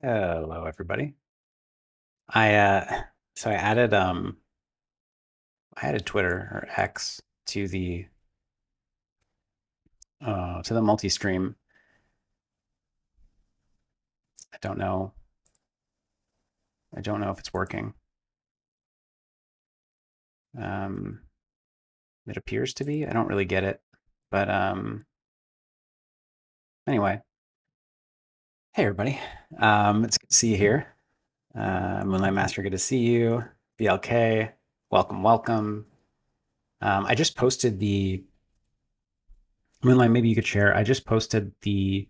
Hello, everybody. I so I added Twitter or X to the multi-stream. I don't know. I don't know if it's working. Um, it appears to be. I don't really get it, but anyway. Hey, everybody. It's good to see you here. Moonlight Master, good to see you. BLK, welcome, welcome. I just posted the Moonlight. Maybe you could share. I just posted the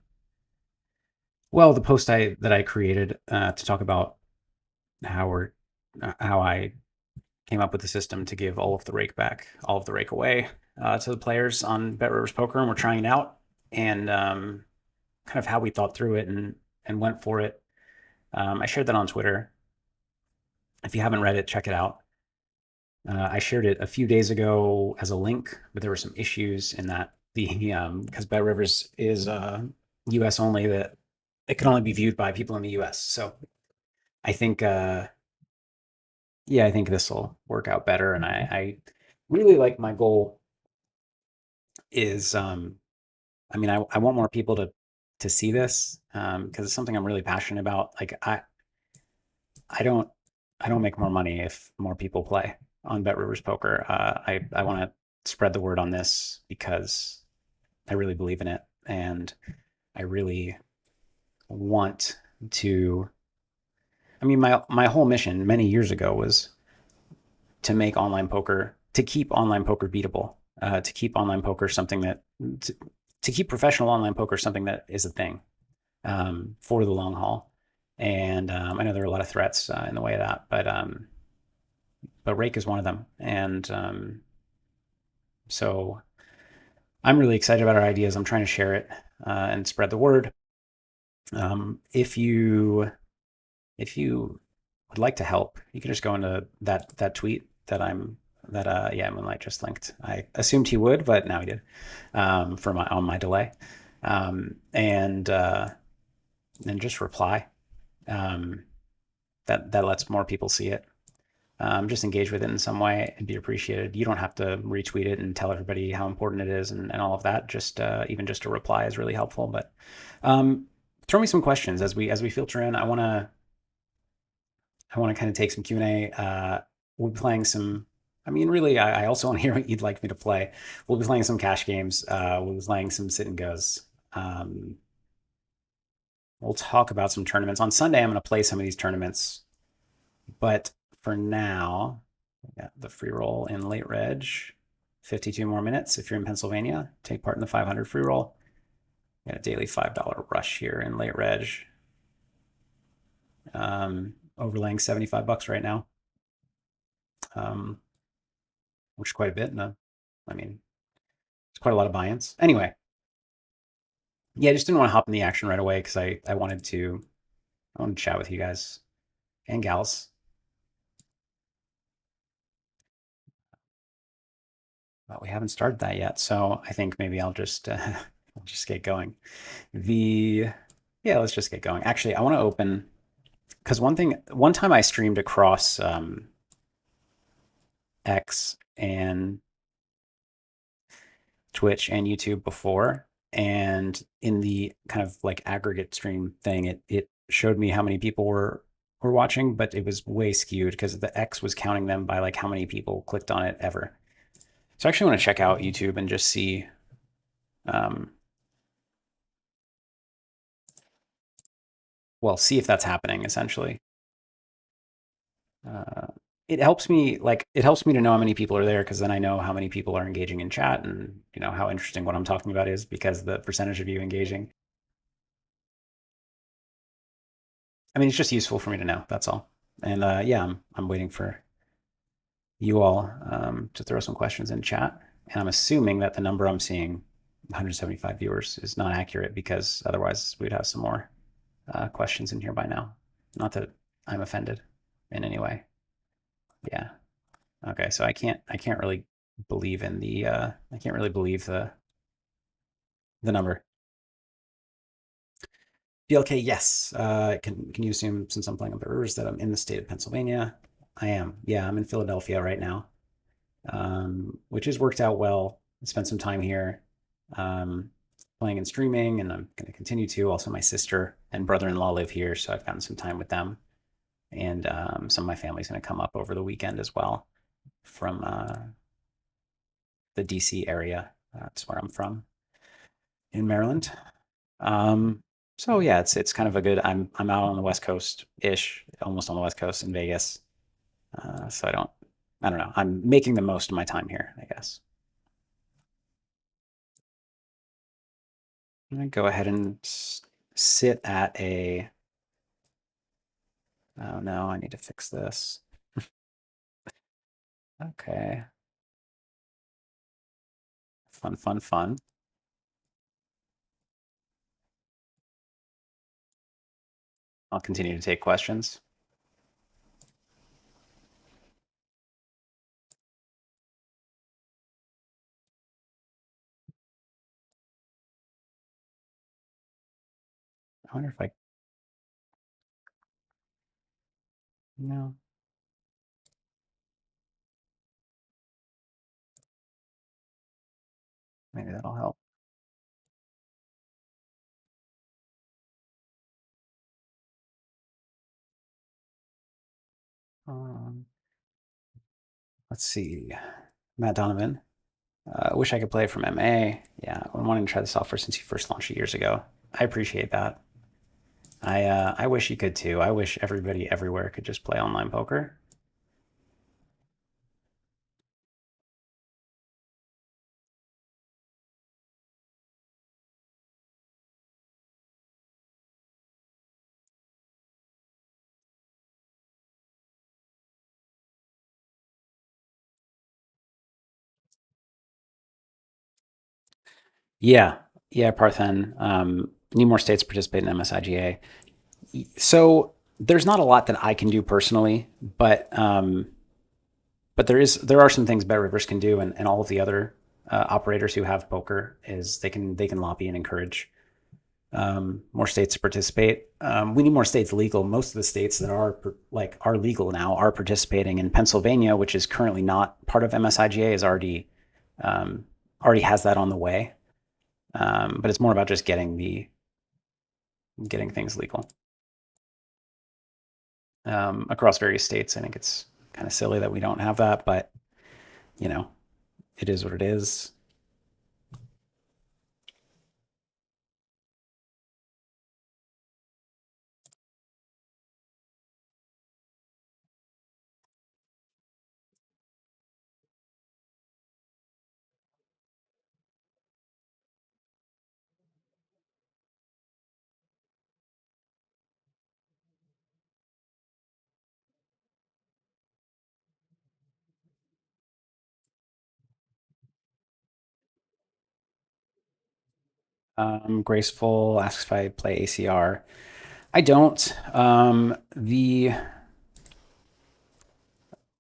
post I created to talk about how I came up with the system to give all of the rake back, all of the rake away to the players on BetRivers Poker, and we're trying it out, and kind of how we thought through it and went for it. I shared that on Twitter. If you haven't read it, check it out. I shared it a few days ago as a link, but there were some issues in that because BetRivers is U.S. only, that it can only be viewed by people in the U.S. So I think I think this will work out better. And I really like my goal is, I mean, I want more people to see this because it's something I'm really passionate about. Like I don't I don't make more money if more people play on Bet Rivers Poker. I want to spread the word on this because I really believe in it, and I really want to. I mean, my whole mission many years ago was to make online poker, to keep online poker beatable, to keep online poker something that, to, to keep professional online poker something that is a thing for the long haul. And I know there are a lot of threats in the way of that, but Rake is one of them. And so I'm really excited about our ideas. I'm trying to share it and spread the word. If you would like to help, you can just go into that tweet that Moonlight just linked. I assumed he would, but now he did for my on my delay, and just reply. Um, that lets more people see it. Just engage with it in some way and be appreciated. You don't have to retweet it and tell everybody how important it is and all of that. Just even just a reply is really helpful. But throw me some questions as we filter in. I want to kind of take some Q&A. We'll be playing some. I mean, really, I also want to hear what you'd like me to play. We'll be playing some cash games. We'll be playing some sit and goes. Um, we'll talk about some tournaments. On Sunday, I'm going to play some of these tournaments. But for now, we got the free roll in late reg. 52 more minutes. If you're in Pennsylvania, take part in the 500 free roll. Got a daily $5 rush here in late reg. Overlaying $75 right now. Which is quite a bit. No, I mean, it's quite a lot of buy-ins. Anyway, yeah, I just didn't want to hop in the action right away because I wanted to chat with you guys and gals. But we haven't started that yet, so I think maybe I'll just get going. The Yeah, let's just get going. Actually, I want to open because one time I streamed across X and Twitch and YouTube before, and in the kind of like aggregate stream thing, it showed me how many people were watching, but it was way skewed because the X was counting them by like how many people clicked on it ever. So I actually want to check out YouTube and just see. Um, see if that's happening essentially. Uh, it helps me to know how many people are there because then I know how many people are engaging in chat and how interesting what I'm talking about is because the percentage of you engaging. I mean, it's just useful for me to know. That's all. And yeah, I'm waiting for you all to throw some questions in chat. And I'm assuming that the number I'm seeing, 175 viewers, is not accurate because otherwise we'd have some more questions in here by now. Not that I'm offended in any way. Yeah. Okay. So I can't really believe in I can't really believe the number. BLK, yes. Can you assume since I'm playing on BetRivers that I'm in the state of Pennsylvania? I am. Yeah, I'm in Philadelphia right now, which has worked out well. I spent some time here, um, playing and streaming, and I'm going to continue to. Also, my sister and brother-in-law live here, so I've gotten some time with them, and some of my family's going to come up over the weekend as well from the DC area. That's where I'm from in Maryland. Um, so yeah, it's kind of a good. I'm out on the West Coast ish, almost on the West Coast in Vegas. So I don't know. I'm making the most of my time here, I guess. I'm gonna go ahead and sit at a. Oh no, I need to fix this. Okay, fun, fun, fun. I'll continue to take questions. I wonder if I. No, maybe that'll help. Um, let's see. Matt Donovan. I wish I could play from MA. Yeah, I've been wanting to try the software since you first launched it years ago. I appreciate that. I wish you could too. I wish everybody everywhere could just play online poker. Yeah, yeah, Parthen. Need more states participate in MSIGA. So there's not a lot that I can do personally, but there are some things BetRivers can do, and all of the other operators who have poker is they can lobby and encourage more states to participate. We need more states legal. Most of the states that are legal now are participating. In Pennsylvania, which is currently not part of MSIGA, is um, already has that on the way. But it's more about just getting things legal across various states. I think it's kind of silly that we don't have that, but you know, it is what it is. Graceful asks if I play ACR. I don't. The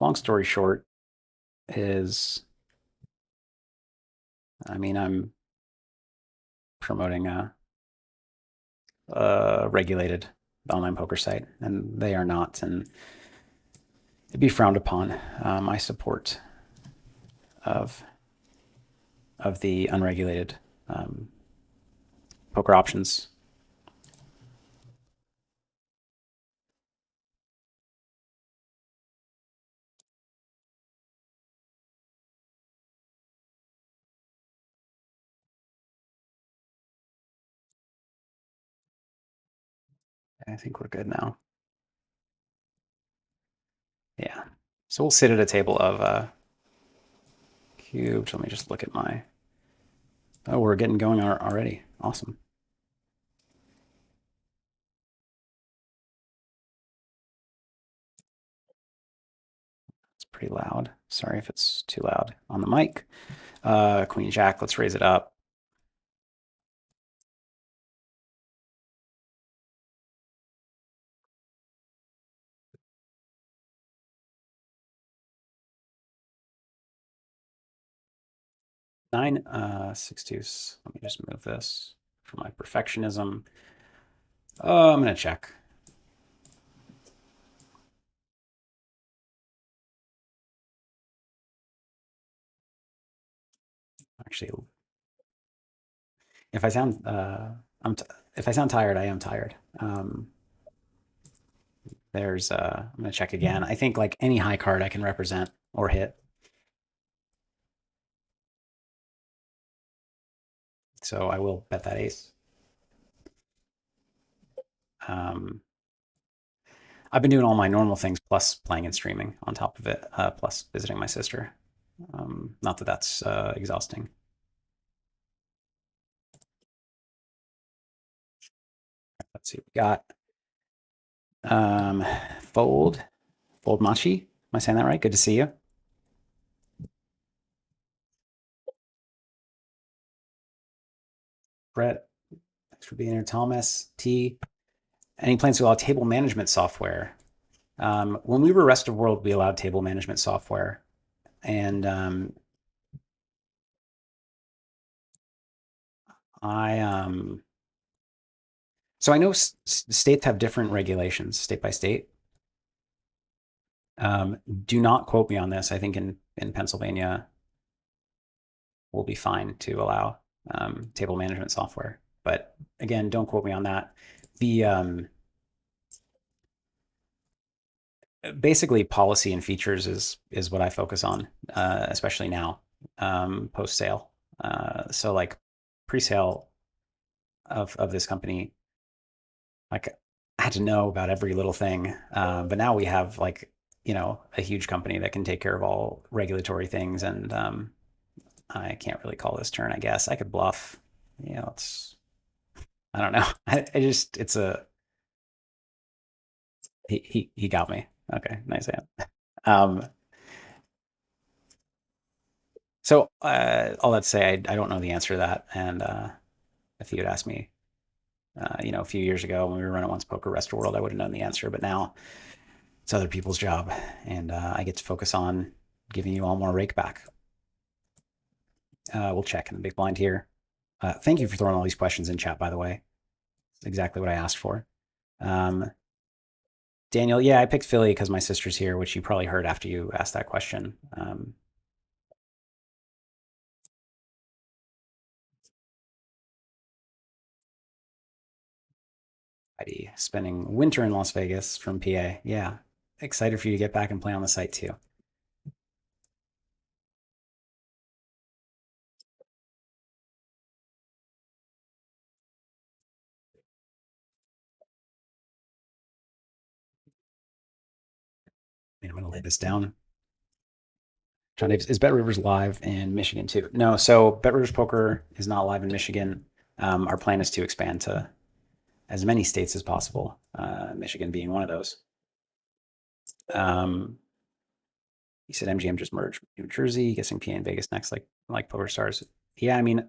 long story short is, I mean, I'm promoting a regulated online poker site, and they are not, and it'd be frowned upon. My support of the unregulated um, poker options. I think we're good now. Yeah. So we'll sit at a table of cubes. Let me just look at my. Oh, we're getting going already. Awesome. It's pretty loud. Sorry if it's too loud on the mic. Queen Jack. Let's raise it up. Nine, six deuce. Let me just move this for my perfectionism. Oh, I'm gonna check. Actually, if I sound I'm t if I sound tired, I am tired. I'm gonna check again. I think like any high card I can represent or hit. So I will bet that ace. Um, I've been doing all my normal things plus playing and streaming on top of it, plus visiting my sister. Not that that's exhausting. Let's see. We got um, Fold, Fold Machi. Am I saying that right? Good to see you. Brett, thanks for being here. Thomas, T. Any plans to allow table management software? When we were Rest of World, we allowed table management software. And I, so I know states have different regulations, state by state. Do not quote me on this. I think in Pennsylvania, we'll be fine to allow table management software. But again, don't quote me on that. The basically policy and features is what I focus on, especially now, post sale. So like pre-sale of this company, like I had to know about every little thing, but now we have like a huge company that can take care of all regulatory things, and I can't really call this turn. I guess I could bluff. It's I don't know. I just it's a he got me. Okay, nice hand. Um, so all that to say, I don't know the answer to that. And if you had asked me, a few years ago when we were running Once Poker Rest of World, I would have known the answer. But now it's other people's job, and I get to focus on giving you all more rake back. We'll check in the big blind here. Thank you for throwing all these questions in chat, by the way. It's exactly what I asked for. Um, Daniel, yeah, I picked Philly because my sister's here, which you probably heard after you asked that question. Heidi, spending winter in Las Vegas from PA. Yeah, excited for you to get back and play on the site too. I'm going to lay this down. John Davis, is BetRivers live in Michigan too? No, so BetRivers Poker is not live in Michigan. Our plan is to expand to as many states as possible, Michigan being one of those. Um, he said MGM just merged New Jersey, guessing PA and Vegas next, like Poker Stars. Yeah, I mean,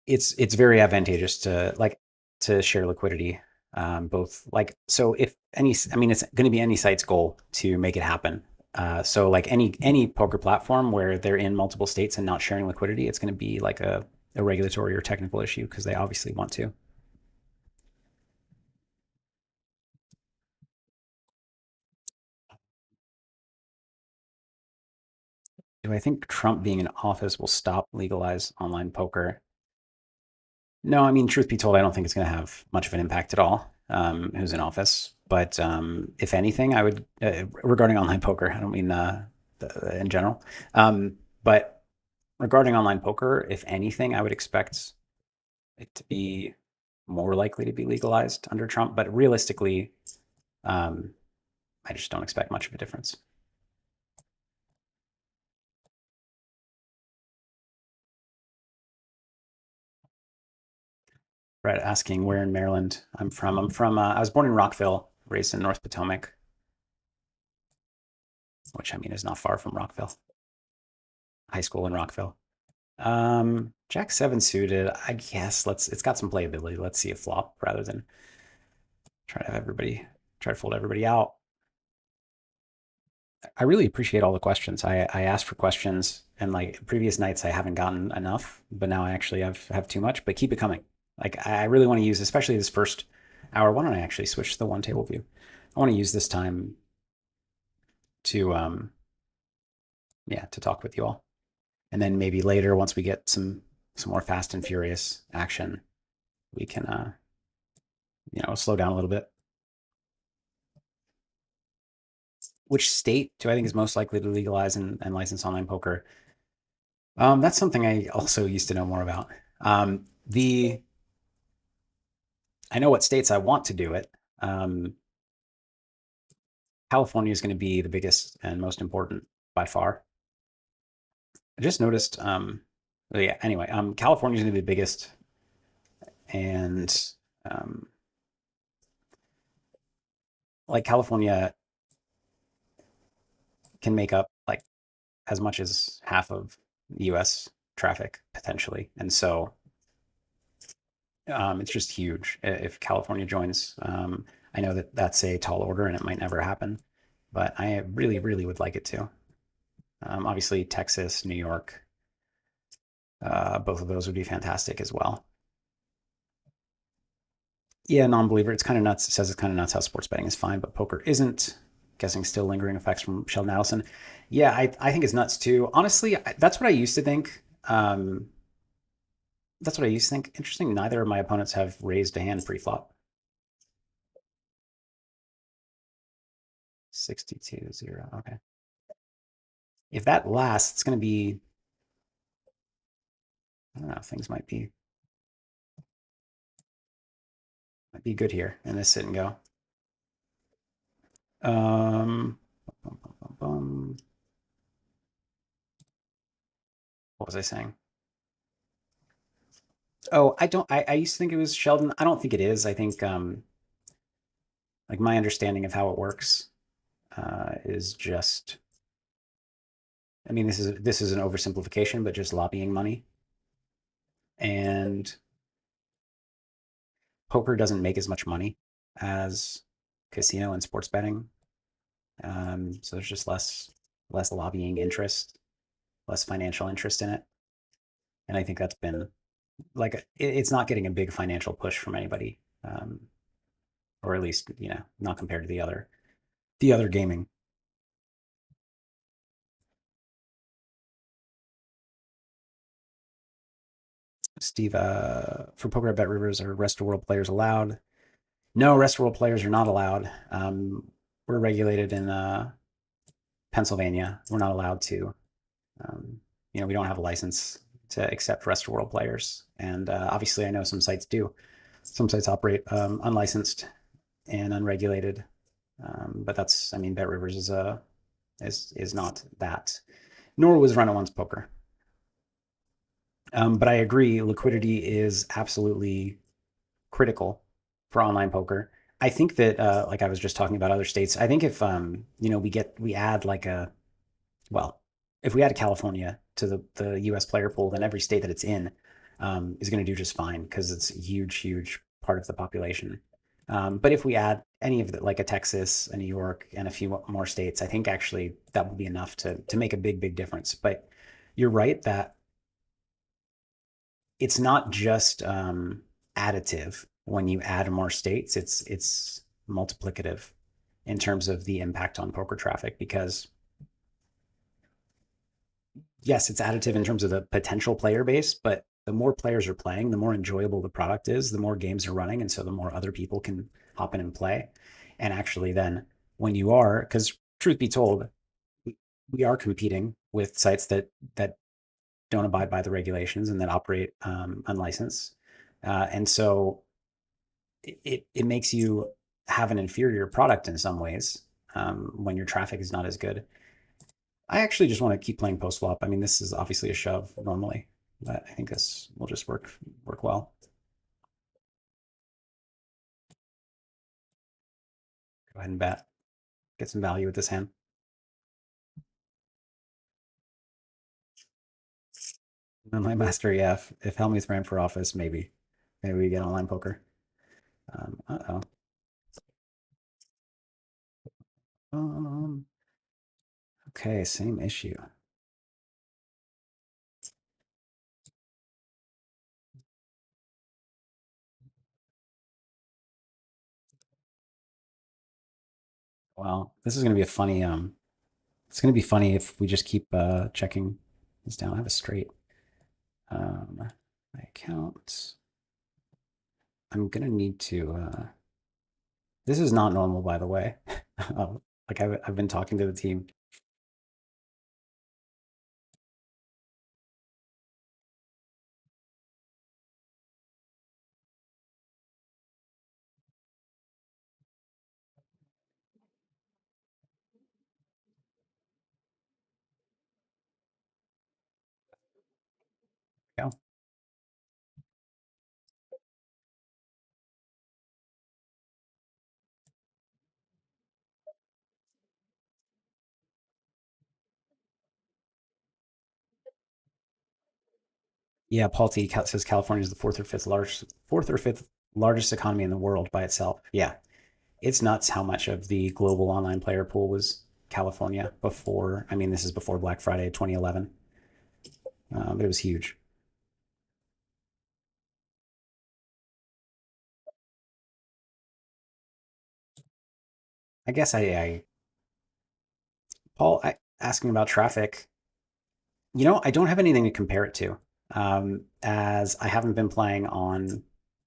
it's very advantageous to share liquidity. Both like so if any, I mean, it's going to be any site's goal to make it happen. So like any poker platform where they're in multiple states and not sharing liquidity, it's going to be like a regulatory or technical issue because they obviously want to. Do I think Trump being in office will stop legalize online poker? No, I mean, truth be told, I don't think it's going to have much of an impact at all. Who's in office? But if anything, I would regarding online poker. I don't mean in general, but regarding online poker, if anything, I would expect it to be more likely to be legalized under Trump. But realistically, um, I just don't expect much of a difference. Brett asking where in Maryland I'm from. I was born in Rockville, raised in North Potomac, which I mean is not far from Rockville. High school in Rockville. Jack seven suited. I guess it's got some playability. Let's see a flop rather than try to fold everybody out. I really appreciate all the questions. I asked for questions, and like previous nights I haven't gotten enough, but now I actually have too much. But keep it coming. Like I really want to use, especially this first hour. Why don't I actually switch to the one table view? I want to use this time to yeah, to talk with you all. And then maybe later, once we get some more fast and furious action, we can slow down a little bit. Which state do I think is most likely to legalize and license online poker? That's something I also used to know more about. The I know what states I want to do it. Um, California is going to be the biggest and most important by far. I just noticed. Well, yeah. Anyway, California is going to be the biggest, and um, like California can make up like as much as half of U.S. traffic potentially, and so it's just huge if California joins. I know that that's a tall order and it might never happen, but I really, really would like it to. Obviously, Texas, New York, both of those would be fantastic as well. Yeah, non-believer. It's kind of nuts. It says it's kind of nuts how sports betting is fine, but poker isn't. Guessing still lingering effects from Sheldon Adelson. Yeah, I think it's nuts too. Honestly, that's what I used to think. That's what I used to think. Interesting. Neither of my opponents have raised a hand pre-flop. 62-0. Okay. If that lasts, it's going to be, I don't know, things might be good here in this sit and go. Um, what was I saying? Oh, I used to think it was Sheldon. I don't think it is. I think like my understanding of how it works is just, I mean, this is an oversimplification, but just lobbying money. And poker doesn't make as much money as casino and sports betting. So there's just less lobbying interest, less financial interest in it. And I think that's been like it's not getting a big financial push from anybody, or at least not compared to the other gaming. Steve, for poker at BetRivers, are rest of world players allowed? No, rest of world players are not allowed. We're regulated in Pennsylvania. We're not allowed to. Um, we don't have a license to accept rest of world players, and obviously, I know some sites do. Some sites operate unlicensed and unregulated, but that's, I mean, BetRivers is not that. Nor was Run It Once Poker. But I agree, liquidity is absolutely critical for online poker. I think that, like I was just talking about other states, I think if we add like well, if we add California to the U.S. player pool, then every state that it's in is going to do just fine because it's a huge, huge part of the population. But if we add any of the, like a Texas, a New York, and a few more states, I think actually that will be enough to make a big, big difference. But you're right that it's not just additive when you add more states. It's multiplicative in terms of the impact on poker traffic because yes, it's additive in terms of the potential player base, but the more players are playing, the more enjoyable the product is, the more games are running, and so the more other people can hop in and play. And actually, then when you are, because truth be told, we are competing with sites that don't abide by the regulations and that operate unlicensed, and so it makes you have an inferior product in some ways when your traffic is not as good. I actually just want to keep playing post flop. I mean, this is obviously a shove normally, but I think this will just work well. Go ahead and bet. Get some value with this hand. Online master, yeah. If Helmuth ran for office, maybe we get online poker. Uh-oh. Um, okay, same issue. Well, this is going to be a funny. It's going to be funny if we just keep checking this down. I have a straight. My account. I'm going to need to. This is not normal, by the way. Like I've been talking to the team. Yeah, yeah. Paul T says California is the fourth or fifth largest economy in the world by itself. Yeah, it's nuts how much of the global online player pool was California before. I mean, this is before Black Friday 2011, but it was huge. I guess Paul, asking about traffic. I don't have anything to compare it to, as I haven't been playing on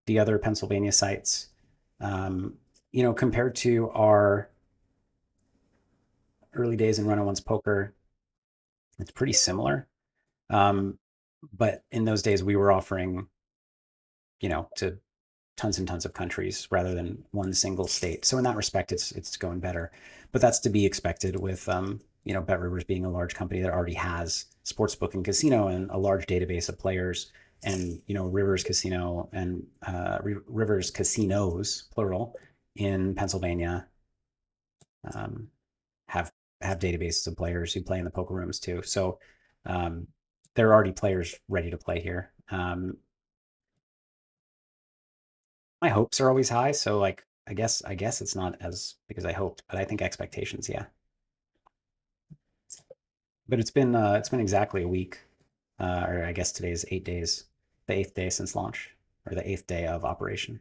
the other Pennsylvania sites. Um, compared to our early days in Run Once Poker, it's pretty similar. Um, but in those days, we were offering, to tons and tons of countries rather than one single state. So in that respect, it's going better. But that's to be expected with BetRivers being a large company that already has sportsbook and casino and a large database of players, and Rivers Casino and Rivers Casinos plural in Pennsylvania um, have databases of players who play in the poker rooms too. So um, there are already players ready to play here. My hopes are always high, so like I guess it's not as big as I hoped, but I think expectations, yeah. But it's been exactly a week, or I guess today's 8 days, the eighth day since launch, or the eighth day of operation.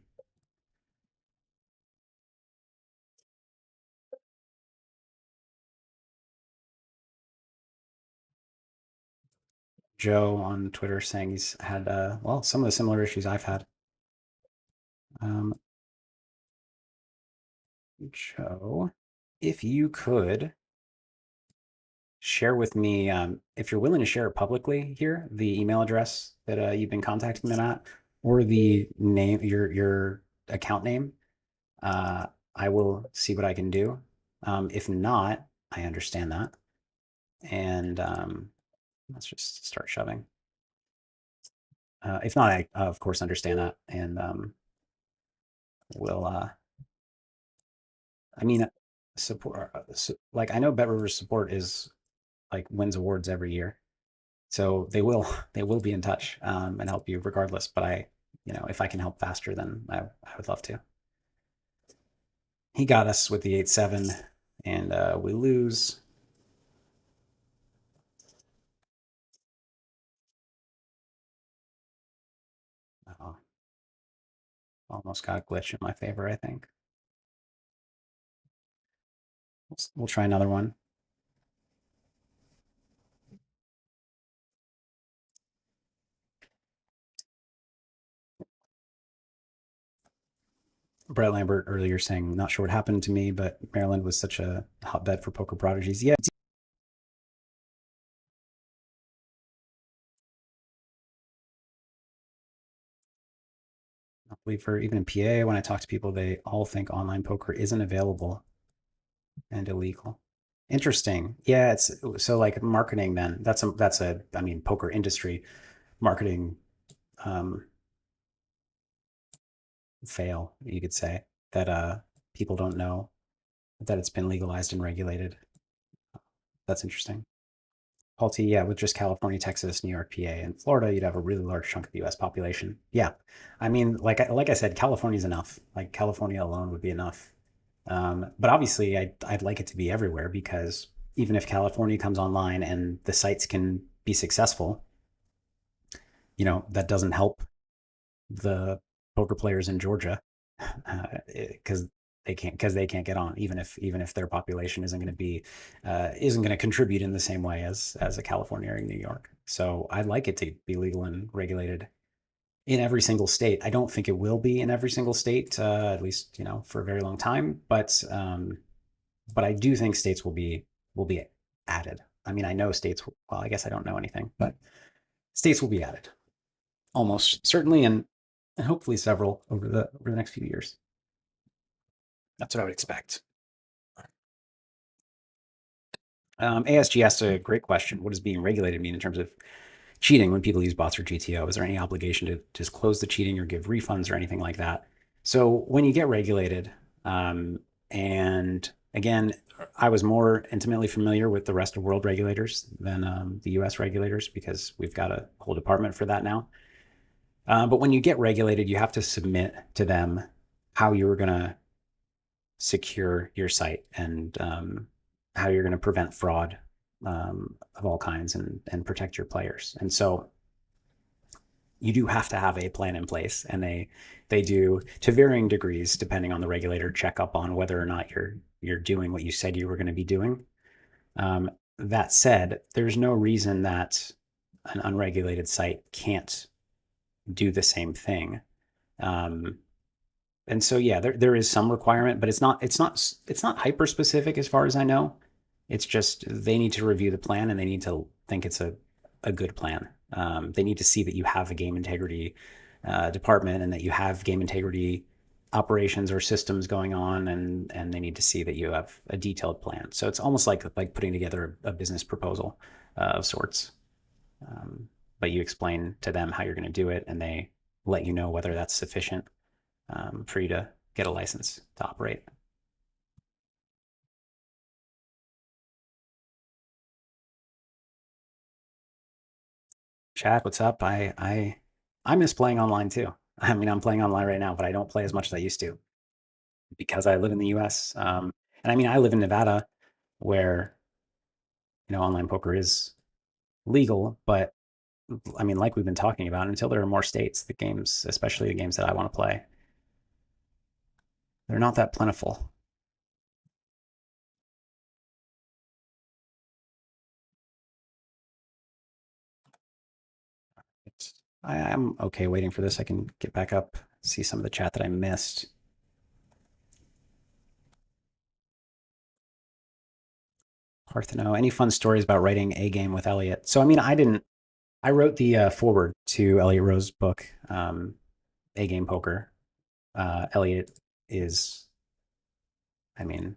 Joe on Twitter saying he's had well, some of the similar issues I've had. Um, Joe, if you could share with me, if you're willing to share it publicly here, the email address that you've been contacting them at, or the name, your account name, uh, I will see what I can do. If not, I understand that, and let's just start shoving. If not, I of course understand that, and will. I mean, support. Like I know Bet Rivers support is like wins awards every year, so they will be in touch and help you regardless. But if I can help faster, then I would love to. He got us with the 8-7, and we lose. Oh, almost got a glitch in my favor, I think. We'll try another one. Brett Lambert earlier saying, not sure what happened to me, but Maryland was such a hotbed for poker prodigies. Yeah, I believe for even in PA, when I talk to people, they all think online poker isn't available and illegal. Interesting. Yeah, it's so like marketing then. That's a I mean poker industry marketing um fail, you could say, that people don't know that it's been legalized and regulated. That's interesting. Paul T, yeah, with just California, Texas, New York, PA, and Florida, you'd have a really large chunk of the US population. Yeah. I mean, like I said, California's enough. Like California alone would be enough. But obviously, I'd like it to be everywhere, because even if California comes online and the sites can be successful, that doesn't help the poker players in Georgia, because they can't because they can't get on, even if their population isn't going to contribute in the same way as a California or New York. So I'd like it to be legal and regulated in every single state. I don't think it will be in every single state, at least for a very long time. But I do think states will be added. I mean, I know states. Well, I guess I don't know anything, but states will be added almost certainly, and hopefully several over the next few years. That's what I would expect. ASG asked a great question. What does being regulated mean in terms of cheating when people use bots or GTO? Is there any obligation to disclose the cheating or give refunds or anything like that? So when you get regulated, and again, I was more intimately familiar with the rest of world regulators than the US regulators because we've got a whole department for that now. But when you get regulated, you have to submit to them how you're going to secure your site and how you're going to prevent fraud of all kinds and protect your players. And so you do have to have a plan in place, and they do to varying degrees depending on the regulator check up on whether or not you're doing what you said you were going to be doing. That said, there's no reason that an unregulated site can't do the same thing. Um, and so yeah, there is some requirement, but it's not hyper specific as far as I know. It's just they need to review the plan and they need to think it's a good plan. They need to see that you have a game integrity department and that you have game integrity operations or systems going on, and they need to see that you have a detailed plan. So it's almost like putting together a business proposal of sorts. Um, but you explain to them how you're going to do it, and they let you know whether that's sufficient for you to get a license to operate. Chad, what's up? I miss playing online too. I mean, I'm playing online right now, but I don't play as much as I used to because I live in the U.S. And I mean, I live in Nevada, where online poker is legal, but I mean, like we've been talking about, until there are more states, the games, especially the games that I want to play, they're not that plentiful. I'm okay waiting for this. I can get back up, see some of the chat that I missed. Partheno, any fun stories about writing a game with Elliot? So, I mean, I didn't. I wrote the forward to Elliot Rose's book, A Game Poker. Elliot is, I mean,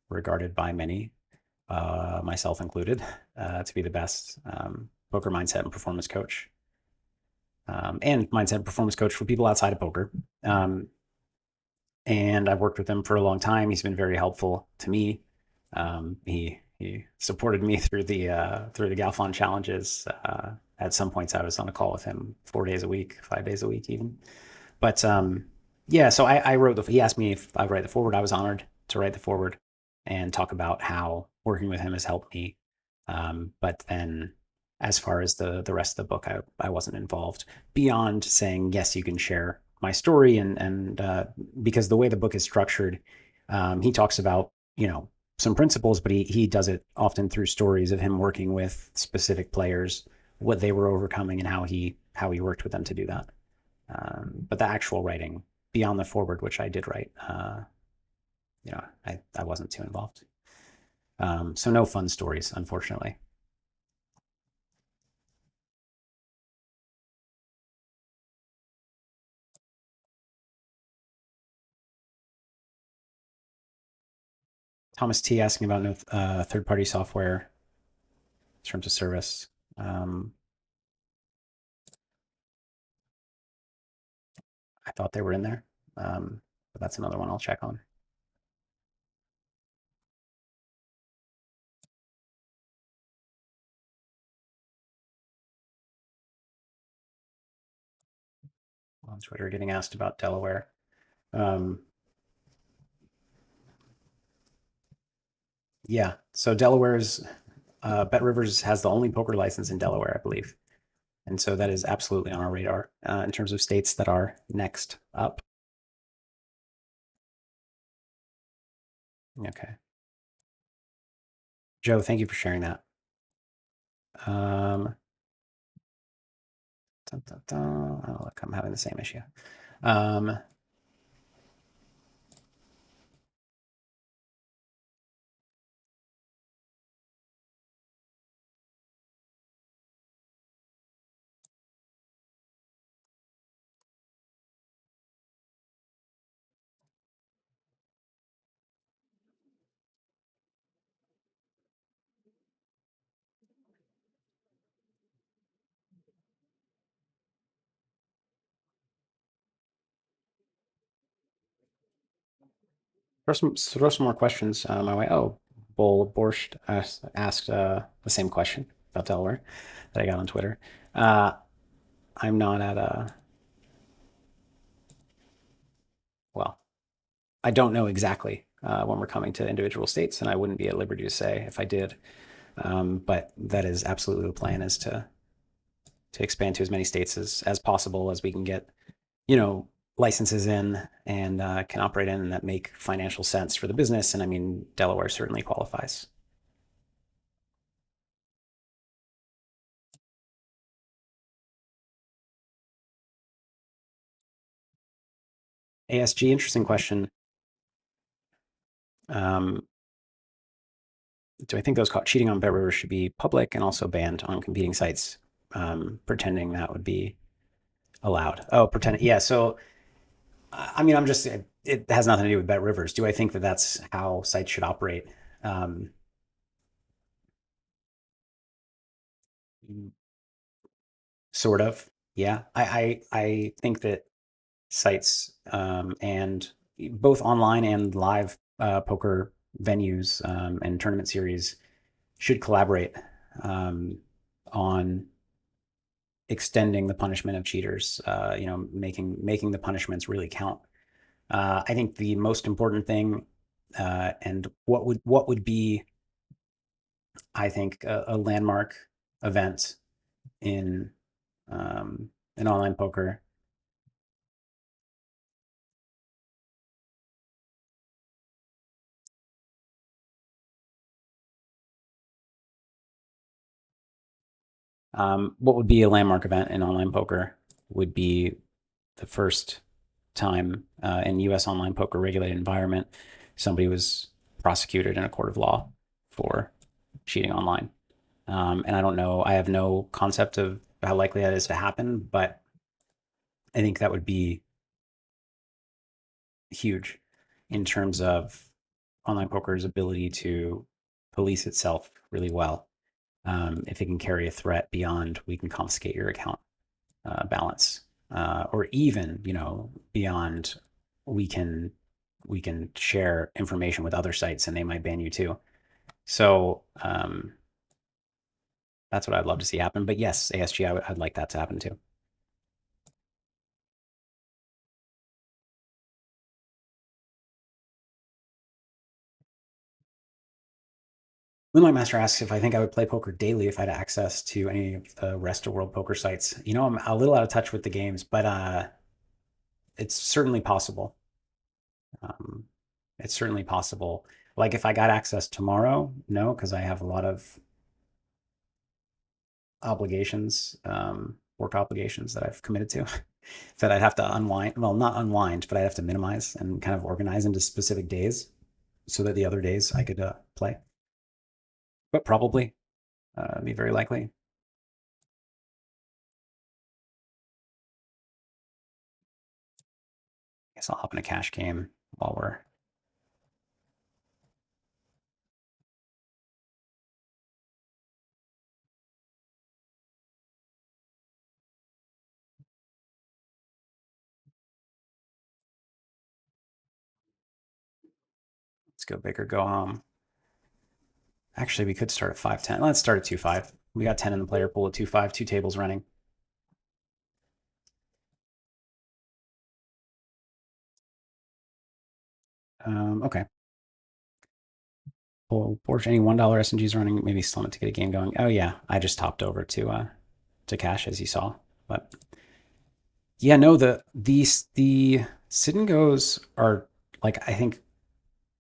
regarded by many, myself included, to be the best poker mindset and performance coach, and mindset and performance coach for people outside of poker. And I've worked with him for a long time. He's been very helpful to me. He supported me through the Galfond challenges. At some points, I was on a call with him 4 days a week, 5 days a week, even. But yeah, so I wrote he asked me if I write the forward. I was honored to write the forward and talk about how working with him has helped me. But then, as far as the rest of the book, I wasn't involved beyond saying yes, you can share my story, and because the way the book is structured, he talks about some principles, but he does it often through stories of him working with specific players, what they were overcoming, and how he worked with them to do that. But the actual writing beyond the forward, which I did write, I wasn't too involved. So no fun stories, unfortunately. Thomas T asking about no third-party software in terms of service. I thought they were in there, but that's another one I'll check on. On Twitter, getting asked about Delaware. Yeah, so Delaware's BetRivers has the only poker license in Delaware, I believe, and so that is absolutely on our radar in terms of states that are next up. Okay. Joe, thank you for sharing that. Um, dun, dun, dun. Oh, look, I'm having the same issue. Um, throw some more questions my way. Oh, Bull Borscht asked the same question about Delaware that I got on Twitter. Uh, I'm not at a, well, I don't know exactly when we're coming to individual states, and I wouldn't be at liberty to say if I did. But that is absolutely the plan, is to expand to as many states as possible as we can get, you know, licenses in and can operate in, and that make financial sense for the business. And I mean, Delaware certainly qualifies. ASG, interesting question. Um, do I think those caught cheating on BetRivers should be public and also banned on competing sites? Pretending that would be allowed. Oh, pretend. Yeah. So, I mean, it has nothing to do with BetRivers. Do I think that that's how sites should operate? Um, sort of. Yeah. I think that sites and both online and live poker venues and tournament series should collaborate um, on extending the punishment of cheaters. Making the punishments really count. I think the most important thing, and what would be, I think, a landmark event in in online poker. What would be a landmark event in online poker would be the first time in U.S. online poker regulated environment somebody was prosecuted in a court of law for cheating online. And I don't know, I have no concept of how likely that is to happen, but I think that would be huge in terms of online poker's ability to police itself really well. If it can carry a threat beyond, we can confiscate your account balance, or even, beyond, we can we can share information with other sites and they might ban you too. So that's what I'd love to see happen. But yes, ASG, I'd like that to happen too. Moonlight Master asks if I think I would play poker daily if I had access to any of the rest of world poker sites. I'm a little out of touch with the games, but it's certainly possible. Um, it's certainly possible. Like if I got access tomorrow, no, because I have a lot of obligations, work obligations that I've committed to that I'd have to unwind. Well, not unwind, but I'd have to minimize and kind of organize into specific days so that the other days I could play. But probably be very likely. I guess I'll hop in a cash game while let's go big or go home. Actually, we could start at 5-10. Let's start at 2-5. We got 10 in the player pool at 2-5, two tables running. Okay. Well, Porsche, any $1 SNGs running, maybe still need to get a game going. Oh yeah, I just topped over to cash as you saw. But yeah, no, the sit and goes are, like, I think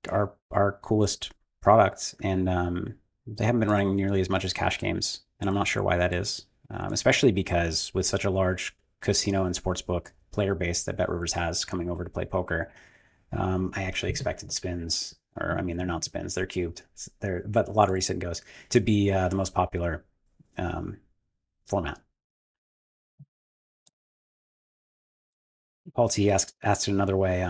our coolest products, and they haven't been running nearly as much as cash games, and I'm not sure why that is. Especially because with such a large casino and sportsbook player base that BetRivers has coming over to play poker, I actually expected spins, or I mean, they're not spins, they're cubed. But lottery sit and goes to be the most popular um, format. Paul T asked it another way.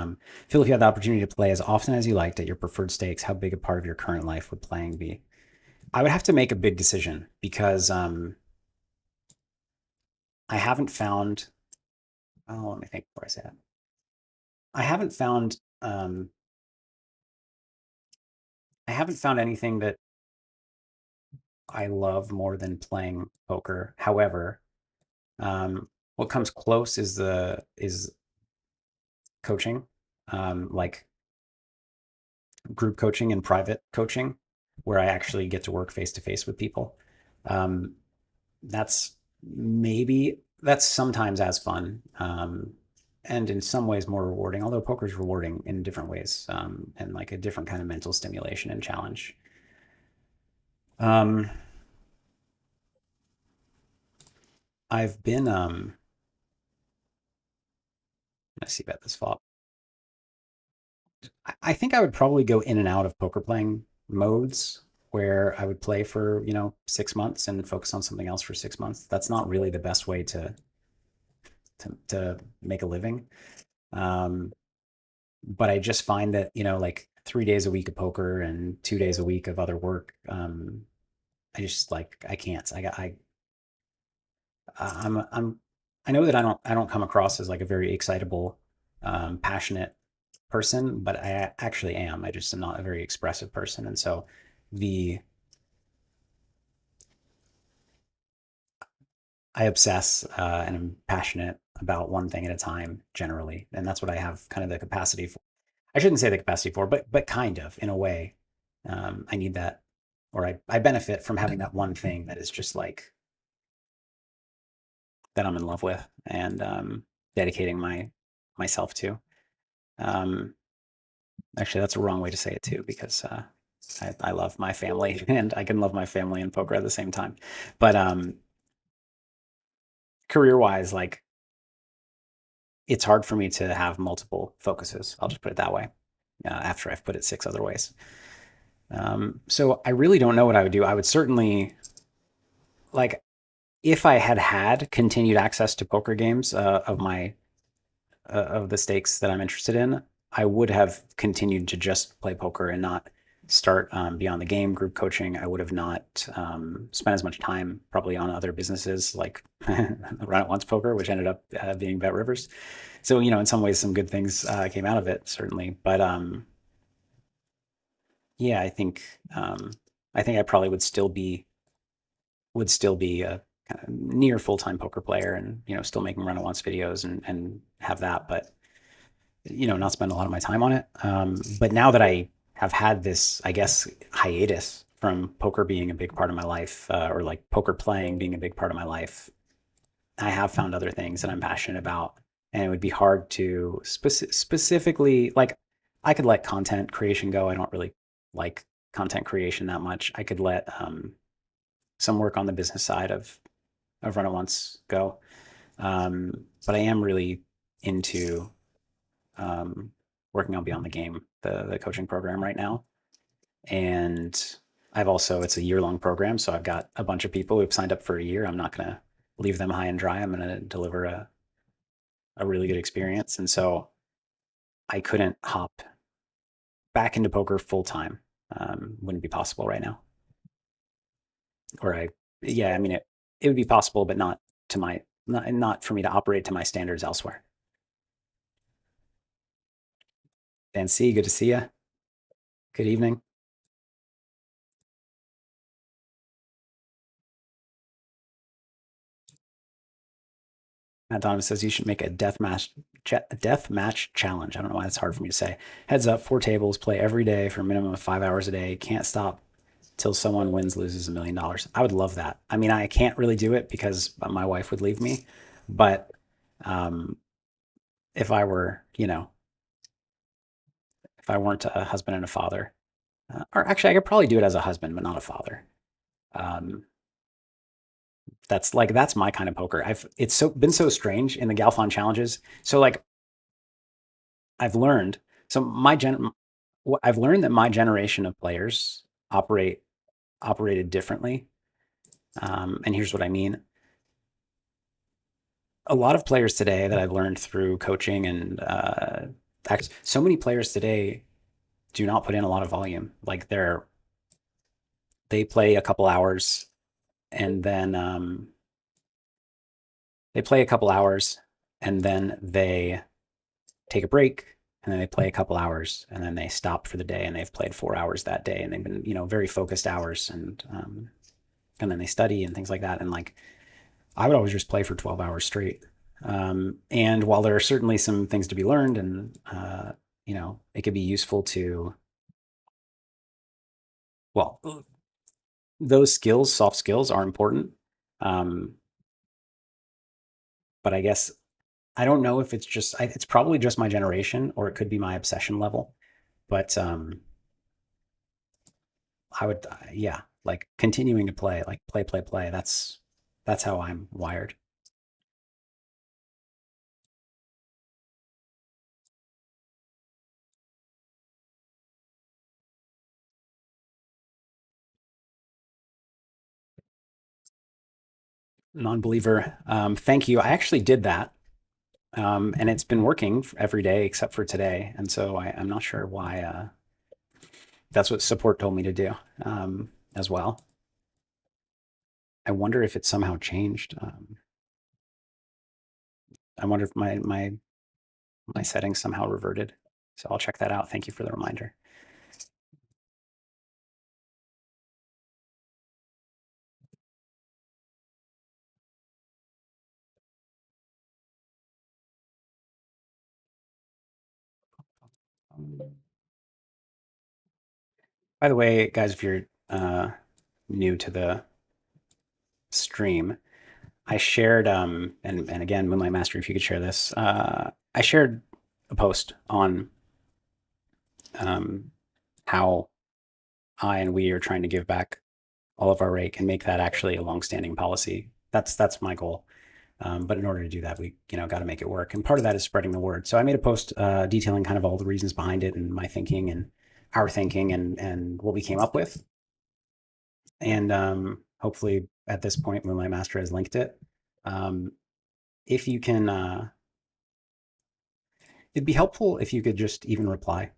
Phil, if you had the opportunity to play as often as you liked at your preferred stakes, how big a part of your current life would playing be? I would have to make a big decision because I haven't found. Oh, let me think before I say that. I haven't found. I haven't found anything that I love more than playing poker. However, what comes close is coaching, like group coaching and private coaching, where I actually get to work face to face with people. Um, that's that's sometimes as fun, and in some ways more rewarding. Although poker is rewarding in different ways, and like a different kind of mental stimulation and challenge. Um, I've been let's see about this flop. I think I would probably go in and out of poker playing modes where I would play for, 6 months and focus on something else for 6 months. That's not really the best way to make a living. Um, but I just find that, like 3 days a week of poker and 2 days a week of other work, I just like I can't. I'm I know that I don't come across as like a very excitable, passionate person, but I actually am. I just am not a very expressive person, and so the I obsess, and I'm passionate about one thing at a time generally, and that's what I have kind of the capacity for. I shouldn't say the capacity for, but kind of in a way. I need that, or I benefit from having that one thing that is just like that I'm in love with and dedicating myself to. Um, Actually, that's a wrong way to say it too, because I love my family and I can love my family and poker at the same time. But career wise, like it's hard for me to have multiple focuses. I'll just put it that way. After I've put it six other ways. So I really don't know what I would do. I would certainly like if I had had continued access to poker games, of the stakes that I'm interested in, I would have continued to just play poker and not start, beyond the game group coaching. I would have not spent as much time probably on other businesses like Run It Once Poker, which ended up being BetRivers. So, in some ways, some good things came out of it, certainly. But yeah, I think I probably would still be a kind of near full time poker player, and still making Run It Once videos and have that, but not spend a lot of my time on it. But now that I have had this, I guess, hiatus from poker being a big part of my life, or like poker playing being a big part of my life, I have found other things that I'm passionate about. And it would be hard to specifically, like, I could let content creation go. I don't really like content creation that much. I could let some work on the business side of Run It Once go. But I am really into um, working on Beyond the Game, the coaching program right now. And it's a year long program. So I've got a bunch of people who've signed up for a year. I'm not going to leave them high and dry. I'm going to deliver a really good experience. And so I couldn't hop back into poker full time. Wouldn't be possible right now. Or yeah, I mean, it would be possible, but not for me to operate to my standards elsewhere. Dan C, good to see you. Good evening. Matt Donovan says you should make a death match challenge. I don't know why that's hard for me to say. Heads up, 4 tables, play every day for a minimum of 5 hours a day. Can't stop till someone wins, loses $1 million. I would love that. I mean, I can't really do it because my wife would leave me, but um, if I were, if I weren't a husband and a father. Or actually, I could probably do it as a husband, but not a father. Um, that's my kind of poker. I've it's so been so strange in the Galfond challenges. So like I've learned so my gen I've learned that my generation of players operated differently. And here's what I mean. A lot of players today that I've learned through coaching and so many players today do not put in a lot of volume. Like they play a couple hours and then they play a couple hours and then they take a break and then they play a couple hours and then they stop for the day and they've played 4 hours that day and they've been very focused hours and then they study and things like that. And like I would always just play for 12 hours straight. And while there are certainly some things to be learned and it could be useful to, well, those skills, soft skills are important. um, but I guess I don't know if it's probably just my generation or it could be my obsession level. But I would, yeah, like continuing to play, like play. That's how I'm wired. Non-believer. Thank you. I actually did that, and it's been working every day except for today. And so I'm not sure why. That's what support told me to do as well. I wonder if it somehow changed. I wonder if my settings somehow reverted. So I'll check that out. Thank you for the reminder. Um, by the way, guys, if you're new to the stream, I shared and again, Moonlight Master, if you could share this, I shared a post on um, how I and we are trying to give back all of our rake and make that actually a longstanding policy. That's my goal. But in order to do that, we got to make it work, and part of that is spreading the word. So I made a post detailing kind of all the reasons behind it and my thinking and our thinking and what we came up with. And hopefully at this point, Moonlight Master has linked it. Um, if you can, it'd be helpful if you could just even reply.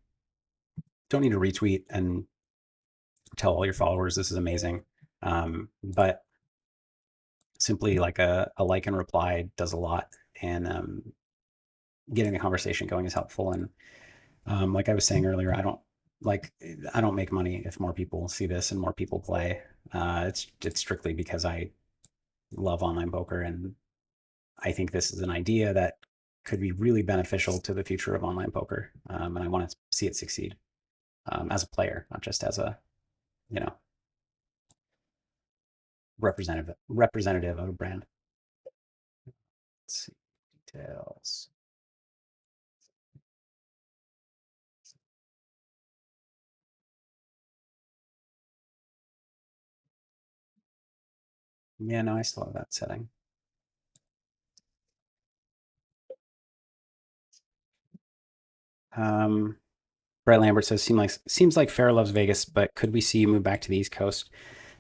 Don't need to retweet and tell all your followers this is amazing. But simply like a like and reply does a lot. And getting the conversation going is helpful. And like I was saying earlier, like I don't make money if more people see this and more people play. It's strictly because I love online poker and I think this is an idea that could be really beneficial to the future of online poker. And I want to see it succeed as a player, not just as a you know representative of a brand. Let's see details. Yeah, no, I still have that setting. Um, Brett Lambert says, seems like Fair loves Vegas, but could we see you move back to the East Coast?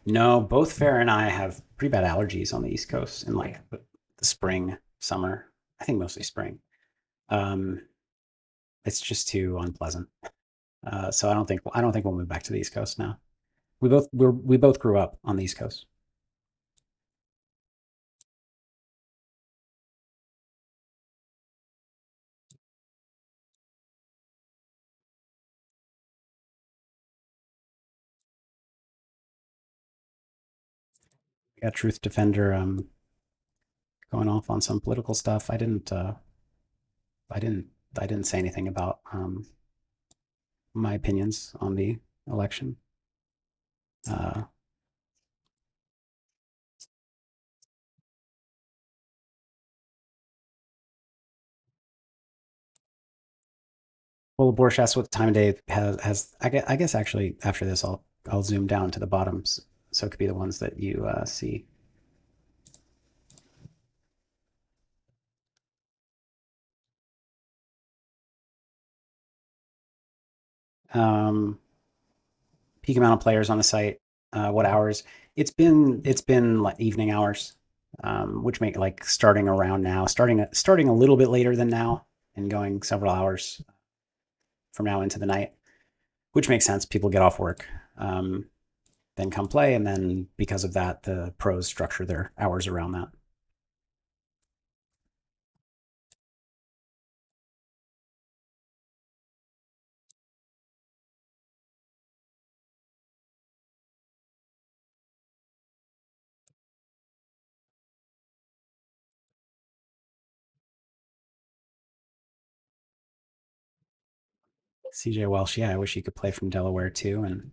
No, both Fair and I have pretty bad allergies on the East Coast in like the spring, summer. I think mostly spring. Um, it's just too unpleasant. So I don't think we'll move back to the East Coast now. We both grew up on the East Coast. We got Truth Defender going off on some political stuff. I didn't I didn't say anything about my opinions on the election. Uh, Well, Borscht asks what the time of day has I guess actually after this I'll zoom down to the bottoms so it could be the ones that you see. Um, Peak amount of players on the site, what hours? It's been like evening hours, which make like starting around now, starting a little bit later than now, and going several hours from now into the night, which makes sense. People get off work, then come play, and then because of that, the pros structure their hours around that. CJ Welsh, yeah, I wish he could play from Delaware too, and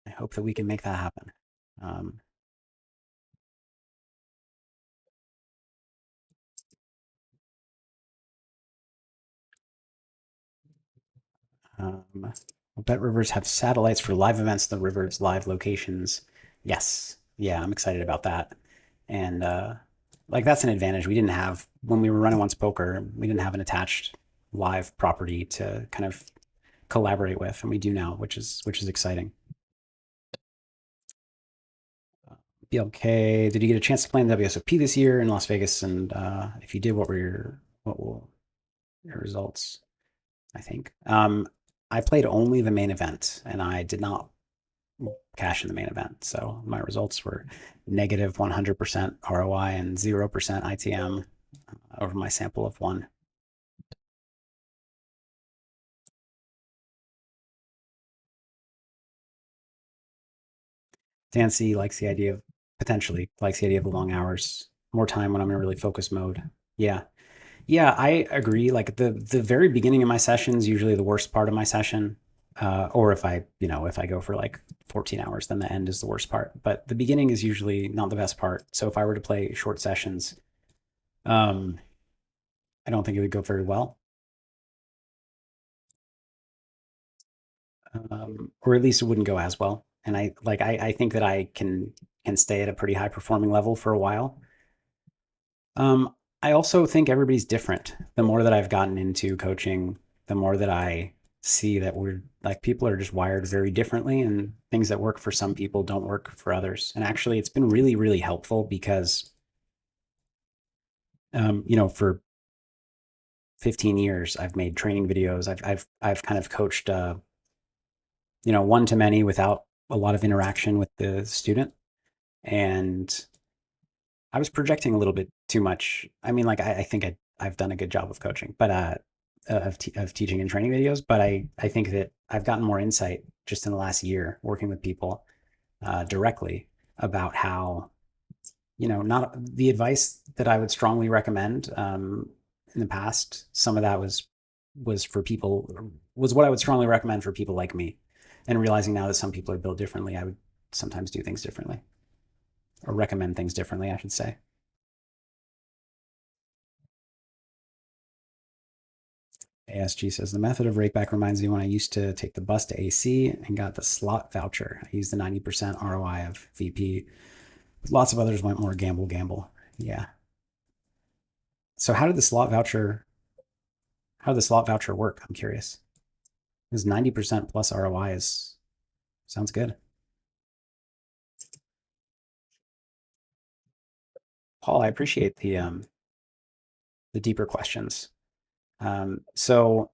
I hope that we can make that happen. Um, Um, BetRivers have satellites for live events, the Rivers live locations. Yes. Yeah, I'm excited about that. And like that's an advantage. We didn't have when we were running once poker, we didn't have an attached live property to kind of collaborate with, and we do now, which is exciting. BLK, did you get a chance to play in the WSOP this year in Las Vegas? And if you did, what were your results? I think I played only the main event, and I did not cash in the main event. So my results were negative 100% ROI and 0% ITM over my sample of one. Dancy likes the idea of potentially likes the idea of the long hours, more time when I'm in a really focused mode. Yeah. Yeah, I agree. Like the very beginning of my session is usually the worst part of my session. Or if I go for like 14 hours, then the end is the worst part. But the beginning is usually not the best part. So if I were to play short sessions, um, I don't think it would go very well. Or at least it wouldn't go as well. And I think that I can stay at a pretty high performing level for a while. Um, I also think everybody's different. The more that I've gotten into coaching, the more that I see that we're like people are just wired very differently, and things that work for some people don't work for others. And actually, it's been really, really helpful because for 15 years, I've made training videos. I've kind of coached one to many without a lot of interaction with the student. And I was projecting a little bit too much. I mean, like I think I've done a good job of coaching, but of teaching and training videos. But I think that I've gotten more insight just in the last year working with people directly about how not the advice that I would strongly recommend in the past. Some of that was for people was what I would strongly recommend for people like me, and realizing now that some people are built differently, I would sometimes do things differently or recommend things differently, I should say. ASG says the method of rakeback reminds me when I used to take the bus to AC and got the slot voucher. I used the 90% ROI of VP. Lots of others went more gamble gamble. Yeah. So how did the slot voucher work? I'm curious. Because 90% plus ROI is sounds good. Paul, I appreciate the deeper questions. So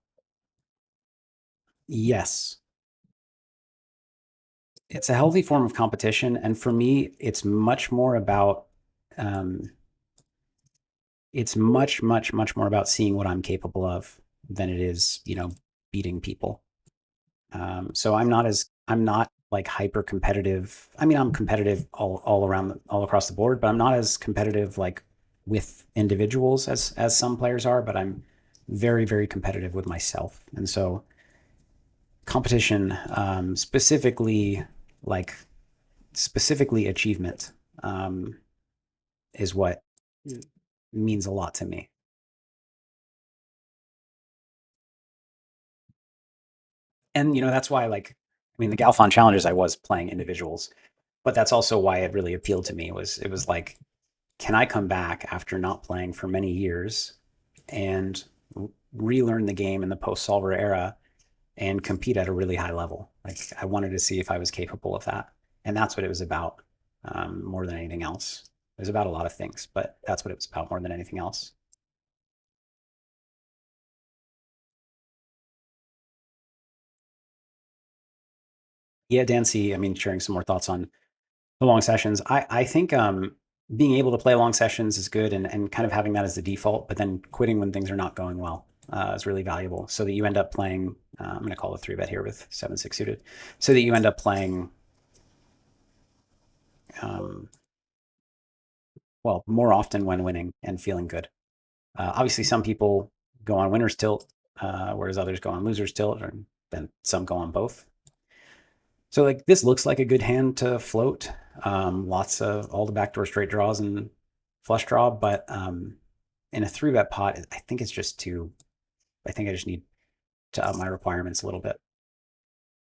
yes, it's a healthy form of competition, and for me, um, it's much more about seeing what I'm capable of than it is, beating people. So I'm not like hyper competitive. I mean, I'm competitive all around, all across the board, but I'm not as competitive like with individuals as some players are. But I'm very, very competitive with myself, and so competition, like specifically achievement, is what means a lot to me. And that's why, like, I mean, the Galfond challenges, I was playing individuals, but that's also why it really appealed to me. Was it was like, can I come back after not playing for many years and relearn the game in the post solver era and compete at a really high level? Like, I wanted to see if I was capable of that, and that's what it was about, more than anything else. It was about a lot of things, but that's what it was about more than anything else. Yeah, Dancy, I mean, sharing some more thoughts on the long sessions. I think being able to play long sessions is good, and kind of having that as the default, but then quitting when things are not going well is really valuable. So that you end up playing. I'm going to call a three bet here with 7-6 suited, so that you end up playing um, well more often when winning and feeling good. Obviously, some people go on winners tilt, whereas others go on losers tilt, or then some go on both. So like this looks like a good hand to float. Lots of all the backdoor straight draws and flush draw, but in a three bet pot, I think it's just too. I think I just need to up my requirements a little bit.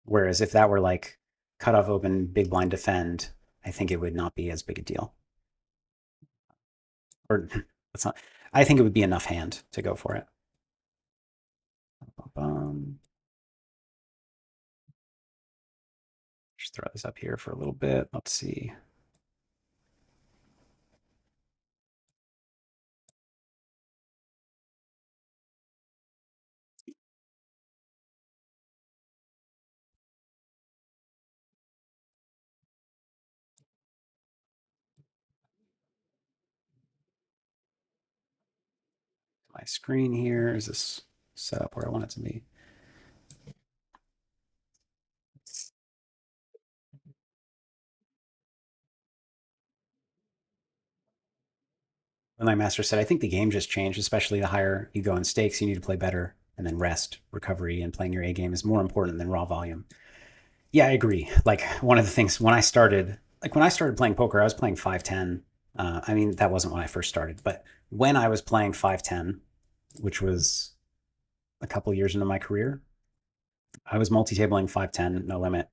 Whereas if that were like cutoff open, big blind defend, I think it would not be as big a deal. Or it's not. I think it would be enough hand to go for it. Just throw this up here for a little bit. Let's see. My screen here is this set up where I want it to be. And my master said, I think the game just changed, especially the higher you go in stakes, you need to play better. And then rest, recovery, and playing your A game is more important than raw volume. Yeah, I agree. Like one of the things when I started playing poker, I was playing 5-10. I mean, that wasn't when I first started, but when I was playing 5-10, which was a couple years into my career, I was multi-tabling 5-10, no limit,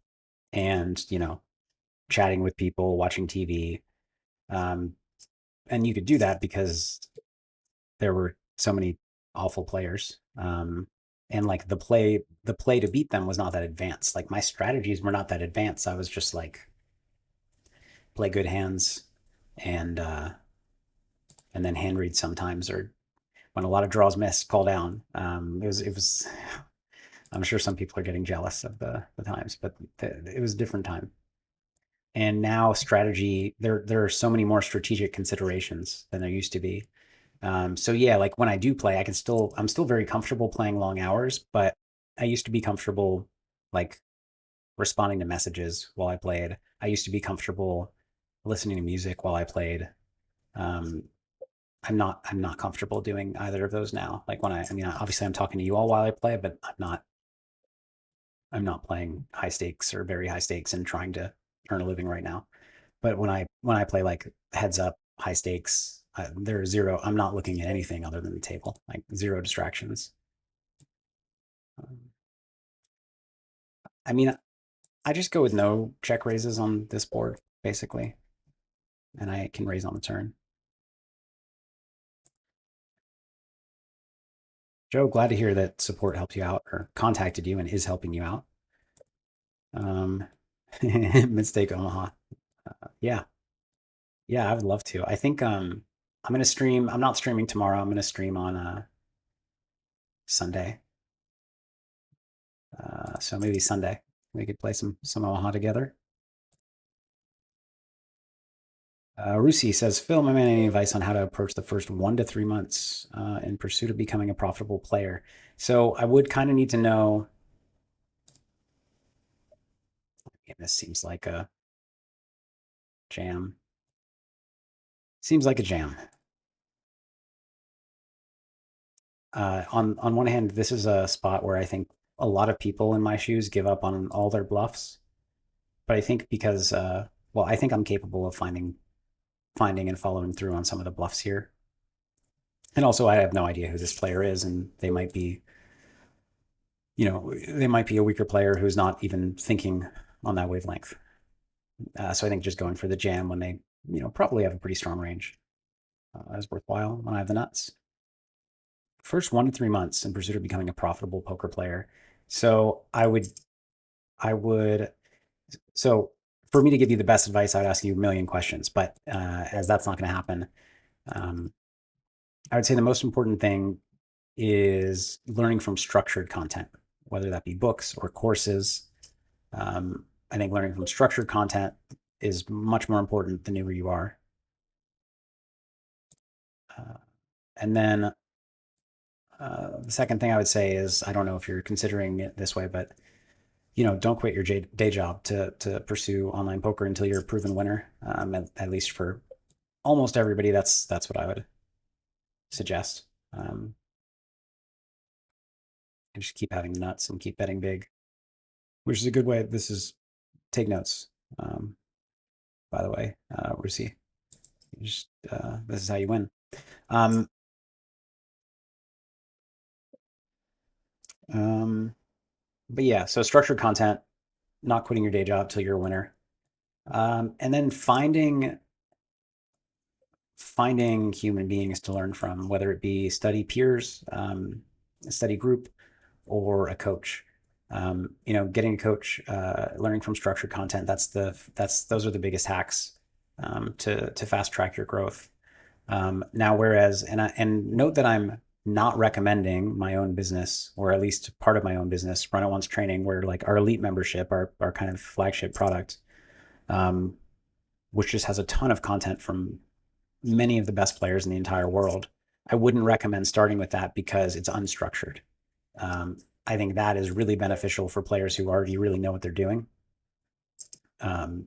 and chatting with people, watching TV. Um, and you could do that because there were so many awful players. And like the play to beat them was not that advanced. Like my strategies were not that advanced. I was just like play good hands and and then hand read sometimes, or when a lot of draws miss, call down. It was I'm sure some people are getting jealous of the times, but it was a different time. And now strategy, there are so many more strategic considerations than there used to be. So yeah, like when I do play, I'm still very comfortable playing long hours, but I used to be comfortable like responding to messages while I played. I used to be comfortable listening to music while I played. Um, I'm not comfortable doing either of those now. Like I mean, obviously I'm talking to you all while I play, but I'm not playing high stakes or very high stakes and trying to earn a living right now. But when I play like heads up high stakes, there are zero. I'm not looking at anything other than the table, like zero distractions. Um, I mean, I just go with no check raises on this board basically, and I can raise on the turn. Joe, glad to hear that support helped you out or contacted you and is helping you out. Um, Mistake Omaha. Yeah, yeah, I would love to. I think I'm gonna stream. I'm not streaming tomorrow. I'm gonna stream on Sunday. So maybe Sunday we could play some Omaha together. Rusi says, Phil, my man, any advice on how to approach the first 1 to 3 months in pursuit of becoming a profitable player? So I would kind of need to know. Yeah, this seems like a jam. Seems like a jam. On one hand, this is a spot where I think a lot of people in my shoes give up on all their bluffs. But I think because well, I think I'm capable of finding and following through on some of the bluffs here. And also, I have no idea who this player is, and they might be they might be a weaker player who's not even thinking on that wavelength. So I think just going for the jam when they, probably have a pretty strong range is worthwhile when I have the nuts. First 1 to 3 months in pursuit of becoming a profitable poker player. So I would, so for me to give you the best advice, I'd ask you a million questions, but as that's not going to happen, um, I would say the most important thing is learning from structured content, whether that be books or courses. I think learning from structured content is much more important the newer you are. Uh, and then the second thing I would say is, I don't know if you're considering it this way, but don't quit your day job to pursue online poker until you're a proven winner. At least for almost everybody, that's what I would suggest. And just keep having nuts and keep betting big, which is a good way. This is take notes. Um, by the way, Rusi, just this is how you win. Um, um, but yeah, so structured content, not quitting your day job till you're a winner, and then finding human beings to learn from, whether it be study peers, a study group, or a coach. Getting a coach, learning from structured content. Those are the biggest hacks to fast track your growth. Now, whereas, and note that I'm not recommending my own business, or at least part of my own business, Run It Once Training, where like our elite membership, our kind of flagship product, um, which just has a ton of content from many of the best players in the entire world. I wouldn't recommend starting with that because it's unstructured. Um, I think that is really beneficial for players who already really know what they're doing, and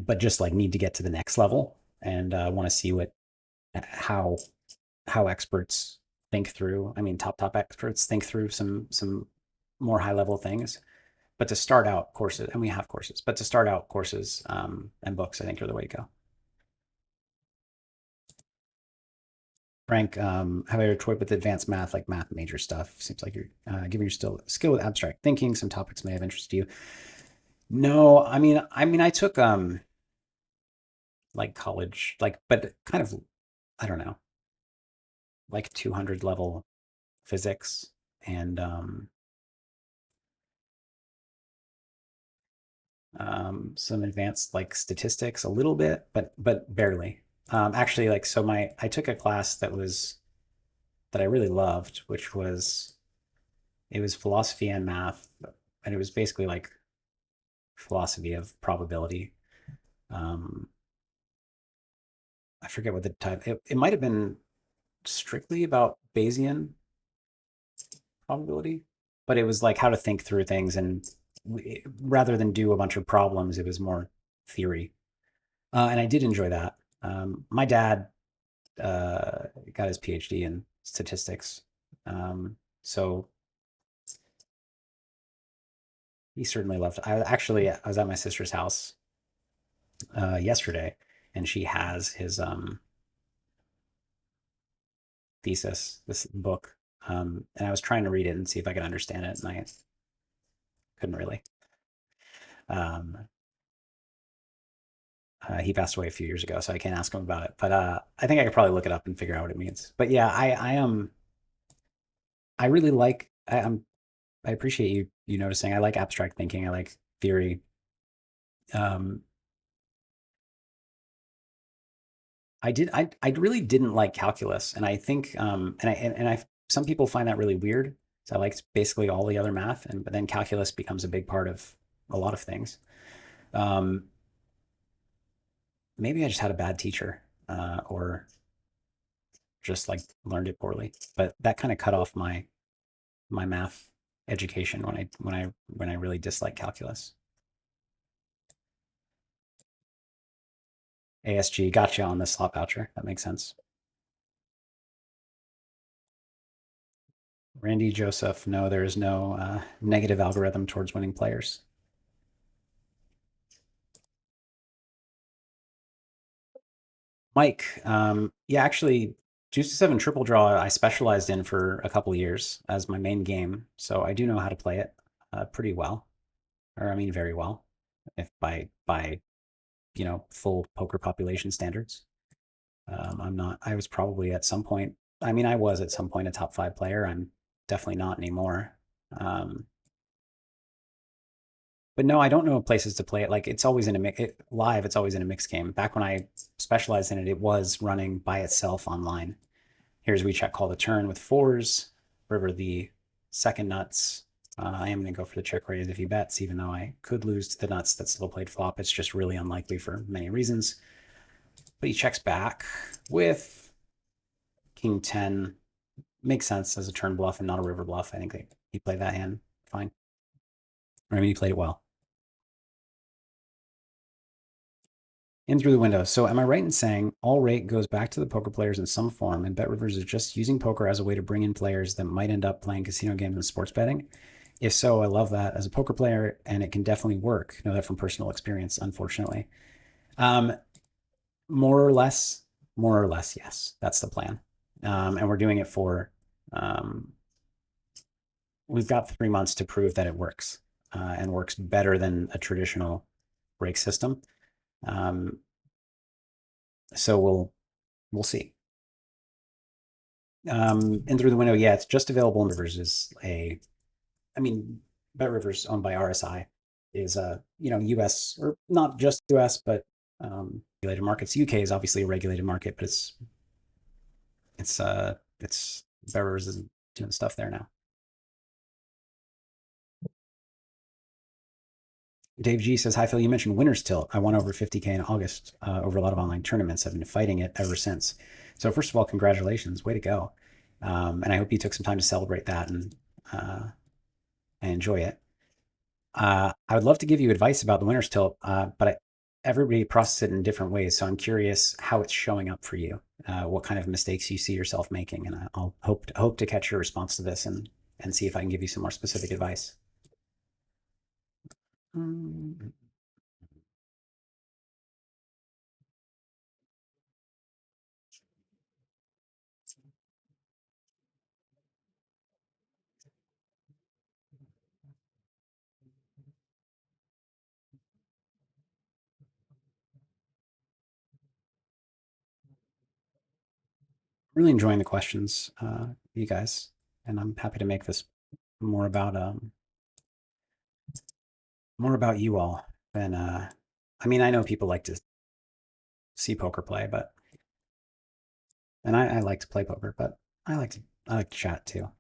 but just like need to get to the next level and want to see how how experts think through. I mean, top experts think through some more high level things. But to start out courses, and we have courses, but to start out courses and books, I think are the way to go. Frank, have I ever toyed with advanced math, like math major stuff? Seems like you're giving your skill with abstract thinking. Some topics may have interested you. No, I took like college, like, but kind of, I don't know, like 200 level physics and some advanced like statistics a little bit, but barely. Actually, like, so I took a class that I really loved, which was it was philosophy and math, and it was basically like philosophy of probability. Um, I forget what the type. It might have been strictly about Bayesian probability, but it was like how to think through things, and rather than do a bunch of problems, it was more theory. And I did enjoy that. My dad got his PhD in statistics, so he certainly loved it. I was at my sister's house yesterday, and she has his thesis, this book, and I was trying to read it and see if I could understand it, and I couldn't really. Um, he passed away a few years ago, so I can't ask him about it. But I think I could probably look it up and figure out what it means. But yeah, I really like I appreciate you noticing. I like abstract thinking. I like theory. Um, I really didn't like calculus, and I think and I some people find that really weird. So I liked basically all the other math, and but then calculus becomes a big part of a lot of things. Um, Maybe I just had a bad teacher, or just like learned it poorly. But that kind of cut off my math education when I really dislike calculus. ASG got you on the slot voucher. That makes sense. Randy Joseph, no, there is no negative algorithm towards winning players. Mike, yeah, actually, Juice to Seven Triple Draw I specialized in for a couple of years as my main game, so I do know how to play it pretty well, or I mean very well, if by full poker population standards. I'm not. I was probably at some point. I mean, I was at some point a top five player. I'm definitely not anymore. Um, but no, I don't know places to play it. Like it's always in a live. It's always in a mixed game. Back when I specialized in it, it was running by itself online. Here's we check call the turn with fours. River the second nuts. I am going to go for the check raise if he bets, even though I could lose to the nuts that still played flop. It's just really unlikely for many reasons. But he checks back with King 10. Makes sense as a turn bluff and not a river bluff. I think he played that hand fine. I mean, he played it well. In through the window. So am I right in saying all rate goes back to the poker players in some form, and BetRivers is just using poker as a way to bring in players that might end up playing casino games and sports betting? If so, I love that as a poker player, and it can definitely work. Know that from personal experience, unfortunately. Um, more or less, yes, that's the plan. And we're doing it for. We've got 3 months to prove that it works and works better than a traditional break system. Um, so we'll see. And through the window, yeah, it's just available in Rivers. Is a, I mean, Bet Rivers owned by RSI is a U.S. or not just U.S. but regulated markets. UK is obviously a regulated market, but it's Bet Rivers is doing stuff there now. Dave G says, "Hi Phil, you mentioned Winners Tilt. I won over 50K in August over a lot of online tournaments. I've been fighting it ever since. So first of all, congratulations, way to go! And I hope you took some time to celebrate that uh, and enjoy it. I would love to give you advice about the Winners Tilt, everybody processes it in different ways. So I'm curious how it's showing up for you, what kind of mistakes you see yourself making, and I'll hope to catch your response to this and see if I can give you some more specific advice." Mm. Really enjoying the questions, you guys, and I'm happy to make this more about you all than I mean, I know people like to see poker play, but and I like to play poker, but I like to chat too.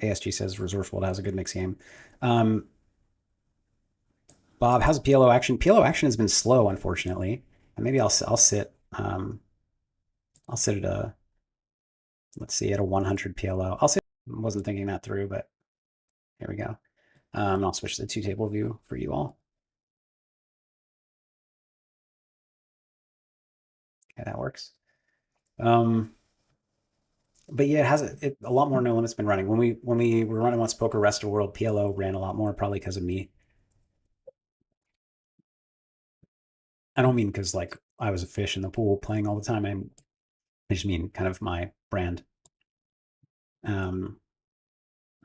ASG says Resourceful has a good mix game. Um, Bob, how's PLO action? PLO action has been slow, unfortunately. And maybe I'll sit I'll sit at a let's see at a 100 PLO. I'll sit. Wasn't thinking that through, but here we go. I'll switch to the two table view for you all. Okay, that works. But yeah, it has a lot more no limits been running. When we were running Once Poker Rest of World, PLO ran a lot more, probably because of me. I don't mean because like I was a fish in the pool playing all the time. I just mean kind of my brand um,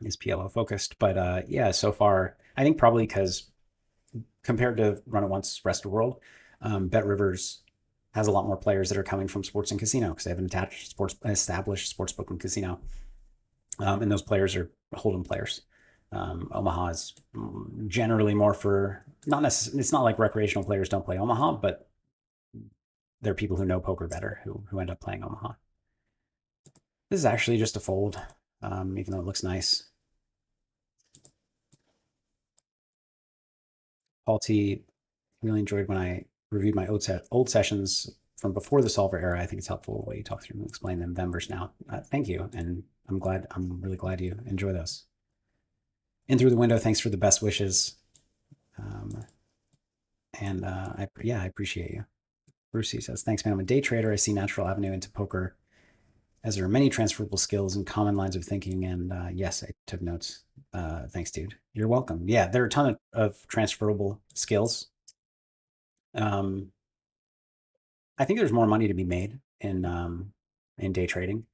is PLO focused. But yeah, so far I think probably because compared to Run It Once Rest of World, Bet Rivers has a lot more players that are coming from sports and casino because they have an attached established sports book and casino, and those players are Hold'em players. Omaha is generally more for not necessarily. It's not like recreational players don't play Omaha, but there are people who know poker better who end up playing Omaha. This is actually just a fold, even though it looks nice. Paul T really enjoyed when I reviewed my old sessions from before the solver era. I think it's helpful the way you talk through and explain them then versus now. Thank you, and I'm really glad you enjoy those. In through the window, thanks for the best wishes, um, and I appreciate you. Brucey says, "Thanks, man. I'm a day trader. I see natural avenue into poker as there are many transferable skills and common lines of thinking." And yes, I took notes. Thanks, dude. You're welcome. Yeah, there are a ton of transferable skills. Um, I think there's more money to be made in day trading.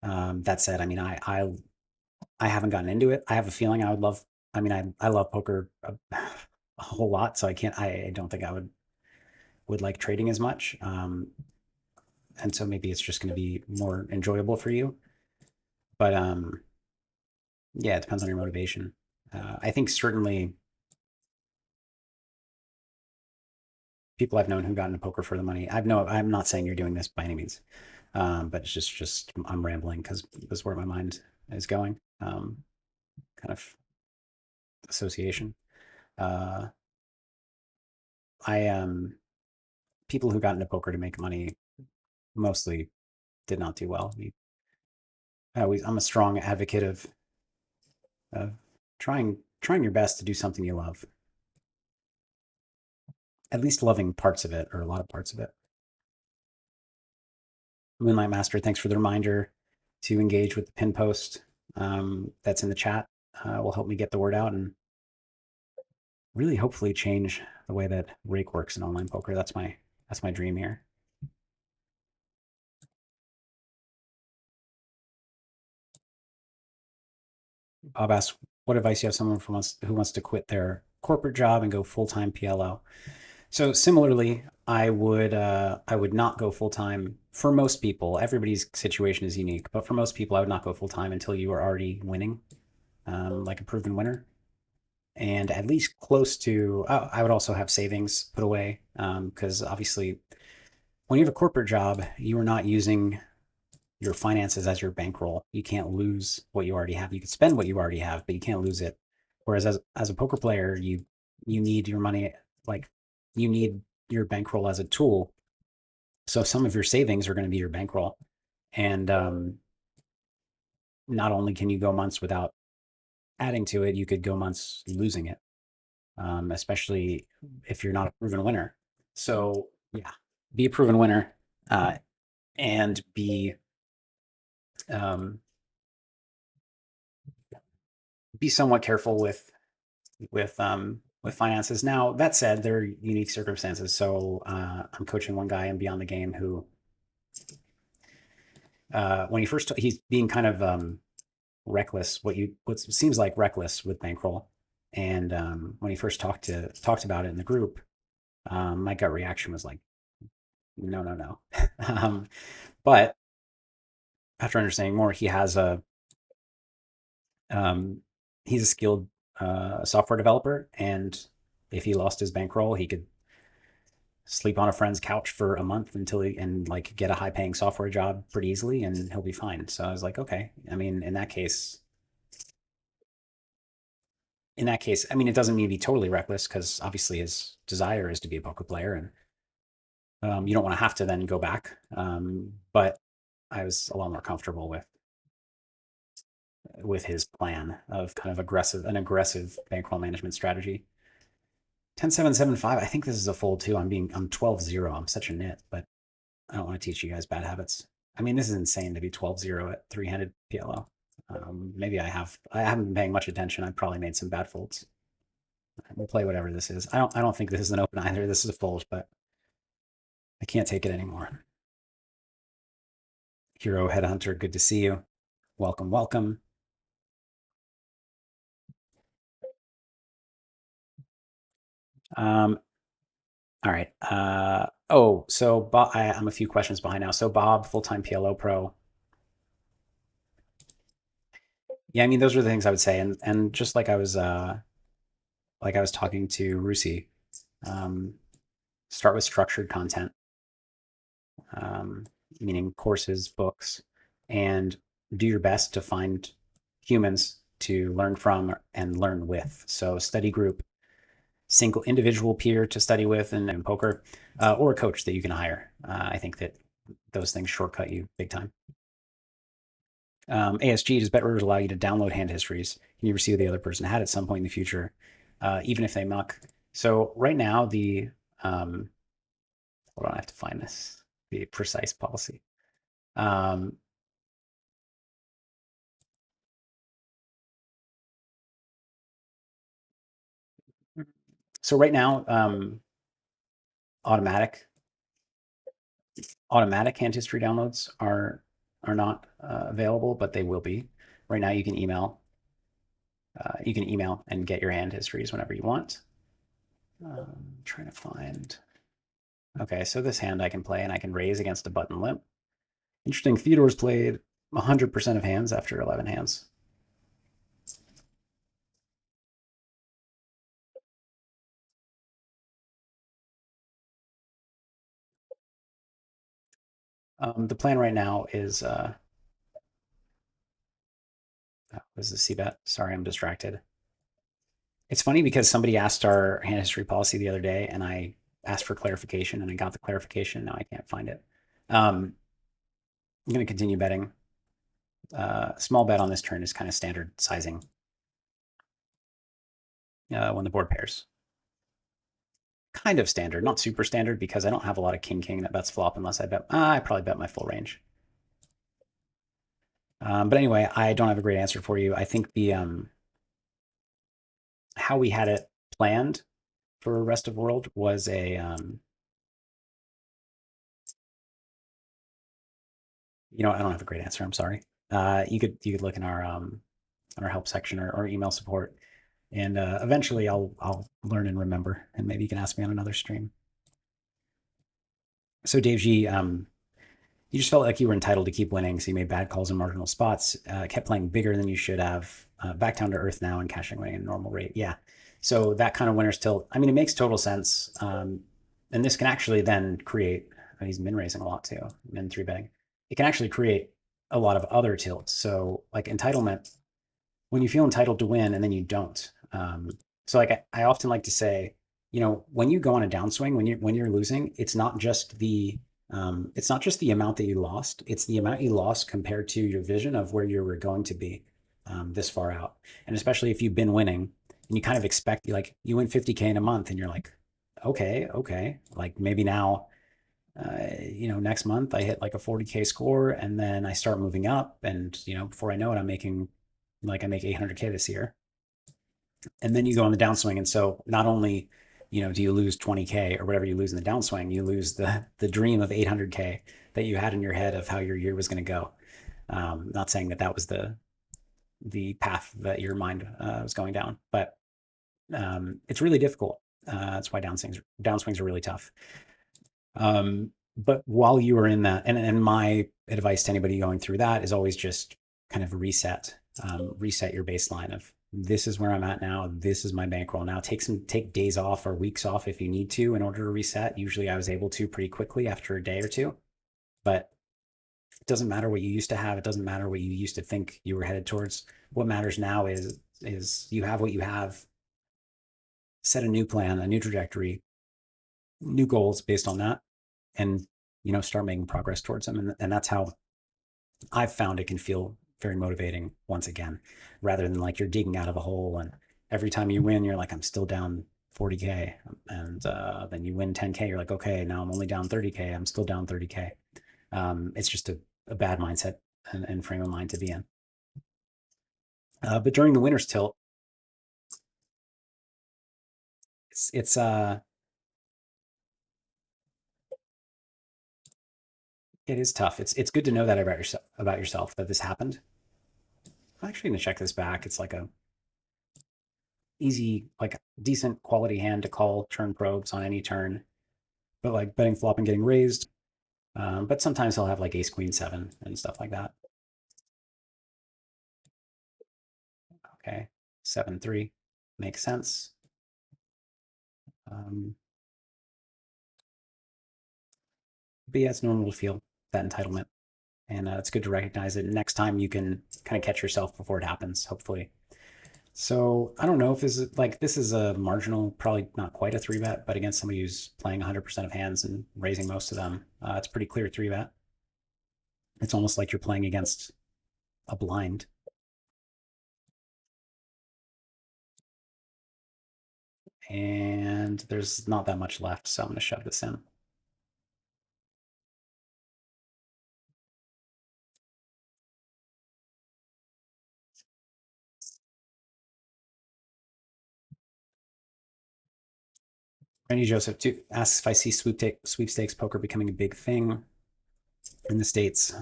That said, I mean, I haven't gotten into it. I have a feeling I would love. I mean, I love poker a whole lot, so I can't. I don't think I would like trading as much. And so maybe it's just going to be more enjoyable for you. But yeah, it depends on your motivation. I think certainly people I've known who got into poker for the money. I'm not saying you're doing this by any means, but it's just I'm rambling because that's where my mind is going. Kind of association. Uh, I People who got into poker to make money mostly did not do well. I'm a strong advocate of trying your best to do something you love, at least loving parts of it or a lot of parts of it. Moonlight Master, thanks for the reminder to engage with the pin post that's in the chat. Will help me get the word out and really hopefully change the way that rake works in online poker. That's my dream here. Bob asks, what advice you have someone who wants to quit their corporate job and go full time PLO? So similarly, I would not go full time for most people. Everybody's situation is unique, but for most people, I would not go full time until you are already winning, like a proven winner, and at least close to. Oh, I would also have savings put away because obviously, when you have a corporate job, you are not using your finances as your bankroll. You can't lose what you already have. You can spend what you already have, but you can't lose it. Whereas as a poker player, you need your money, like you need your bankroll as a tool. So some of your savings are going to be your bankroll. And not only can you go months without adding to it, you could go months losing it, especially if you're not a proven winner. So yeah, be a proven winner uh, and um, be somewhat careful with finances. Now that said, there are unique circumstances. So I'm coaching one guy in Beyond the Game who, when he's being kind of reckless, what seems like reckless with bankroll. And when he first talked about it in the group, my gut reaction was like, no, no, no. But after understanding more, um, he's a skilled software developer, and if he lost his bankroll, he could sleep on a friend's couch for a month until he and like get a high paying software job pretty easily, and he'll be fine. So I was like, okay. I mean, in that case, I mean, it doesn't mean to be totally reckless because obviously his desire is to be a poker player, and you don't want to have to then go back. But I was a lot more comfortable with his plan of kind of an aggressive bankroll management strategy. 10-7-7-5. I think this is a fold too. I'm 12-0. I'm such a nit, but I don't want to teach you guys bad habits. I mean, this is insane to be 12-0 at three-handed PLO. Maybe I haven't been paying much attention. I've probably made some bad folds. We'll play whatever this is. I don't think this is an open either. This is a fold, but I can't take it anymore. Hero Headhunter, good to see you. Welcome, welcome. Um, all right. So Bob, I'm a few questions behind now. So Bob, full-time PLO pro. Yeah, I mean, those are the things I would say. And just like I was talking to Rusi, um, start with structured content, um, meaning courses, books, and do your best to find humans to learn from and learn with. So study group, single individual peer to study with in poker, or a coach that you can hire. I think that those things shortcut you big time. ASG, does BetRivers allow you to download hand histories? Can you ever see what the other person had at some point in the future, even if they muck? So right now, um, hold on, I have to find the precise policy. Um, so right now, automatic. Automatic hand history downloads are not available, but they will be. Right now, you can email and get your hand histories whenever you want. Trying to find. Okay, so this hand I can play and I can raise against a button limp. Interesting. Theodore's played 100% of hands after 11 hands. The plan right now is was the C bet. Sorry, I'm distracted. It's funny because somebody asked our hand history policy the other day, and I asked for clarification, and I got the clarification. Now I can't find it. I'm going to continue betting. Small bet on this turn is kind of standard sizing when the board pairs. Kind of standard, not super standard because I don't have a lot of king king that bets flop unless I bet. I probably bet my full range. But anyway, I don't have a great answer for you. I think the how we had it planned for rest of world was a I don't have a great answer. I'm sorry. You could look in our help section or email support, and eventually I'll learn and remember, and maybe you can ask me on another stream. So Dave G, you just felt like you were entitled to keep winning, so you made bad calls in marginal spots, kept playing bigger than you should have, back down to earth now and cashing winning at a normal rate. Yeah. So that kind of winner's tilt, I mean, it makes total sense. And this can actually then create, he's min raising a lot too, min three betting. It can actually create a lot of other tilts. So like entitlement, when you feel entitled to win and then you don't. So like I often like to say, when you go on a downswing, when you're losing, it's not just the amount that you lost, it's the amount you lost compared to your vision of where you were going to be this far out. And especially if you've been winning and you kind of expect like you win 50K in a month and you're like, okay, like maybe now next month I hit like a 40K score and then I start moving up and before I know it I make 800K this year. And then you go on the downswing. And so not only, do you lose 20K or whatever you lose in the downswing, you lose the dream of 800K that you had in your head of how your year was going to go. Not saying that was the path that your mind was going down, but it's really difficult. That's why downswings are really tough. But while you are in that, and my advice to anybody going through that is always just kind of reset your baseline of this is where I'm at now. This is my bankroll now. Take days off or weeks off if you need to in order to reset. Usually I was able to pretty quickly after a day or two, but it doesn't matter what you used to have. It doesn't matter what you used to think you were headed towards. What matters now is you have what you have. Set a new plan, a new trajectory, new goals based on that, and start making progress towards them. And that's how I've found it can feel very motivating once again, rather than like you're digging out of a hole and every time you win, you're like, I'm still down 40K. And then you win 10K. You're like, okay, now I'm only down 30K. I'm still down 30K. It's just a bad mindset and frame of mind to be in. But during the winner's tilt, it's it is tough. It's good to know that about yourself that this happened. I'm actually going to check this back. It's like a easy, like decent quality hand to call turn probes on any turn, but like betting flop and getting raised. But sometimes he'll have like ace queen seven and stuff like that. Okay, 7-3 makes sense. Um, but yeah, it's normal to feel that entitlement, and it's good to recognize it. Next time you can kind of catch yourself before it happens, hopefully. So I don't know if this is a marginal, probably not quite a three bet, but against somebody who's playing 100% of hands and raising most of them, it's pretty clear three bet. It's almost like you're playing against a blind. And there's not that much left, so I'm going to shove this in. Randy Joseph too asks if I see sweepstakes poker becoming a big thing in the states.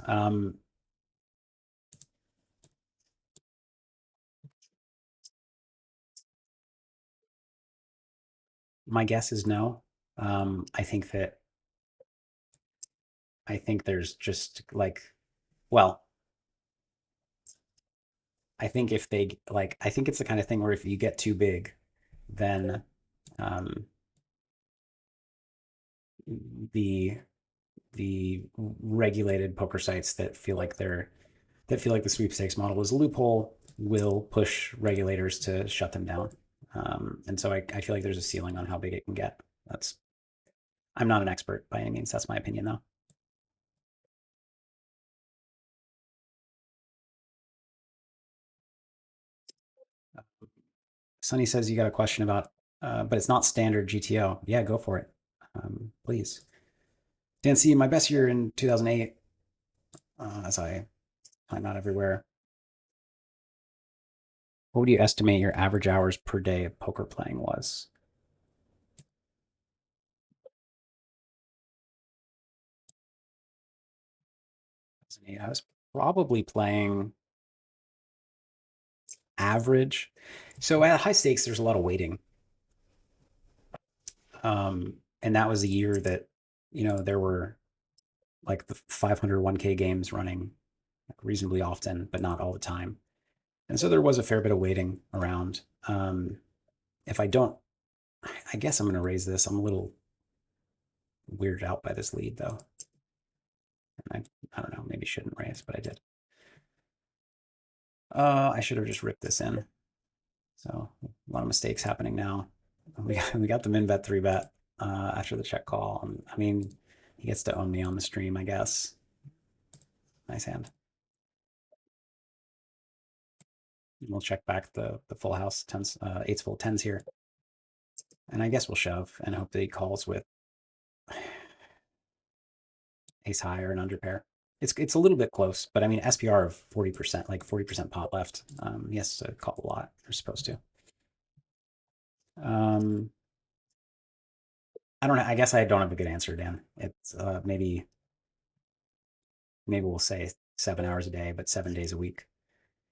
My guess is no. I think that I think there's just like, well, I think if they like, I think it's the kind of thing where if you get too big, then um, the the regulated poker sites that feel like the sweepstakes model is a loophole will push regulators to shut them down. And so I feel like there's a ceiling on how big it can get. That's I'm not an expert by any means. That's my opinion though. Sonny says you got a question about, but it's not standard GTO. Yeah, go for it, please. Dan C, my best year in 2008, as I climb out everywhere. What would you estimate your average hours per day of poker playing was? I was probably playing average. So at high stakes, there's a lot of waiting. And that was a year that, there were like the 500 1K games running reasonably often, but not all the time. And so there was a fair bit of waiting around. If I don't, I guess I'm going to raise this. I'm a little weirded out by this lead though. I don't know, maybe shouldn't raise, but I did. I should have just ripped this in. So a lot of mistakes happening now. We got the min bet three bet after the check call. I mean, he gets to own me on the stream, I guess. Nice hand. We'll check back the full house tens, eights full tens here, and I guess we'll shove and hope that he calls with ace high or an under pair. It's a little bit close, but I mean SPR of 40%, like 40% pot left. He has to call a lot. You're supposed to. Um, I don't know. I guess I don't have a good answer, Dan. It's maybe we'll say 7 hours a day, but 7 days a week,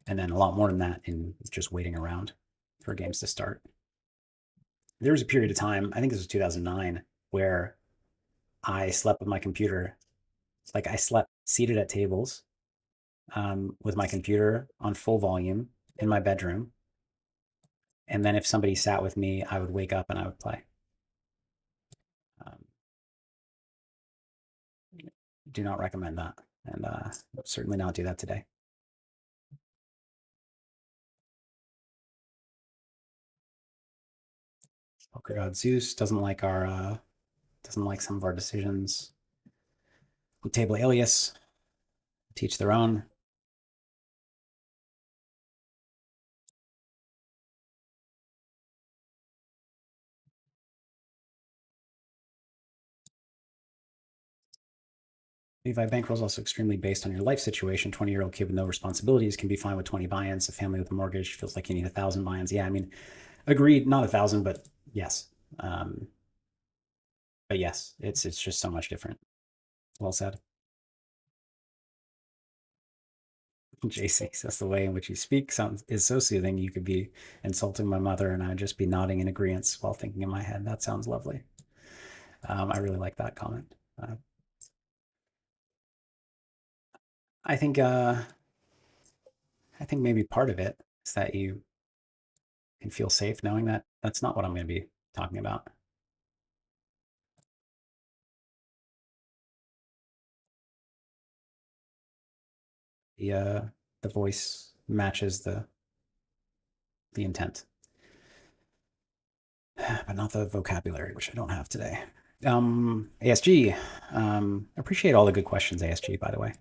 and then a lot more than that in just waiting around for games to start. There was a period of time, I think this was 2009, where I slept with my computer. Like I slept seated at tables with my computer on full volume in my bedroom. And then if somebody sat with me, I would wake up and I would play. Um, do not recommend that. And certainly not do that today. Poker God Zeus doesn't like some of our decisions. Table Alias, teach their own. Levi Bankroll is also extremely based on your life situation. 20-year-old kid with no responsibilities can be fine with 20 buy-ins. A family with a mortgage feels like you need 1,000 buy-ins. Yeah, I mean, agreed. Not 1,000, but yes. But yes, it's just so much different. Well said. JC says the way in which you speak sounds is so soothing. You could be insulting my mother, and I'd just be nodding in agreement while thinking in my head, "That sounds lovely." I really like that comment. I think I think maybe part of it is that you can feel safe knowing that that's not what I'm going to be talking about. The uh, the voice matches the intent, but not the vocabulary, which I don't have today. ASG, appreciate all the good questions, ASG, by the way,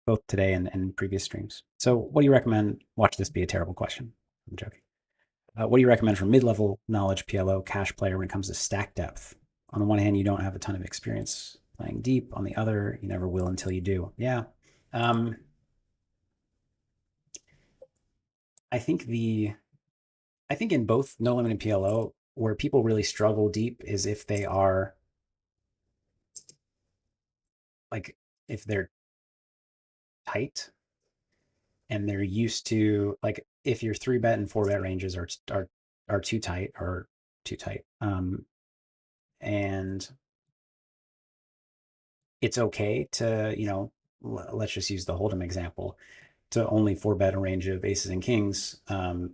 both today and previous streams. So, what do you recommend? Watch this be a terrible question. I'm joking. What do you recommend for mid-level knowledge PLO cash player when it comes to stack depth? On the one hand, you don't have a ton of experience playing deep. On the other, you never will until you do. Yeah. Um, I think I think in both no limit and PLO, where people really struggle deep is if they are like if they're tight and they're used to like if your 3 bet and 4 bet ranges are too tight or too tight. And it's okay to, let's just use the Hold'em example, to only 4 bet a range of aces and kings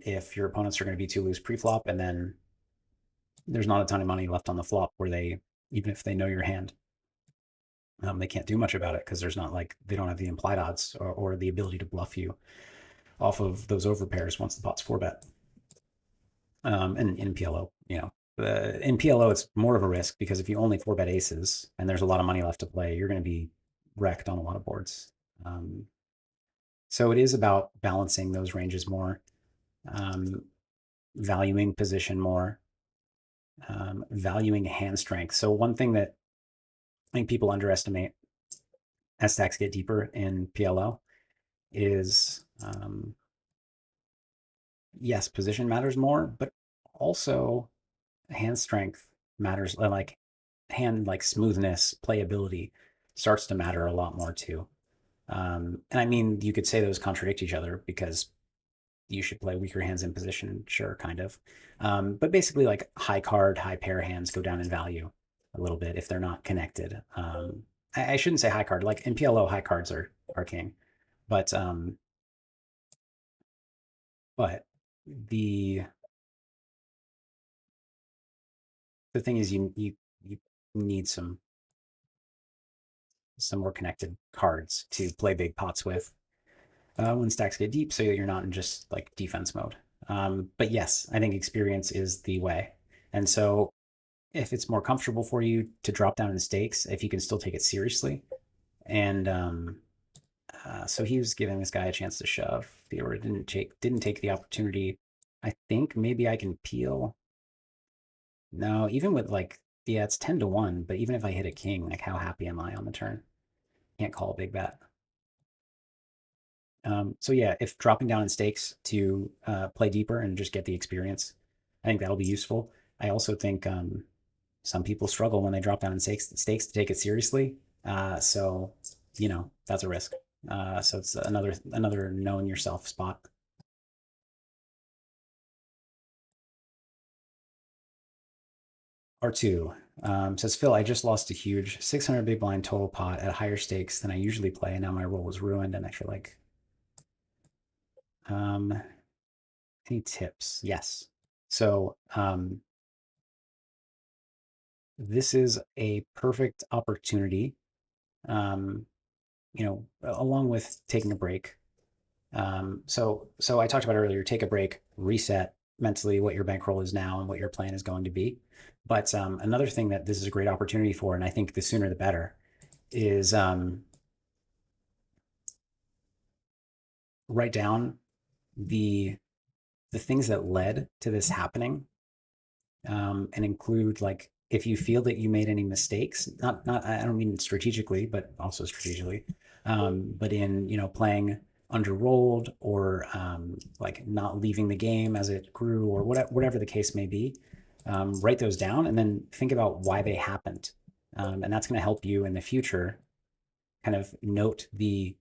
if your opponents are going to be too loose pre-flop and then there's not a ton of money left on the flop where they, even if they know your hand, they can't do much about it because there's not like they don't have the implied odds or the ability to bluff you off of those overpairs once the pot's 4 bet. And in PLO, in PLO, it's more of a risk because if you only 4 bet aces and there's a lot of money left to play, you're going to be wrecked on a lot of boards. So it is about balancing those ranges more, um, valuing position more, valuing hand strength. So one thing that I think people underestimate as stacks get deeper in PLO is yes, position matters more, but also hand strength matters. Like hand like smoothness, playability starts to matter a lot more too. And I mean, you could say those contradict each other because you should play weaker hands in position, sure, kind of. But basically, like high card, high pair hands go down in value a little bit if they're not connected. I shouldn't say high card. Like in PLO, high cards are king, but but the the thing is, you need some more connected cards to play big pots with when stacks get deep, so you're not in just like defense mode. But yes, I think experience is the way. And so if it's more comfortable for you to drop down in stakes, if you can still take it seriously. And so he was giving this guy a chance to shove. Theodore didn't take the opportunity. I think maybe I can peel. No, even with like yeah, it's 10 to 1. But even if I hit a king, like how happy am I on the turn? Can't call a big bet. So yeah, if dropping down in stakes to play deeper and just get the experience, I think that'll be useful. I also think some people struggle when they drop down in stakes to take it seriously. So that's a risk. So it's another knowing yourself spot. R2 says Phil, I just lost a huge 600 big blind total pot at higher stakes than I usually play, and now my roll was ruined, and I feel like um, any tips? Yes. So this is a perfect opportunity, um, along with taking a break. So I talked about earlier, take a break, reset mentally what your bankroll is now and what your plan is going to be. But another thing that this is a great opportunity for, and I think the sooner the better, is write down the the things that led to this happening, and include like if you feel that you made any mistakes, not I don't mean strategically, but also strategically, but in playing under rolled or like not leaving the game as it grew or whatever the case may be, write those down and then think about why they happened, and that's going to help you in the future kind of note the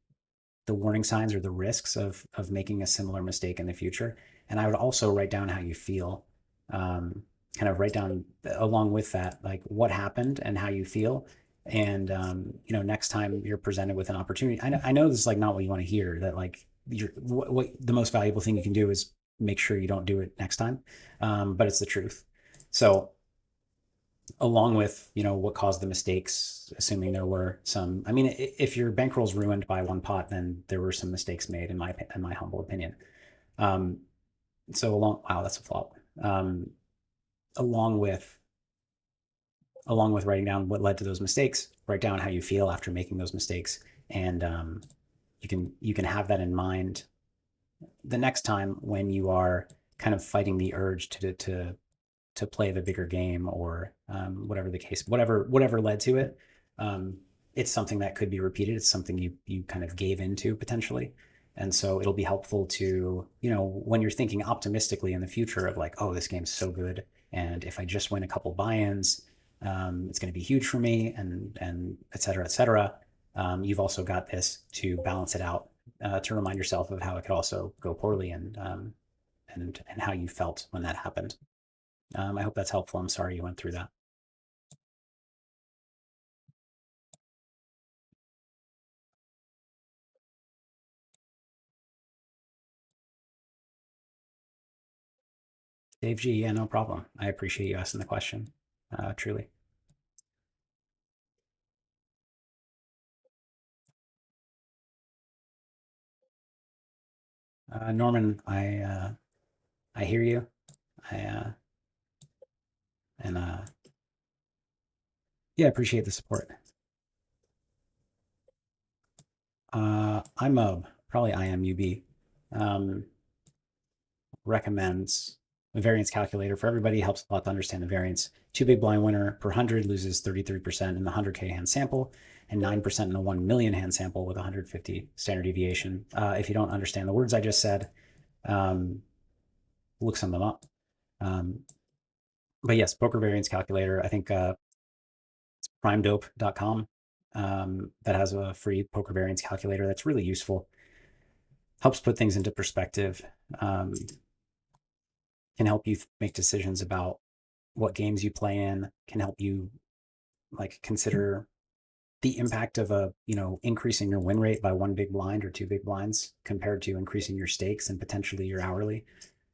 warning signs or the risks of making a similar mistake in the future. And I would also write down how you feel, kind of write down along with that, like what happened and how you feel. And next time you're presented with an opportunity, I know this is like not what you want to hear. That like what the most valuable thing you can do is make sure you don't do it next time, but it's the truth. So along with what caused the mistakes, assuming there were some. I mean, if your bankroll's ruined by one pot, then there were some mistakes made, in my humble opinion. So wow, that's a flop. Along with writing down what led to those mistakes, write down how you feel after making those mistakes, and you can have that in mind the next time when you are kind of fighting the urge to play the bigger game or whatever the case, whatever led to it. It's something that could be repeated. It's something you kind of gave into potentially. And so it'll be helpful to, when you're thinking optimistically in the future of like, oh, this game's so good. And if I just win a couple buy-ins, it's going to be huge for me, and et cetera, et cetera. You've also got this to balance it out, to remind yourself of how it could also go poorly, and how you felt when that happened. I hope that's helpful. I'm sorry you went through that. Dave G, yeah, no problem. I appreciate you asking the question, truly. Norman, I hear you. I and Yeah, I appreciate the support. I'm probably IMUB. Um, Recommends a variance calculator for everybody. Helps a lot to understand the variance. Two big blind winner per 100 loses 33% in the 100K hand sample, and 9% in a 1 million hand sample with 150 standard deviation. If you don't understand the words I just said, um, look some of them up. Um, but yes, poker variance calculator. I think it's primedope.com, that has a free poker variance calculator that's really useful. Helps put things into perspective. Um, can help you make decisions about what games you play in. Can help you like consider the impact of increasing your win rate by one big blind or two big blinds compared to increasing your stakes and potentially your hourly.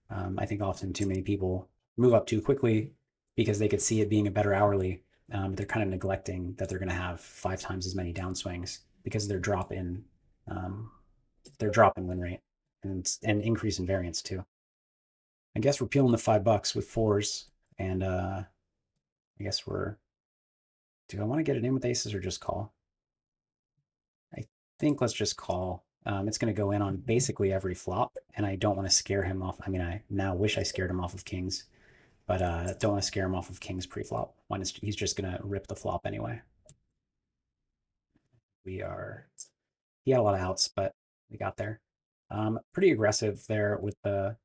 I think often too many people move up too quickly because they could see it being a better hourly. They're kind of neglecting that they're going to have 5 times as many downswings because um, their drop in win rate and increase in variance too. I guess we're peeling the $5 with fours, and I guess we're. Do I want to get it in with aces or just call? I think let's just call. It's going to go in on basically every flop, and I don't want to scare him off. I mean, I now wish I scared him off of kings, but don't want to scare him off of kings pre-flop when he's just going to rip the flop anyway. We are. He had a lot of outs, but we got there. Pretty aggressive there with the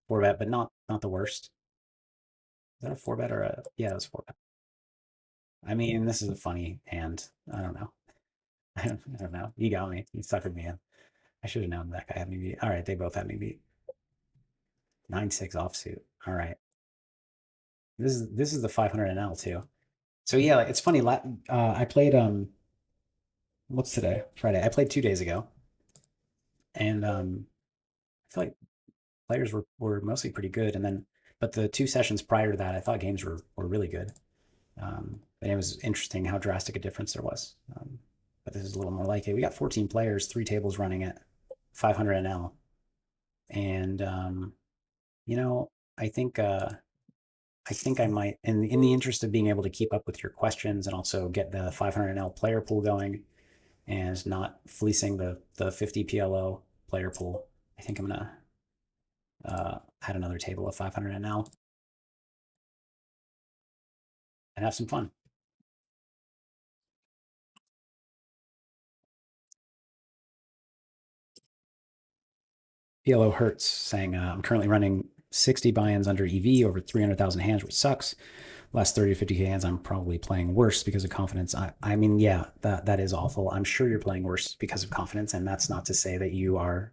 four bet, but not the worst. Is that a four bet or a? Yeah, it was four bet. I mean, this is a funny hand. I don't know. I don't know. You got me. You suckered me in. I should have known that guy had me beat. All right, they both had me beat. 9-6 offsuit. All right. This is the 500 NL too. So yeah, like, it's funny. I played what's today? Friday. I played 2 days ago, and I feel like players were mostly pretty good, and then but the 2 sessions prior to that, I thought games were really good. And it was interesting how drastic a difference there was. But this is a little more like it. We got 14 players, 3 tables running at 500 NL, and you know, I think I might, in the interest of being able to keep up with your questions and also get the 500 NL player pool going and not fleecing the 50 PLO player pool. I think I'm gonna add another table of 500 NL and have some fun. PLO hurts saying I'm currently running 60 buy-ins under EV over 300,000 hands, which sucks. Last 30 to 50K hands, I'm probably playing worse because of confidence. I mean, yeah, that is awful. I'm sure you're playing worse because of confidence, and that's not to say that you are,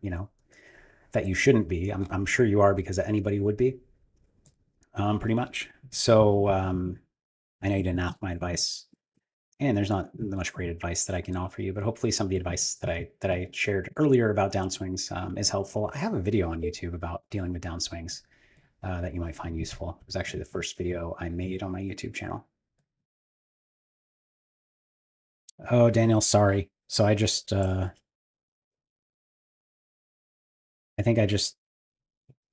that you shouldn't be. I'm sure you are because anybody would be, pretty much. So I know you didn't ask my advice, and there's not much great advice that I can offer you, but hopefully some of the advice that I shared earlier about downswings is helpful. I have a video on YouTube about dealing with downswings that you might find useful. It was actually the first video I made on my YouTube channel. Oh, Daniel, sorry. So I think I just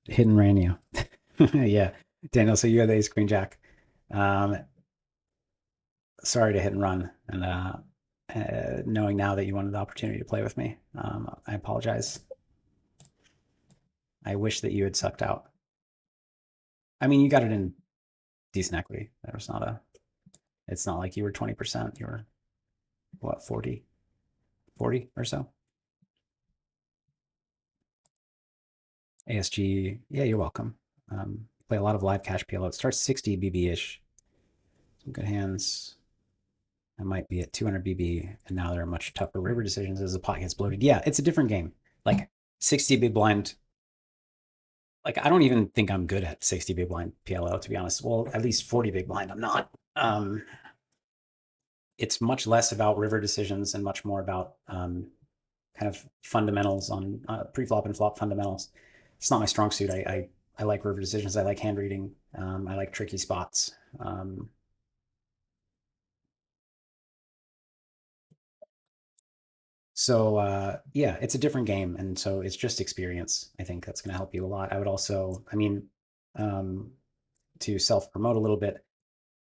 hit and ran you. Yeah, Daniel. So you had the ace queen jack. Um, Sorry to hit and run, and knowing now that you wanted the opportunity to play with me, I apologize. I wish that you had sucked out. I mean, you got it in decent equity. There was not a. It's not like you were 20%. You were what, 40 or so. ASG. Yeah, you're welcome. Play a lot of live cash PLO. It starts 60 BB-ish. Some good hands. I might be at 200 BB, and now there are much tougher river decisions as the pot gets bloated. Yeah, it's a different game. Like 60 big blind. Like I don't even think I'm good at 60 big blind PLO, to be honest. Well, at least 40 big blind. I'm not. It's much less about river decisions and much more about kind of fundamentals on pre-flop and flop fundamentals. It's not my strong suit. I like river decisions. I like hand reading. I like tricky spots. Yeah, it's a different game, and so it's just experience. I think that's going to help you a lot. I would also, I mean, um, to self promote a little bit,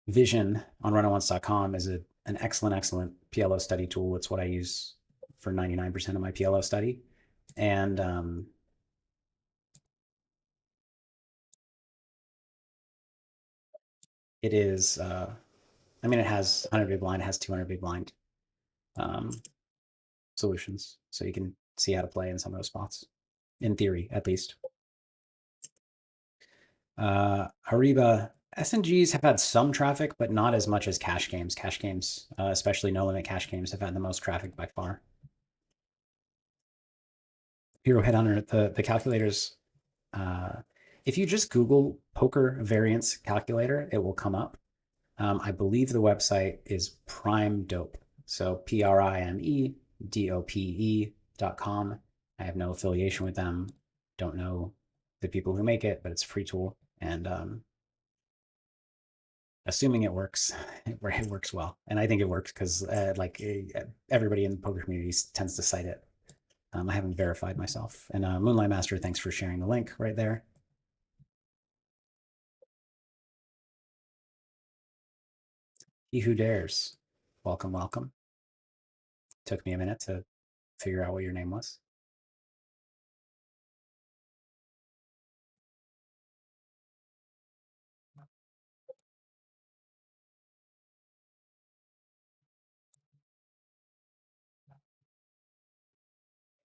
Vision on runonce.com is an excellent PLO study tool. It's what I use for 99% of my PLO study, and it is. I mean, it has 100 big blind, it has 200 big blind um, solutions, so you can see how to play in some of those spots, in theory, at least. Ariba SNGs have had some traffic, but not as much as cash games. Cash games, especially no limit cash games, have had the most traffic by far. Hero Headhunter, the calculators. Uh, if you just Google poker variance calculator, it will come up. I believe the website is Prime Dope. So PRIMEDOPE.com. I have no affiliation with them. Don't know the people who make it, but it's a free tool. And assuming it works, it works well. And I think it works because everybody in the poker community tends to cite it. I haven't verified myself. And Moonlight Master, thanks for sharing the link right there. He Who Dares, welcome, welcome. Took me a minute to figure out what your name was.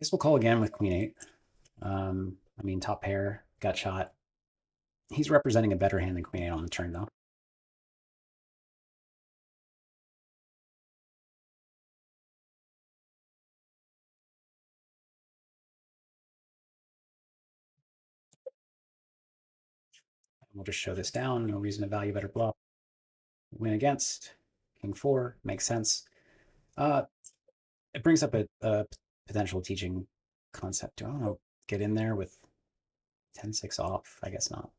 I guess we'll call again with Queen 8. I mean, top pair, got shot. He's representing a better hand than Queen 8 on the turn, though. We'll just show this down. No reason to value better bluff. Win against. King 4 makes sense. Uh, it brings up a potential teaching concept. Do I want to get in there with 10-6 off? I guess not.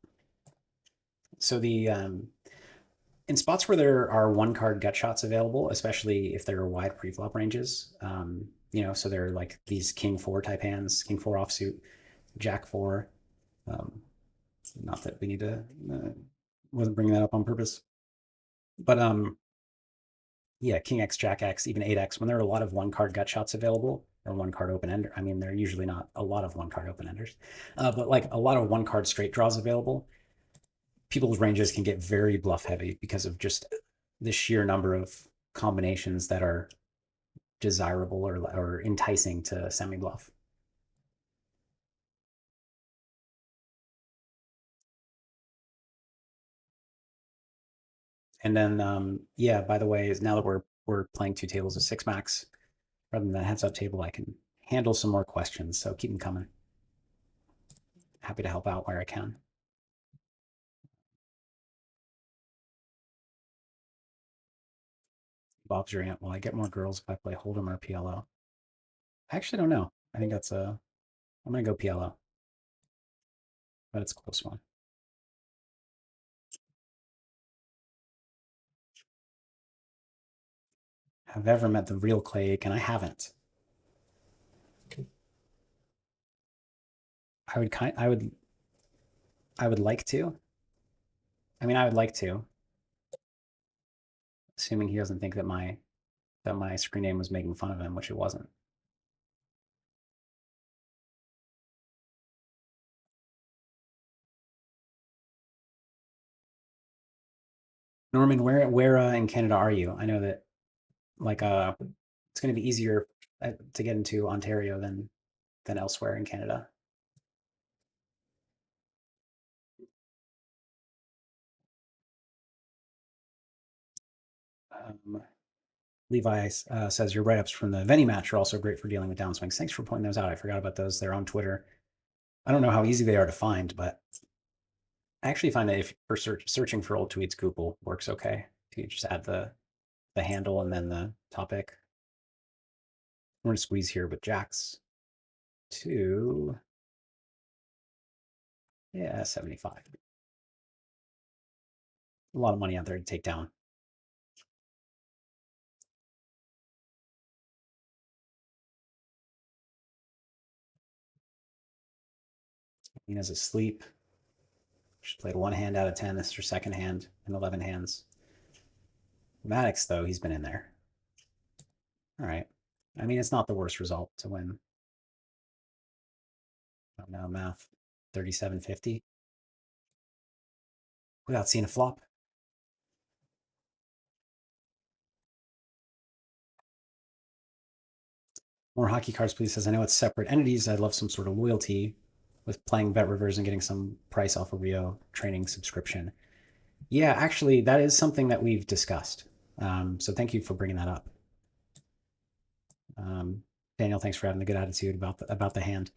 So the in spots where there are one card gut shots available, especially if there are wide pre-flop ranges, so there are like these King 4 type hands, King 4 offsuit, Jack 4. Um, Not that we need to, wasn't bringing that up on purpose. But yeah, King X, Jack X, even 8X, when there are a lot of one card gut shots available or one card open ender, I mean, they're usually not a lot of one card open enders, but like a lot of one card straight draws available, people's ranges can get very bluff heavy because of just the sheer number of combinations that are desirable or enticing to semi bluff. And then, yeah, by the way, is now that we're playing two tables of six max rather than that heads up table, I can handle some more questions. So keep them coming. Happy to help out where I can. Bob's your aunt. Will I get more girls if I play Hold'em or PLO? I actually don't know. I think that's a. I'm gonna go PLO, but it's a close one. Have ever met the real Clay Aiken? I haven't. I would kind. I would. I would like to. I mean, I would like to, assuming he doesn't think that my screen name was making fun of him, which it wasn't. Norman, where in Canada are you? I know that like it's going to be easier to get into Ontario than elsewhere in Canada. Um, Levi says your write-ups from the Veni match are also great for dealing with downswings. Thanks for pointing those out. I forgot about those. They're on Twitter. I don't know how easy they are to find, but I actually find that if for searching for old tweets, Google works okay. You just add the handle and then the topic. We're gonna squeeze here with jacks to, yeah, 75. A lot of money out there to take down. Nina's asleep. She played one hand out of 10. This is her second hand in 11 hands. Maddox, though, he's been in there. All right. I mean, it's not the worst result to win. I don't know, math. 37.50 without seeing a flop. More hockey cards, please. Says, I know it's separate entities. I'd love some sort of loyalty with playing BetRivers and getting some price off a Rio training subscription. Yeah, actually, that is something that we've discussed. So thank you for bringing that up. Daniel, thanks for having a good attitude about the hand.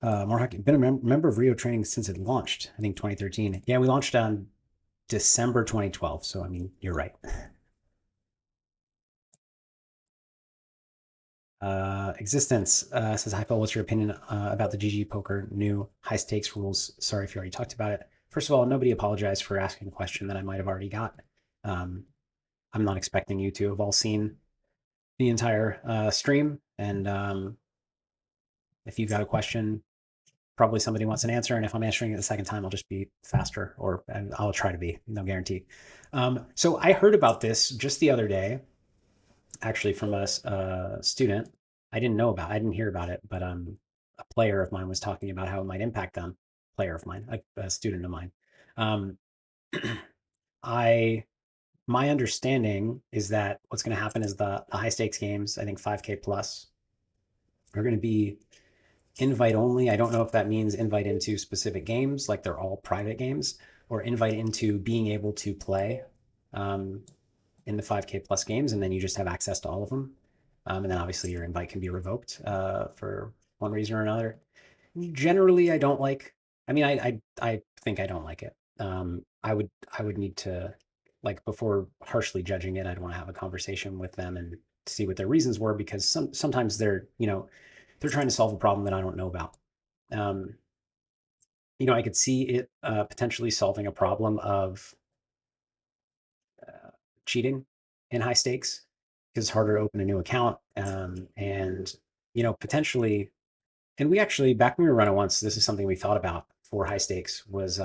More hockey. Been a member of Rio training since it launched. I think 2013. Yeah, we launched on December 2012. So I mean, you're right. Existence says, hi Phil, what's your opinion about the GG Poker new high stakes rules? Sorry if you already talked about it. First of all, nobody apologized for asking a question that I might have already got. I'm not expecting you to have all seen the entire stream. And if you've got a question, probably somebody wants an answer. And if I'm answering it the second time, I'll just be faster, or I'll try to be, no guarantee. So I heard about this just the other day, actually from a student. I didn't hear about it, but a player of mine was talking about how it might impact them. Player of mine, a student of mine. Um, I My understanding is that what's going to happen is the high stakes games, I think 5K plus, are going to be invite only. I don't know if that means invite into specific games, like they're all private games, or invite into being able to play um, in the 5K plus games, and then you just have access to all of them. And then obviously your invite can be revoked for one reason or another. Generally, I don't like. I mean, I think I don't like it. I would need to, like, before harshly judging it, I'd want to have a conversation with them and see what their reasons were, because sometimes they're trying to solve a problem that I don't know about. Um, I could see it potentially solving a problem of uh, cheating in high stakes, because it's harder to open a new account, and potentially. And we actually, back when we were running once, this is something we thought about for high stakes, was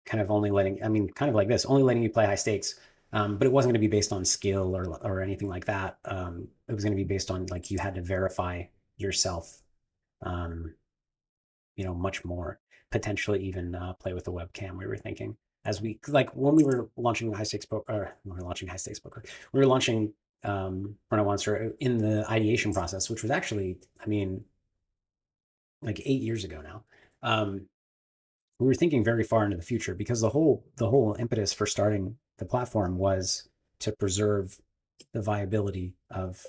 kind of only letting, I mean, kind of like this, only letting you play high stakes. But it wasn't going to be based on skill or anything like that. It was going to be based on, like, you had to verify yourself, um, much more, potentially even play with a webcam. We were thinking, as we, like, when we were launching high stakes poker, or when we were launching high stakes poker, we were launching Run Once, or in the ideation process, which was actually, I mean, like 8 years ago now. We were thinking very far into the future, because the whole impetus for starting the platform was to preserve the viability of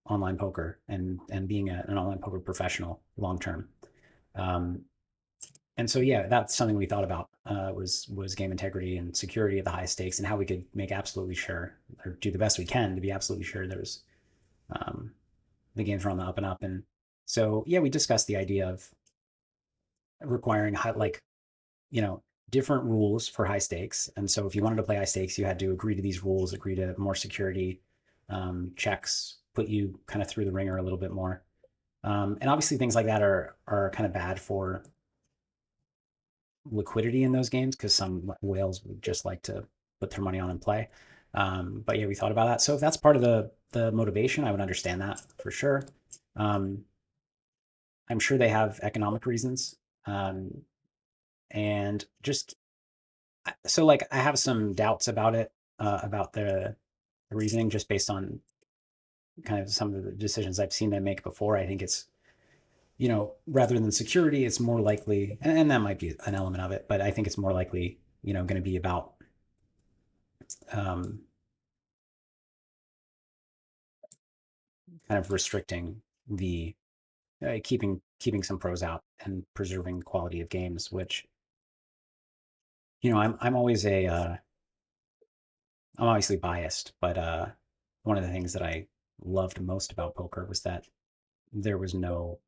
online poker and being an online poker professional long term. Um, and so, yeah, that's something we thought about, was game integrity and security at the high stakes, and how we could make absolutely sure, or do the best we can to be absolutely sure there's um, the games are on the up and up. And so, yeah, we discussed the idea of requiring like, you know, different rules for high stakes. And so if you wanted to play high stakes, you had to agree to these rules, agree to more security checks, put you kind of through the ringer a little bit more. And obviously things like that are kind of bad for liquidity in those games, because some whales would just like to put their money on and play. But yeah, we thought about that. So if that's part of the motivation, I would understand that for sure. Um, I'm sure they have economic reasons. And just so, like, I have some doubts about it, about the reasoning, just based on kind of some of the decisions I've seen them make before. I think it's, rather than security, it's more likely, and that might be an element of it, but I think it's more likely, going to be about kind of restricting the keeping some pros out and preserving quality of games, which I'm always I'm obviously biased, but one of the things that I loved most about poker was that there was no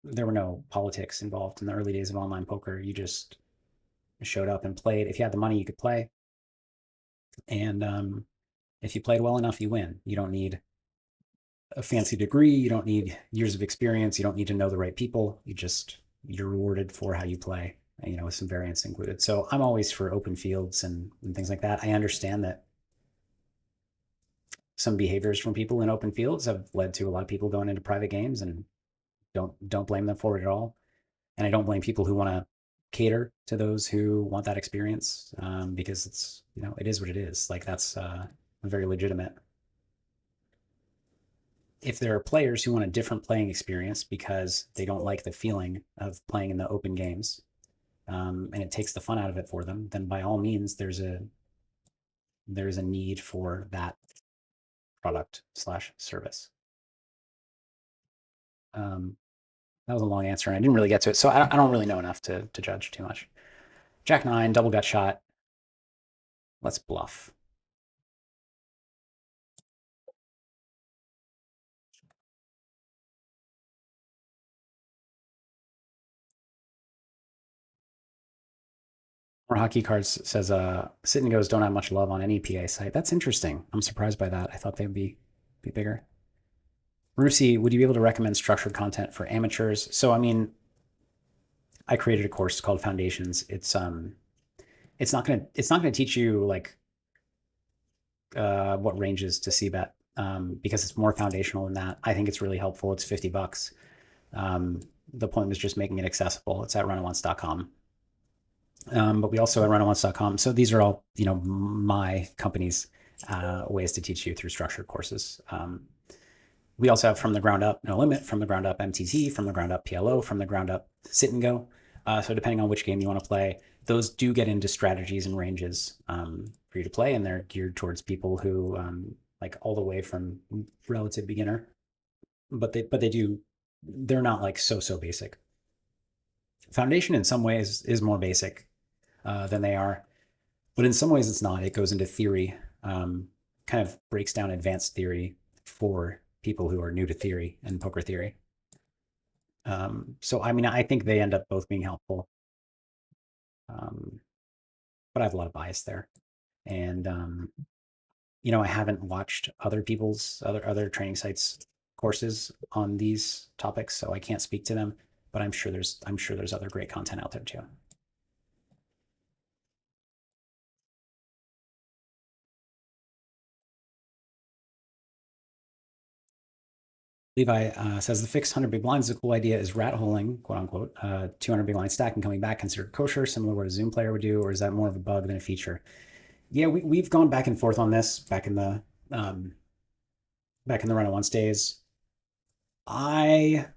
there were no politics involved in the early days of online poker. You just showed up and played. If you had the money, you could play, and if you played well enough, you win. You don't need a fancy degree. You don't need years of experience. You don't need to know the right people. You're rewarded for how you play, with some variance included. So I'm always for open fields and things like that. I understand that some behaviors from people in open fields have led to a lot of people going into private games, and don't blame them for it at all. And I don't blame people who want to cater to those who want that experience, because it is what it is. Like that's very legitimate. If there are players who want a different playing experience because they don't like the feeling of playing in the open games, and it takes the fun out of it for them, then by all means, there's a need for that product slash service. Um, that was a long answer, and I didn't really get to it, so I don't really know enough to judge too much. Jack nine, double gut shot. Let's bluff. Or Hockey Cards says, sit and goes don't have much love on any PA site. That's interesting. I'm surprised by that. I thought they'd be bigger. Rusi, would you be able to recommend structured content for amateurs? So, I mean, I created a course called Foundations. It's not gonna teach you like what ranges to see bet, because it's more foundational than that. I think it's really helpful. It's $50. The point was just making it accessible. It's at runonce.com. But we also at runonce.com. So these are all, my company's ways to teach you through structured courses. We also have From the Ground Up No Limit, From the Ground Up MTT, From the Ground Up PLO, From the Ground Up Sit and Go. So depending on which game you want to play, those do get into strategies and ranges for you to play, and they're geared towards people who like all the way from relative beginner, but they're not like so basic. Foundation in some ways is more basic than they are, but in some ways it's not. It goes into theory, kind of breaks down advanced theory for people who are new to theory and poker theory. So I mean, I think they end up both being helpful, um, but I have a lot of bias there, and I haven't watched other people's other training sites courses on these topics, so I can't speak to them. But I'm sure there's other great content out there too. Levi says the fixed 100 big blinds is a cool idea. Is rat holing, quote unquote, 200 big blind stack and coming back considered kosher, similar to what a Zoom player would do, or is that more of a bug than a feature? Yeah, we've gone back and forth on this um, back in the run of once days. I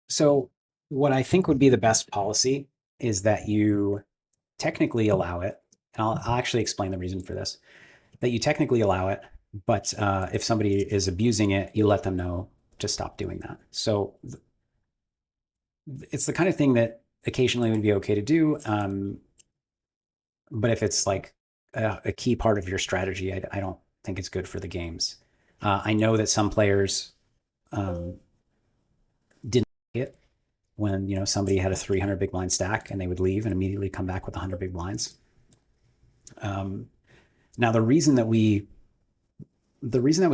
So what I think would be the best policy is that you technically allow it, and I'll actually explain the reason for this. That you technically allow it, but if somebody is abusing it, you let them know to stop doing that. So it's the kind of thing that occasionally would be okay to do, but if it's like a key part of your strategy, I don't think it's good for the games. I know that some players um, didn't like it when somebody had a 300 big blind stack and they would leave and immediately come back with 100 big blinds. Um, Now the reason that we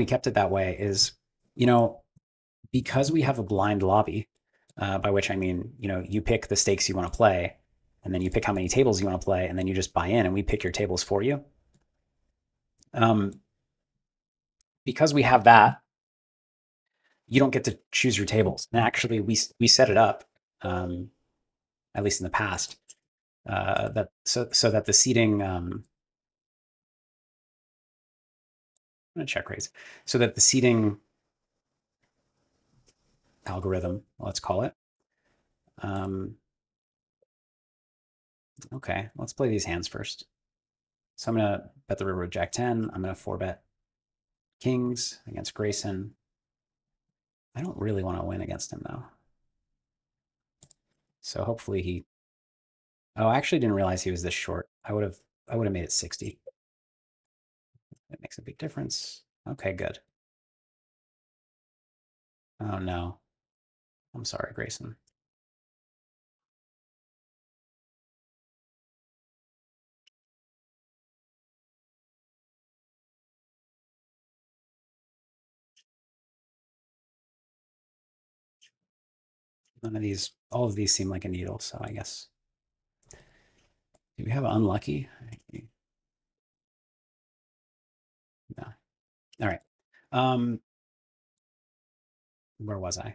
kept it that way is, you know, because we have a blind lobby, by which I mean, you pick the stakes you want to play, and then you pick how many tables you want to play, and then you just buy in, and we pick your tables for you. Um, because we have that, you don't get to choose your tables. And actually, we set it up, um, at least in the past, that so that the seating. I'm gonna check raise, so that the seating algorithm, let's call it. Um, okay, let's play these hands first. So I'm gonna bet the river with Jack 10. I'm gonna four bet kings against Grayson. I don't really want to win against him though. So hopefully he. Oh, I actually didn't realize he was this short. I would have made it 60. It makes a big difference. Okay, good. Oh no. I'm sorry, Grayson. None of these, all of these seem like a needle, so I guess. Do we have unlucky? No. All right. Um, where was I?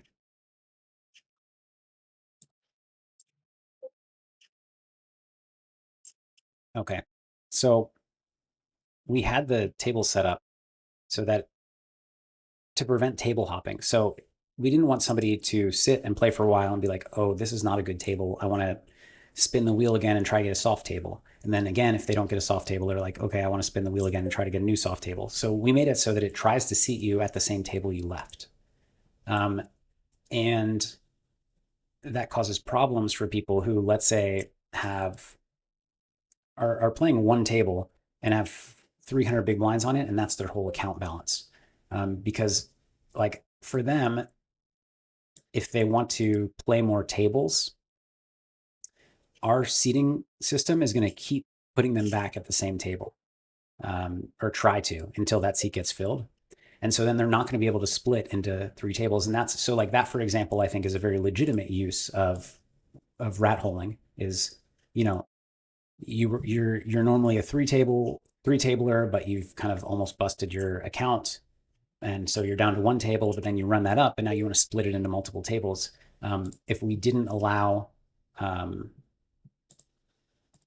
Okay. So we had the table set up so that to prevent table hopping. So we didn't want somebody to sit and play for a while and be like, oh, this is not a good table. I want to spin the wheel again and try to get a soft table. And then again, if they don't get a soft table, they're like, okay, I want to spin the wheel again and try to get a new soft table. So we made it so that it tries to seat you at the same table you left. Um, and that causes problems for people who, let's say, are playing one table and have 300 big blinds on it, and that's their whole account balance. Because, like, for them, if they want to play more tables, our seating system is going to keep putting them back at the same table, or try to until that seat gets filled. And so then they're not going to be able to split into three tables. And that's so, like, that, for example, I think is a very legitimate use of rat holing. Is, you know, you're normally a three tabler, but you've kind of almost busted your account, and so you're down to one table. But then you run that up, and now you want to split it into multiple tables. If we didn't allow, um,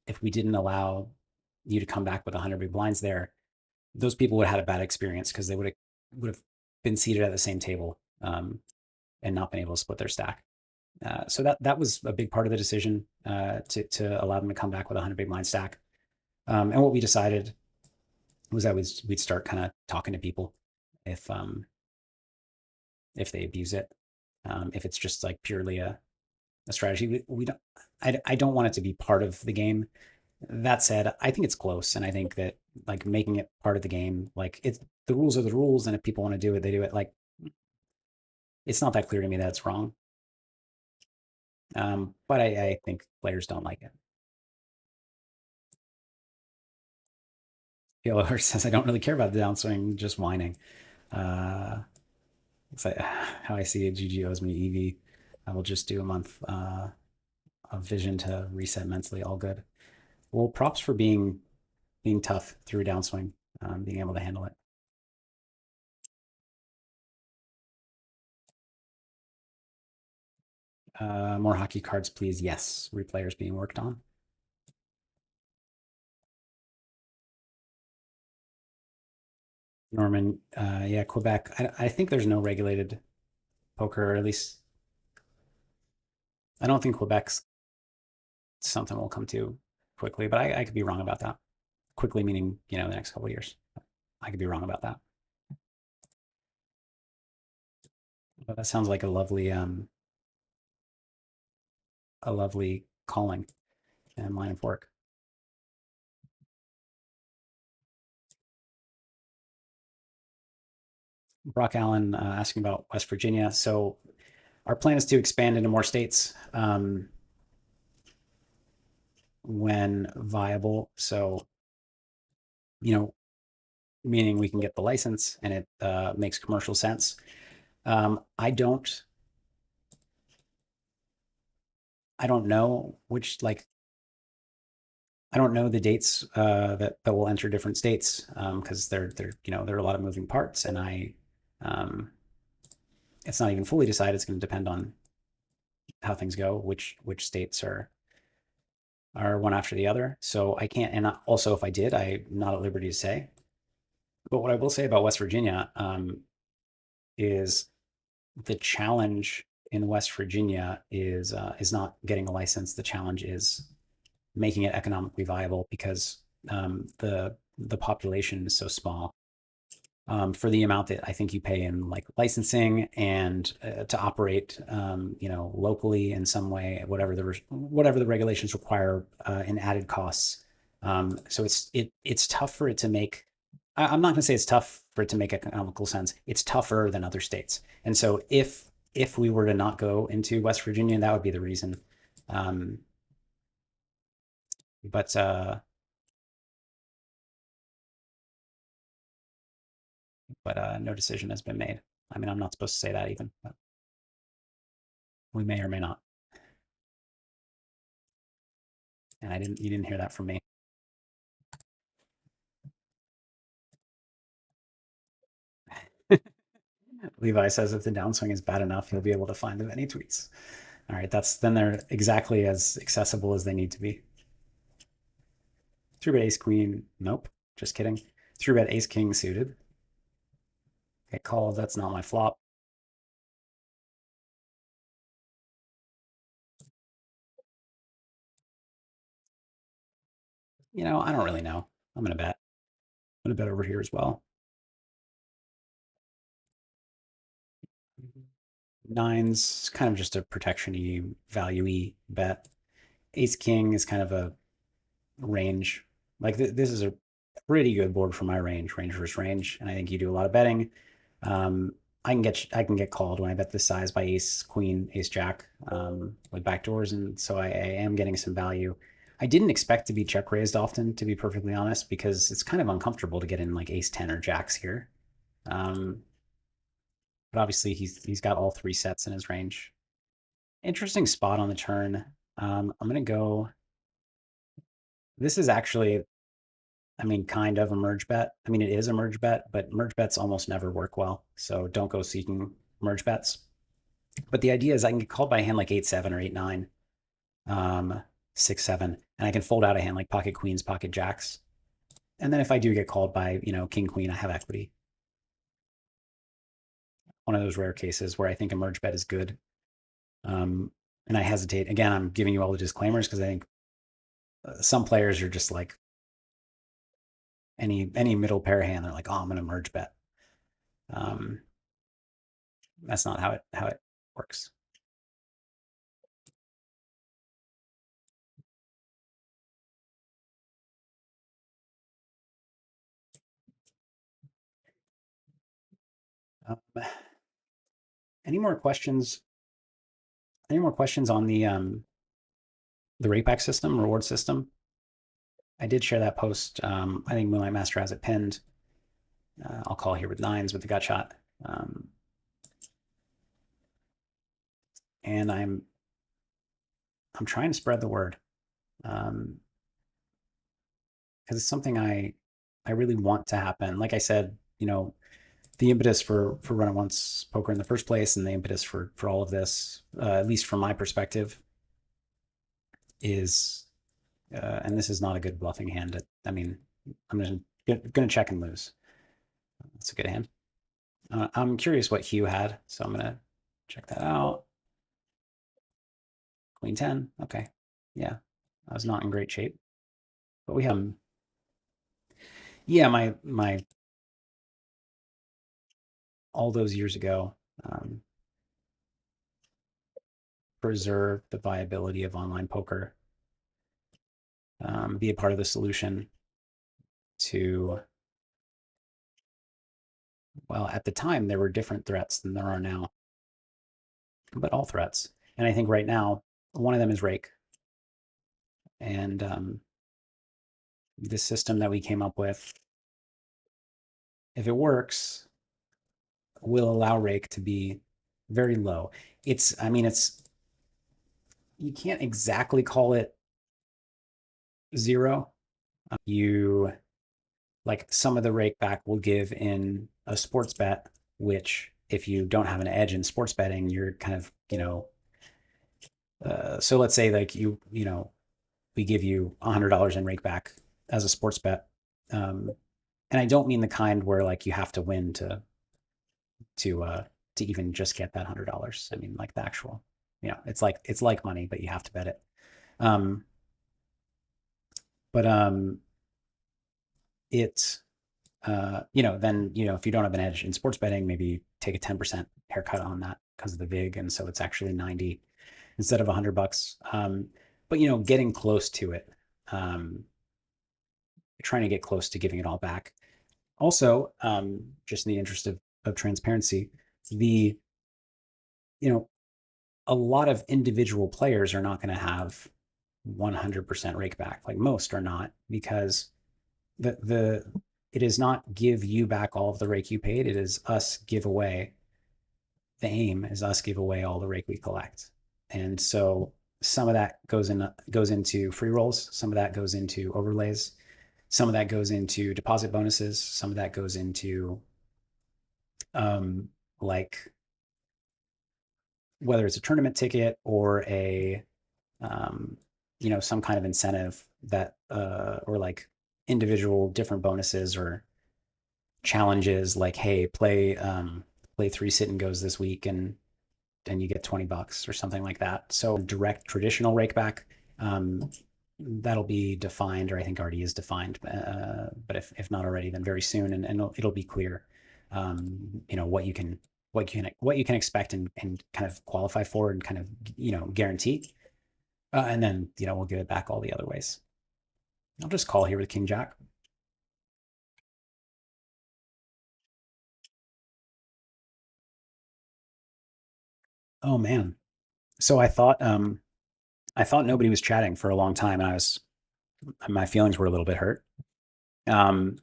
if we didn't allow you to come back with 100 big blinds there, those people would have had a bad experience because they would have been seated at the same table, and not been able to split their stack. So that was a big part of the decision, to allow them to come back with a 100 big blind stack. And what we decided was that we'd start kind of talking to people if if they abuse it. If it's just like purely a strategy, we don't. I don't want it to be part of the game. That said, I think it's close, and I think that, like, making it part of the game, like, it's the rules are the rules, and if people want to do it, they do it. Like, it's not that clear to me that it's wrong. But I think players don't like it. Taylor says, I don't really care about the downswing, just whining. Uh, it's like how I see it. GG owes me EV. I will just do a month of vision to reset mentally. All good. Well, props for being tough through downswing, being able to handle it. More hockey cards, please. Yes, replayers being worked on. Norman, yeah, Quebec. I think there's no regulated poker, or at least I don't think Quebec's something we'll come to quickly, but I could be wrong about that. Quickly meaning, the next couple of years. I could be wrong about that. But that sounds like a lovely calling and line of work. Brock Allen, asking about West Virginia. So our plan is to expand into more states, when viable. So, you know, meaning we can get the license and it, makes commercial sense. I don't know which, like, I don't know the dates, that will enter different states, because there are a lot of moving parts, and um, it's not even fully decided. It's going to depend on how things go, which states are one after the other. So I can't. And also, if I did, I'm not at liberty to say. But what I will say about West Virginia, is the challenge in West Virginia is not getting a license. The challenge is making it economically viable, because the population is so small for the amount that I think you pay in like licensing and to operate, locally in some way, whatever the regulations require in added costs. So it's tough for it to make. I'm not going to say it's tough for it to make economical sense. It's tougher than other states, and so if we were to not go into West Virginia, that would be the reason. Um, but no decision has been made. I mean, I'm not supposed to say that even, but we may or may not. And you didn't hear that from me. Levi says if the downswing is bad enough, he'll be able to find the many tweets. All right, then they're exactly as accessible as they need to be. Three bet ace queen. Nope. Just kidding. Three bet ace king suited. Get called. That's not my flop. I don't really know. I'm gonna bet. I'm gonna bet over here as well. Nines, kind of just a protection-y, value-y bet. Ace king is kind of a range. Like this is a pretty good board for my range versus range, and I think you do a lot of betting. I can get called when I bet this size by ace queen, ace jack, with backdoors, and so I am getting some value. I didn't expect to be check raised often, to be perfectly honest, because it's kind of uncomfortable to get in like ace 10 or jacks here. Um, but obviously he's got all three sets in his range. Interesting spot on the turn. I'm gonna go. This is actually, I mean, kind of a merge bet. I mean, it is a merge bet, but merge bets almost never work well. So don't go seeking merge bets. But the idea is I can get called by a hand like 8-7 or 8-9, um, 6-7, and I can fold out a hand like pocket queens, pocket jacks. And then if I do get called by, king queen, I have equity. One of those rare cases where I think a merge bet is good. Um, and I hesitate. Again, I'm giving you all the disclaimers because I think some players are just like any middle pair hand. They're like, oh, I'm going to merge bet. Um, that's not how it works. Um, any more questions? Any more questions on the rakeback system, reward system? I did share that post. I think Moonlight Master has it pinned. I'll call here with nines with the gut shot. And I'm trying to spread the word because it's something I really want to happen. Like I said, the impetus for Run It Once Poker in the first place, and the impetus for all of this, at least from my perspective, is and this is not a good bluffing hand. I mean, I'm gonna check and lose. That's a good hand. I'm curious what Hugh had, so I'm gonna check that out. Queen 10. Okay, yeah, I was not in great shape, but we have. Yeah, my all those years ago, um, preserve the viability of online poker, be a part of the solution to, well, at the time there were different threats than there are now, but all threats. And I think right now one of them is rake, and the system that we came up with, if it works, will allow rake to be very low. I mean, you can't exactly call it zero. You like some of the rake back will give in a sports bet, which if you don't have an edge in sports betting, you're kind of, so let's say like we give you $100 in rake back as a sports bet. And I don't mean the kind where like you have to win to even just get that $100. I mean like the actual, it's like money, but you have to bet it. Um, but it, then, if you don't have an edge in sports betting, maybe take a 10% haircut on that because of the VIG. And so it's actually 90 instead of $100. But, getting close to it, um, trying to get close to giving it all back. Also, just in the interest of transparency, the, you know, a lot of individual players are not going to have 100% rake back. Like most are not, because the it is not give you back all of the rake you paid. It is us give away. The aim is us give away all the rake we collect. And so some of that goes into free rolls, some of that goes into overlays, some of that goes into deposit bonuses, some of that goes into um like whether it's a tournament ticket or a um, some kind of incentive that or like individual different bonuses or challenges like, hey, play three sit and goes this week and you get $20 or something like that. So direct traditional rakeback, um, that'll be defined, or I think already is defined. But if not already, then very soon, and it'll be clear, what you can expect and kind of qualify for and kind of guarantee. And then, we'll give it back all the other ways. I'll just call here with King Jack. Oh man. So I thought nobody was chatting for a long time, and my feelings were a little bit hurt. Um,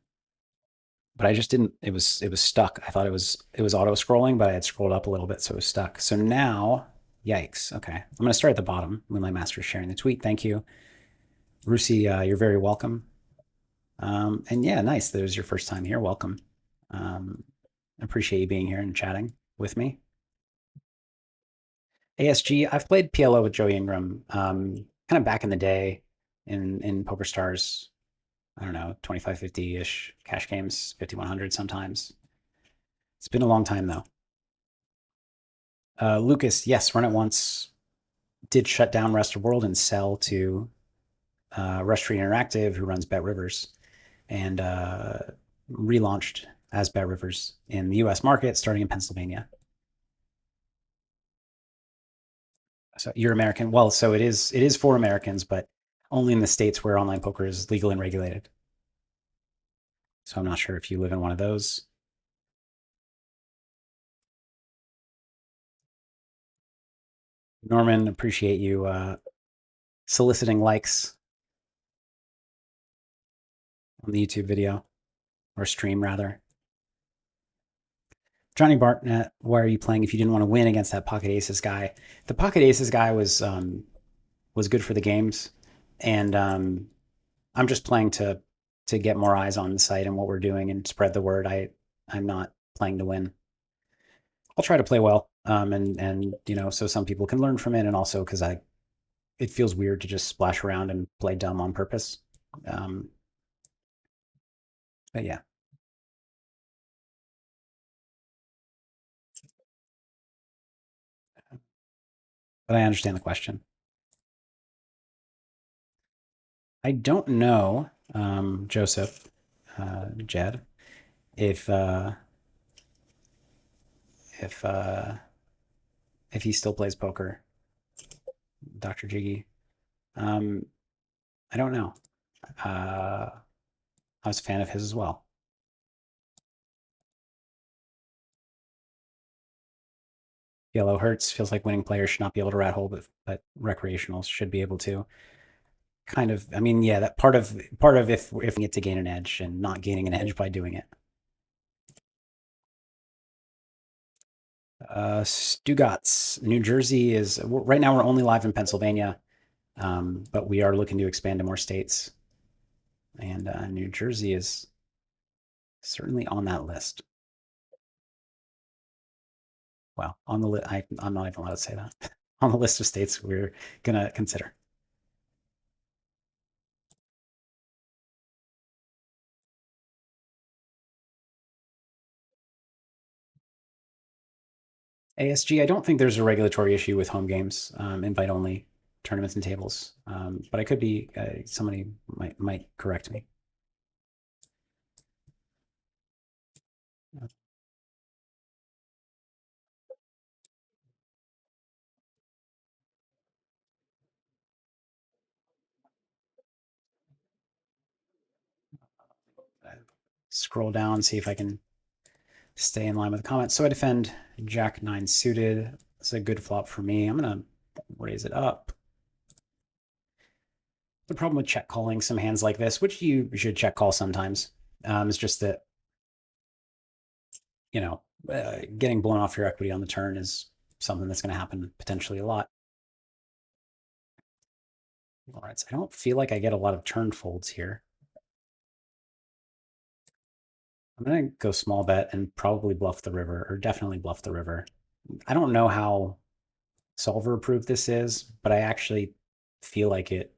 but I just didn't. It was stuck. I thought it was auto scrolling, but I had scrolled up a little bit, so it was stuck. So now, yikes. Okay, I'm gonna start at the bottom. Moonlight Master is sharing the tweet. Thank you, Rusi. You're very welcome. And yeah, nice. That was your first time here. Welcome. Um, appreciate you being here and chatting with me. ASG, I've played PLO with Joey Ingram, kind of back in the day in Poker Stars. I don't know, 2550 ish cash games, 5100 sometimes. It's been a long time though. Lucas, yes, Run It Once did shut down Rest of World and sell to Rush Street Interactive, who runs BetRivers, and relaunched as BetRivers in the US market, starting in Pennsylvania. So you're American. Well, so it is for Americans, but only in the states where online poker is legal and regulated. So I'm not sure if you live in one of those. Norman, appreciate you soliciting likes on the YouTube video or stream rather. Johnny Bartnett, why are you playing if you didn't want to win against that pocket aces guy? The pocket aces guy was good for the games, and I'm just playing to get more eyes on the site and what we're doing and spread the word. I'm not playing to win. I'll try to play well, and so some people can learn from it, and also because it feels weird to just splash around and play dumb on purpose. Um, but yeah, but I understand the question. I don't know, Joseph, Jed, if if uh, if he still plays poker, Dr. Jiggy. Um, I don't know. Uh, I was a fan of his as well. Yellow hurts. Feels like winning players should not be able to rat hole, but recreationals should be able to. Kind of. I mean, yeah, that part of if we get to gain an edge and not gaining an edge by doing it. Stugatz, New Jersey is right now. We're only live in Pennsylvania, but we are looking to expand to more states, and New Jersey is certainly on that list. Well, on the list, I'm not even allowed to say that. On the list of states we're gonna consider. ASG, I don't think there's a regulatory issue with home games, invite only tournaments and tables, but I could be. Somebody might correct me. scroll down, see if I can stay in line with the comments. So I defend Jack 9 suited. It's a good flop for me. I'm going to raise it up. The problem with check calling some hands like this, which you should check call sometimes, is just that, getting blown off your equity on the turn is something that's going to happen potentially a lot. All right, so I don't feel like I get a lot of turn folds here. I'm going to go small bet and probably bluff the river, or definitely bluff the river. I don't know how solver proof this is, but I actually feel like it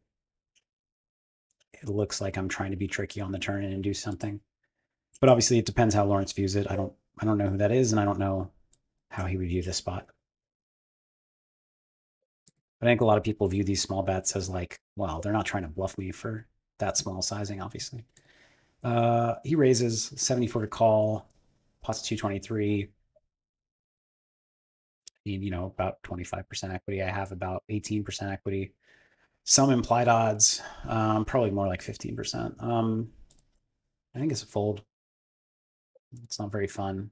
looks like I'm trying to be tricky on the turn and do something. But obviously it depends how Lawrence views it. I don't know who that is, and I don't know how he would view this spot. But I think a lot of people view these small bets as like, well, they're not trying to bluff me for that small sizing, obviously. He raises 74 to call, pots 223. Need, about 25% equity. I have about 18% equity. Some implied odds, probably more like 15%. I think it's a fold. It's not very fun.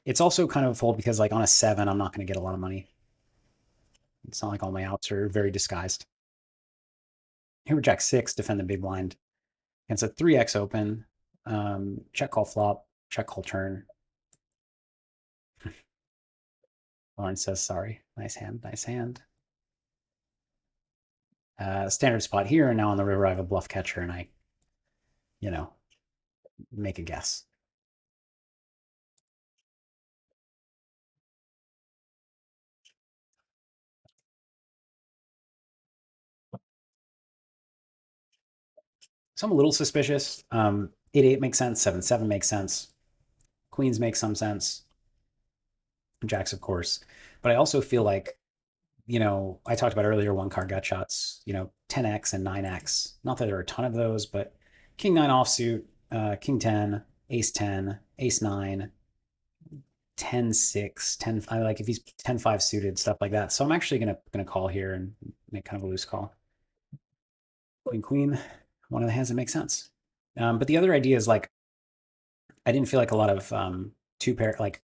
It's also kind of a fold because, like, on a 7, I'm not going to get a lot of money. It's not like all my outs are very disguised. Here with Jack 6, defend the big blind. Against a 3x open, check call flop, check call turn. Lauren says, sorry. Nice hand, nice hand. Standard spot here, and now on the river I have a bluff catcher, and I, make a guess. So I'm a little suspicious. 8-8 makes sense. 7-7 makes sense. Queens make some sense. Jacks, of course. But I also feel like, I talked about earlier one card gut shots, 10x and 9x. Not that there are a ton of those, but King 9 offsuit, King 10, Ace 10, Ace 9, 10 6, 10. I like if he's 10 5 suited, stuff like that. So I'm actually gonna call here and make kind of a loose call. Queen Queen, one of the hands that makes sense. But the other idea is like I didn't feel like a lot of two pair like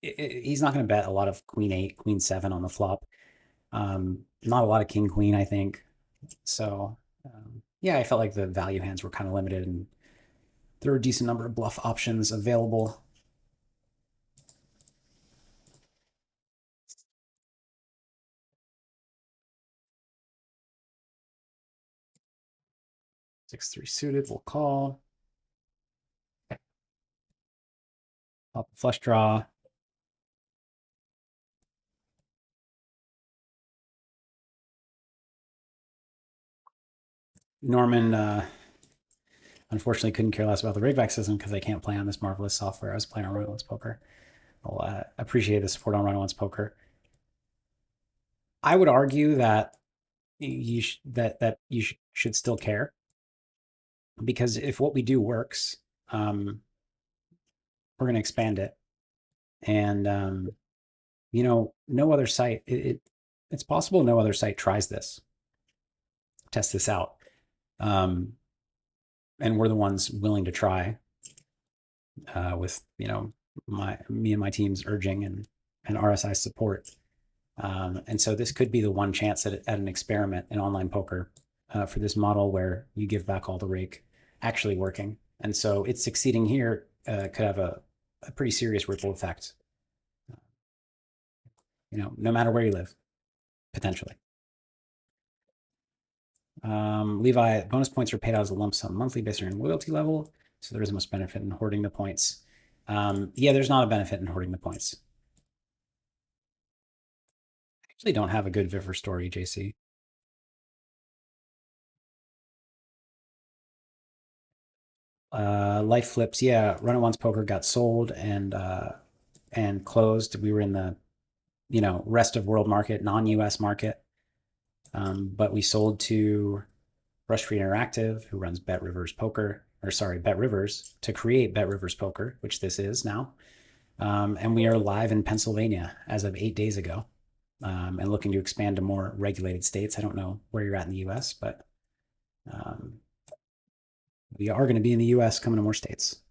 he's not going to bet a lot of Queen 8, Queen 7 on the flop. Not a lot of King Queen, I think. So yeah, I felt like the value hands were kind of limited, and there were a decent number of bluff options available. Six three suited, we'll call. Pop flush draw. Norman unfortunately couldn't care less about the Rakeback system because I can't play on this marvelous software. I was playing on Runaway Poker. I'll appreciate the support on Runaway Poker. I would argue that you should still care, because if what we do works, we're going to expand it, and no other site. It's possible no other site tries this, test this out, and we're the ones willing to try, with me and my team's urging and RSI support. And so this could be the one chance at an experiment in online poker for this model where you give back all the rake actually working. And so it's succeeding here could have a pretty serious ripple effect, no matter where you live, potentially. Levi, bonus points are paid out as a lump sum monthly based on your loyalty level. So there isn't much benefit in hoarding the points. Yeah, there's not a benefit in hoarding the points. I actually don't have a good Viver story, JC. Life flips, yeah. Run It Once Poker got sold and closed. We were in the rest of world market, non-US market, but we sold to Rush Street Interactive, who runs BetRivers Poker, or sorry, BetRivers, to create BetRivers Poker, which this is now. And we are live in Pennsylvania as of 8 days ago, and looking to expand to more regulated states. I don't know where you're at in the US, but We are going to be in the US, coming to more states.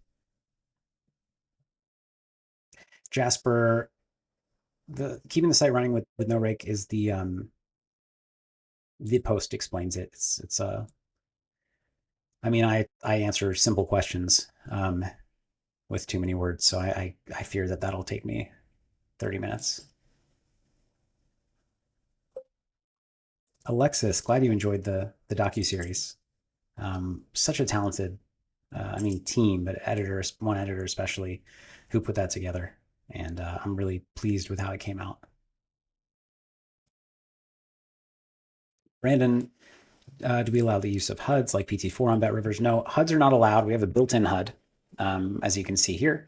Jasper, the keeping the site running with no rake is the post explains it. It's I mean, I answer simple questions with too many words, so I fear that that'll take me 30 minutes. Alexis, glad you enjoyed the docu series. Such a talented, I mean, team, but editors, one editor especially, who put that together, and I'm really pleased with how it came out. Brandon, do we allow the use of HUDs like PT4 on BetRivers? No, HUDs are not allowed. We have a built-in HUD, as you can see here.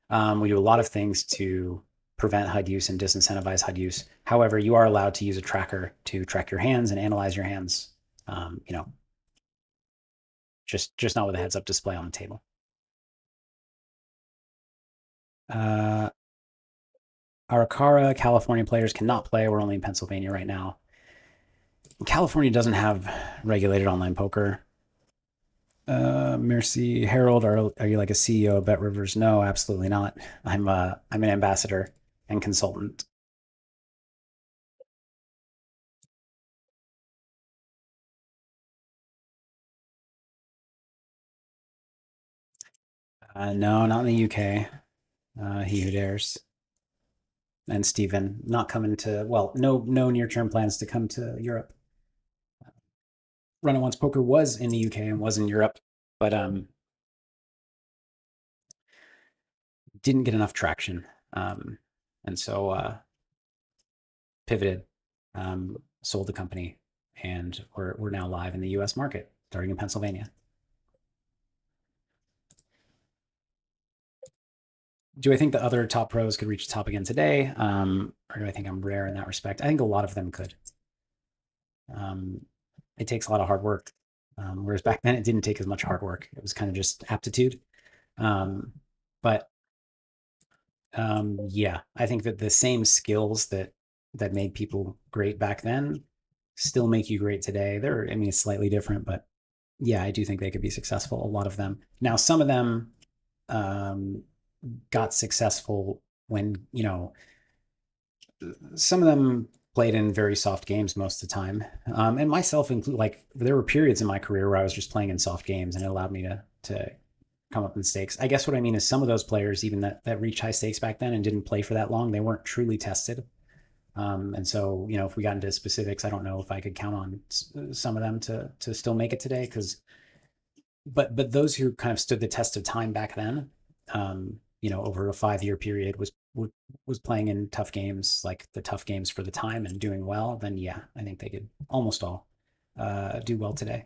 We do a lot of things to prevent HUD use and disincentivize HUD use. However, you are allowed to use a tracker to track your hands and analyze your hands. You know, just not with a heads-up display on the table. Arcara, California players cannot play. We're only in Pennsylvania right now. California doesn't have regulated online poker. Mercy Harold, are you like a CEO of BetRivers? No, absolutely not. I'm an ambassador and consultant. No, not in the UK. He who dares. And Stephen, not coming to, well, no near term plans to come to Europe. Run It Once Poker was in the UK and was in Europe, but didn't get enough traction. And so pivoted, sold the company, and we're now live in the US market, starting in Pennsylvania. Do I think the other top pros could reach the top again today? Or do I think I'm rare in that respect? I think a lot of them could. It takes a lot of hard work. Whereas back then it didn't take as much hard work. It was kind of just aptitude. But yeah, I think that the same skills that made people great back then still make you great today. I mean, it's slightly different, but yeah, I do think they could be successful. A lot of them. Now, some of them got successful when, some of them played in very soft games most of the time. And myself include, like, there were periods in my career where I was just playing in soft games and it allowed me to come up in stakes. I guess what I mean is some of those players, even that reached high stakes back then and didn't play for that long, they weren't truly tested. And so, if we got into specifics, I don't know if I could count on some of them to still make it today. But those who kind of stood the test of time back then, over a 5-year period was playing in tough games, like the tough games for the time and doing well, then yeah, I think they could almost all do well today.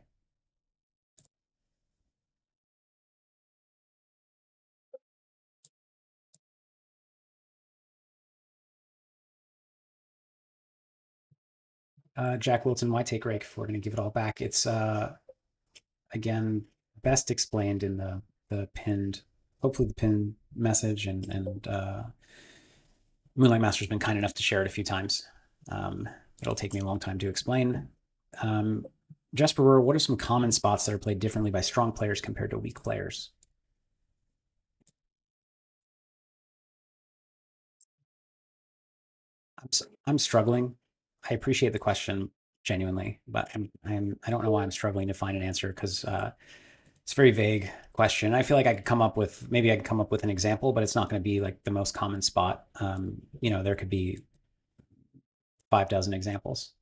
Jack Wilton, why take rake if we're going to give it all back? It's again best explained in the pinned, hopefully the pinned message, and Moonlight Master's been kind enough to share it a few times. It'll take me a long time to explain. Jesper, what are some common spots that are played differently by strong players compared to weak players? I'm struggling. I appreciate the question genuinely, but I don't know why I'm struggling to find an answer because it's a very vague question. I feel like maybe I could come up with an example, but it's not going to be like the most common spot. There could be 5 dozen examples.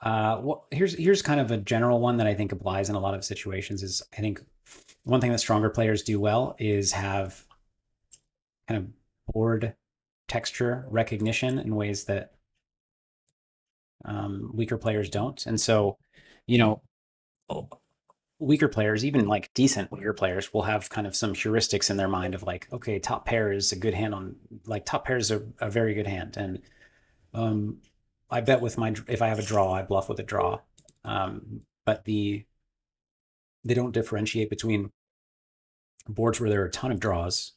Well, here's kind of a general one that I think applies in a lot of situations. Is I think one thing that stronger players do well is have kind of board texture recognition in ways that weaker players don't. And so, you know, weaker players, even like decent weaker players, will have kind of some heuristics in their mind of like, okay, top pair is a good hand on, like top pair is a very good hand, and um, I bet with if I have a draw, I bluff with a draw. But they don't differentiate between boards where there are a ton of draws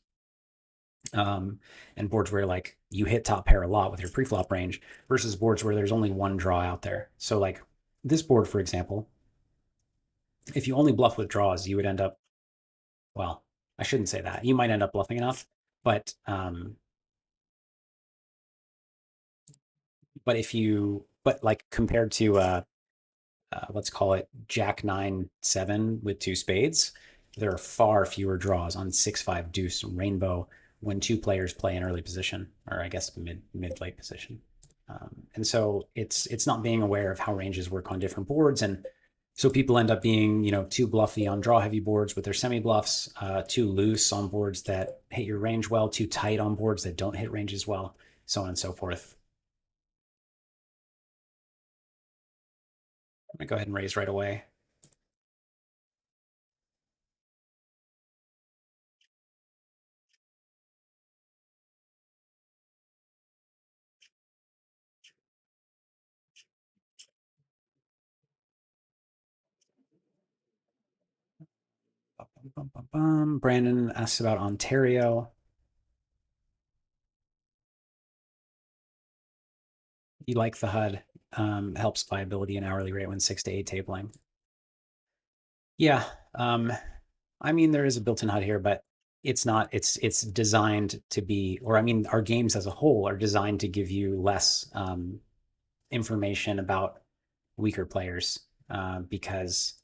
um, and boards where like you hit top pair a lot with your preflop range versus boards where there's only one draw out there. So like this board, for example, if you only bluff with draws, you would end up, well, I shouldn't say that. You might end up bluffing enough, but if you but like compared to let's call it Jack 9-7 with two spades, there are far fewer draws on 6-5 deuce rainbow when two players play in early position, or I guess mid late position. And so it's not being aware of how ranges work on different boards, and so people end up being too bluffy on draw heavy boards with their semi bluffs, too loose on boards that hit your range well, too tight on boards that don't hit ranges well, so on and so forth. I'm gonna go ahead and raise right away. Brandon asks about Ontario. You like the HUD. Helps viability and hourly rate when 6 to 8 tabling. Yeah. I mean, there is a built-in HUD here, but it's not. It's designed to be, or I mean, our games as a whole are designed to give you less information about weaker players because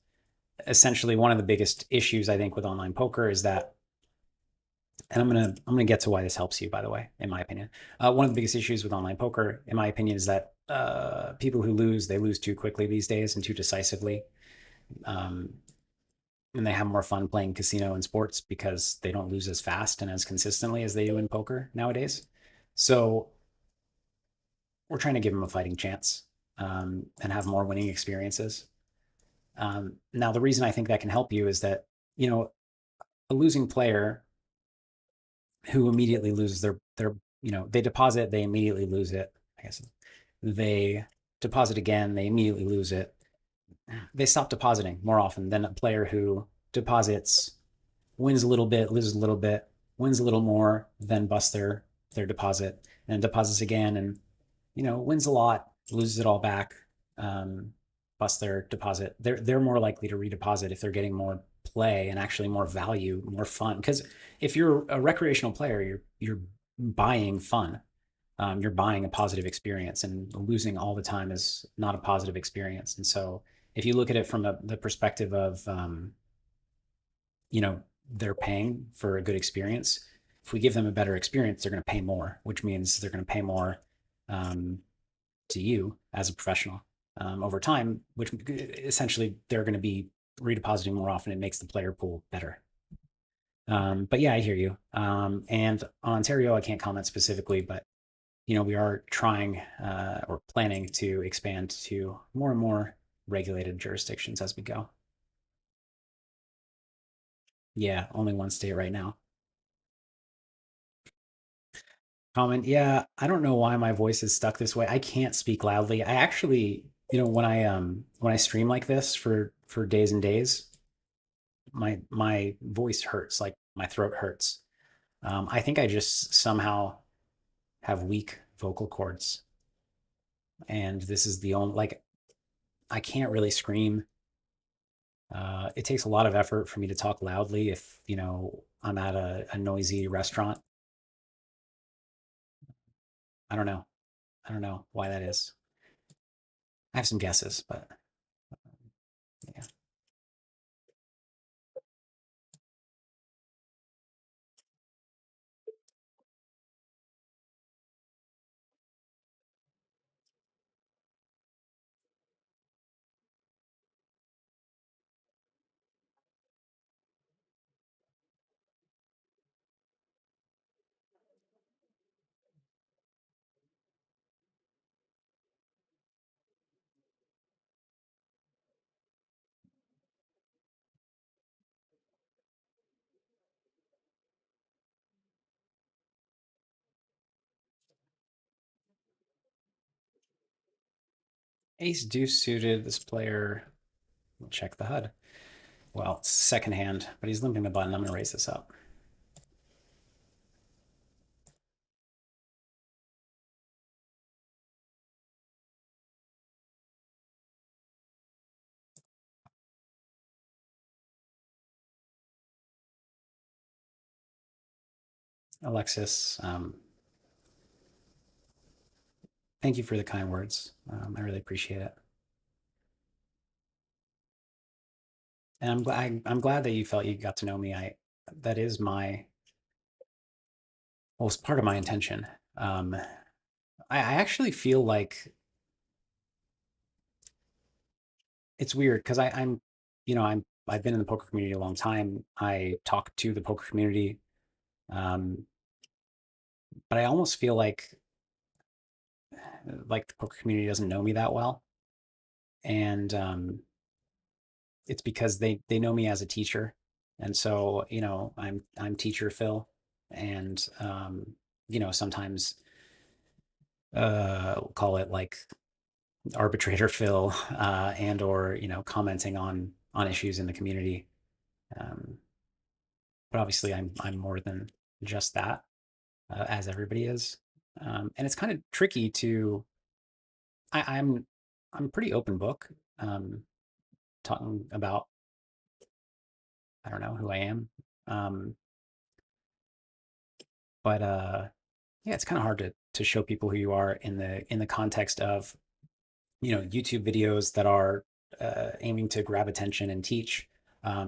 essentially one of the biggest issues I think with online poker is that, and I'm gonna get to why this helps you, by the way, in my opinion. One of the biggest issues with online poker, in my opinion, is that people who lose, they lose too quickly these days and too decisively. Um, and they have more fun playing casino and sports because they don't lose as fast and as consistently as they do in poker nowadays. So we're trying to give them a fighting chance and have more winning experiences. Now, the reason I think that can help you is that, you know, a losing player who immediately loses their they deposit, they immediately lose it. I guess they deposit again, they immediately lose it. They stop depositing more often than a player who deposits, wins a little bit, loses a little bit, wins a little more, then busts their deposit, and deposits again, and wins a lot, loses it all back, busts their deposit. They're more likely to redeposit if they're getting more play and actually more value, more fun. Because if you're a recreational player, you're buying fun. You're buying a positive experience, and losing all the time is not a positive experience. And so, if you look at it from the perspective of, they're paying for a good experience. If we give them a better experience, they're going to pay more, which means they're going to pay more um, to you as a professional over time, which essentially they're going to be redepositing more often. It makes the player pool better. But yeah, I hear you. And on Ontario, I can't comment specifically, but we are trying or planning to expand to more and more regulated jurisdictions as we go. Yeah, only one state right now. Comment. Yeah, I don't know why my voice is stuck this way. I can't speak loudly. I actually, when I stream like this for days and days, my voice hurts, like my throat hurts. I think I just somehow have weak vocal cords, and this is the only like I can't really scream. It takes a lot of effort for me to talk loudly if I'm at a noisy restaurant. I don't know. I don't know why that is. I have some guesses, but yeah. Ace deuce suited. This player will check the HUD. Well, it's second hand, but he's limping the button. I'm going to raise this up. Alexis. Thank you for the kind words. I really appreciate it. And I'm glad that you felt you got to know me. That is my well, it's part of my intention. Um, I actually feel like it's weird because I've been in the poker community a long time. I talk to the poker community, um, but I almost feel like the poker community doesn't know me that well, and it's because they know me as a teacher, and so I'm teacher Phil, and sometimes we'll call it like arbitrator Phil, and or commenting on issues in the community. Um, but obviously, I'm more than just that, as everybody is, and it's kind of tricky to. I'm pretty open book, um, talking about I don't know who I am, um, but yeah, it's kind of hard to show people who you are in the context of YouTube videos that are aiming to grab attention and teach,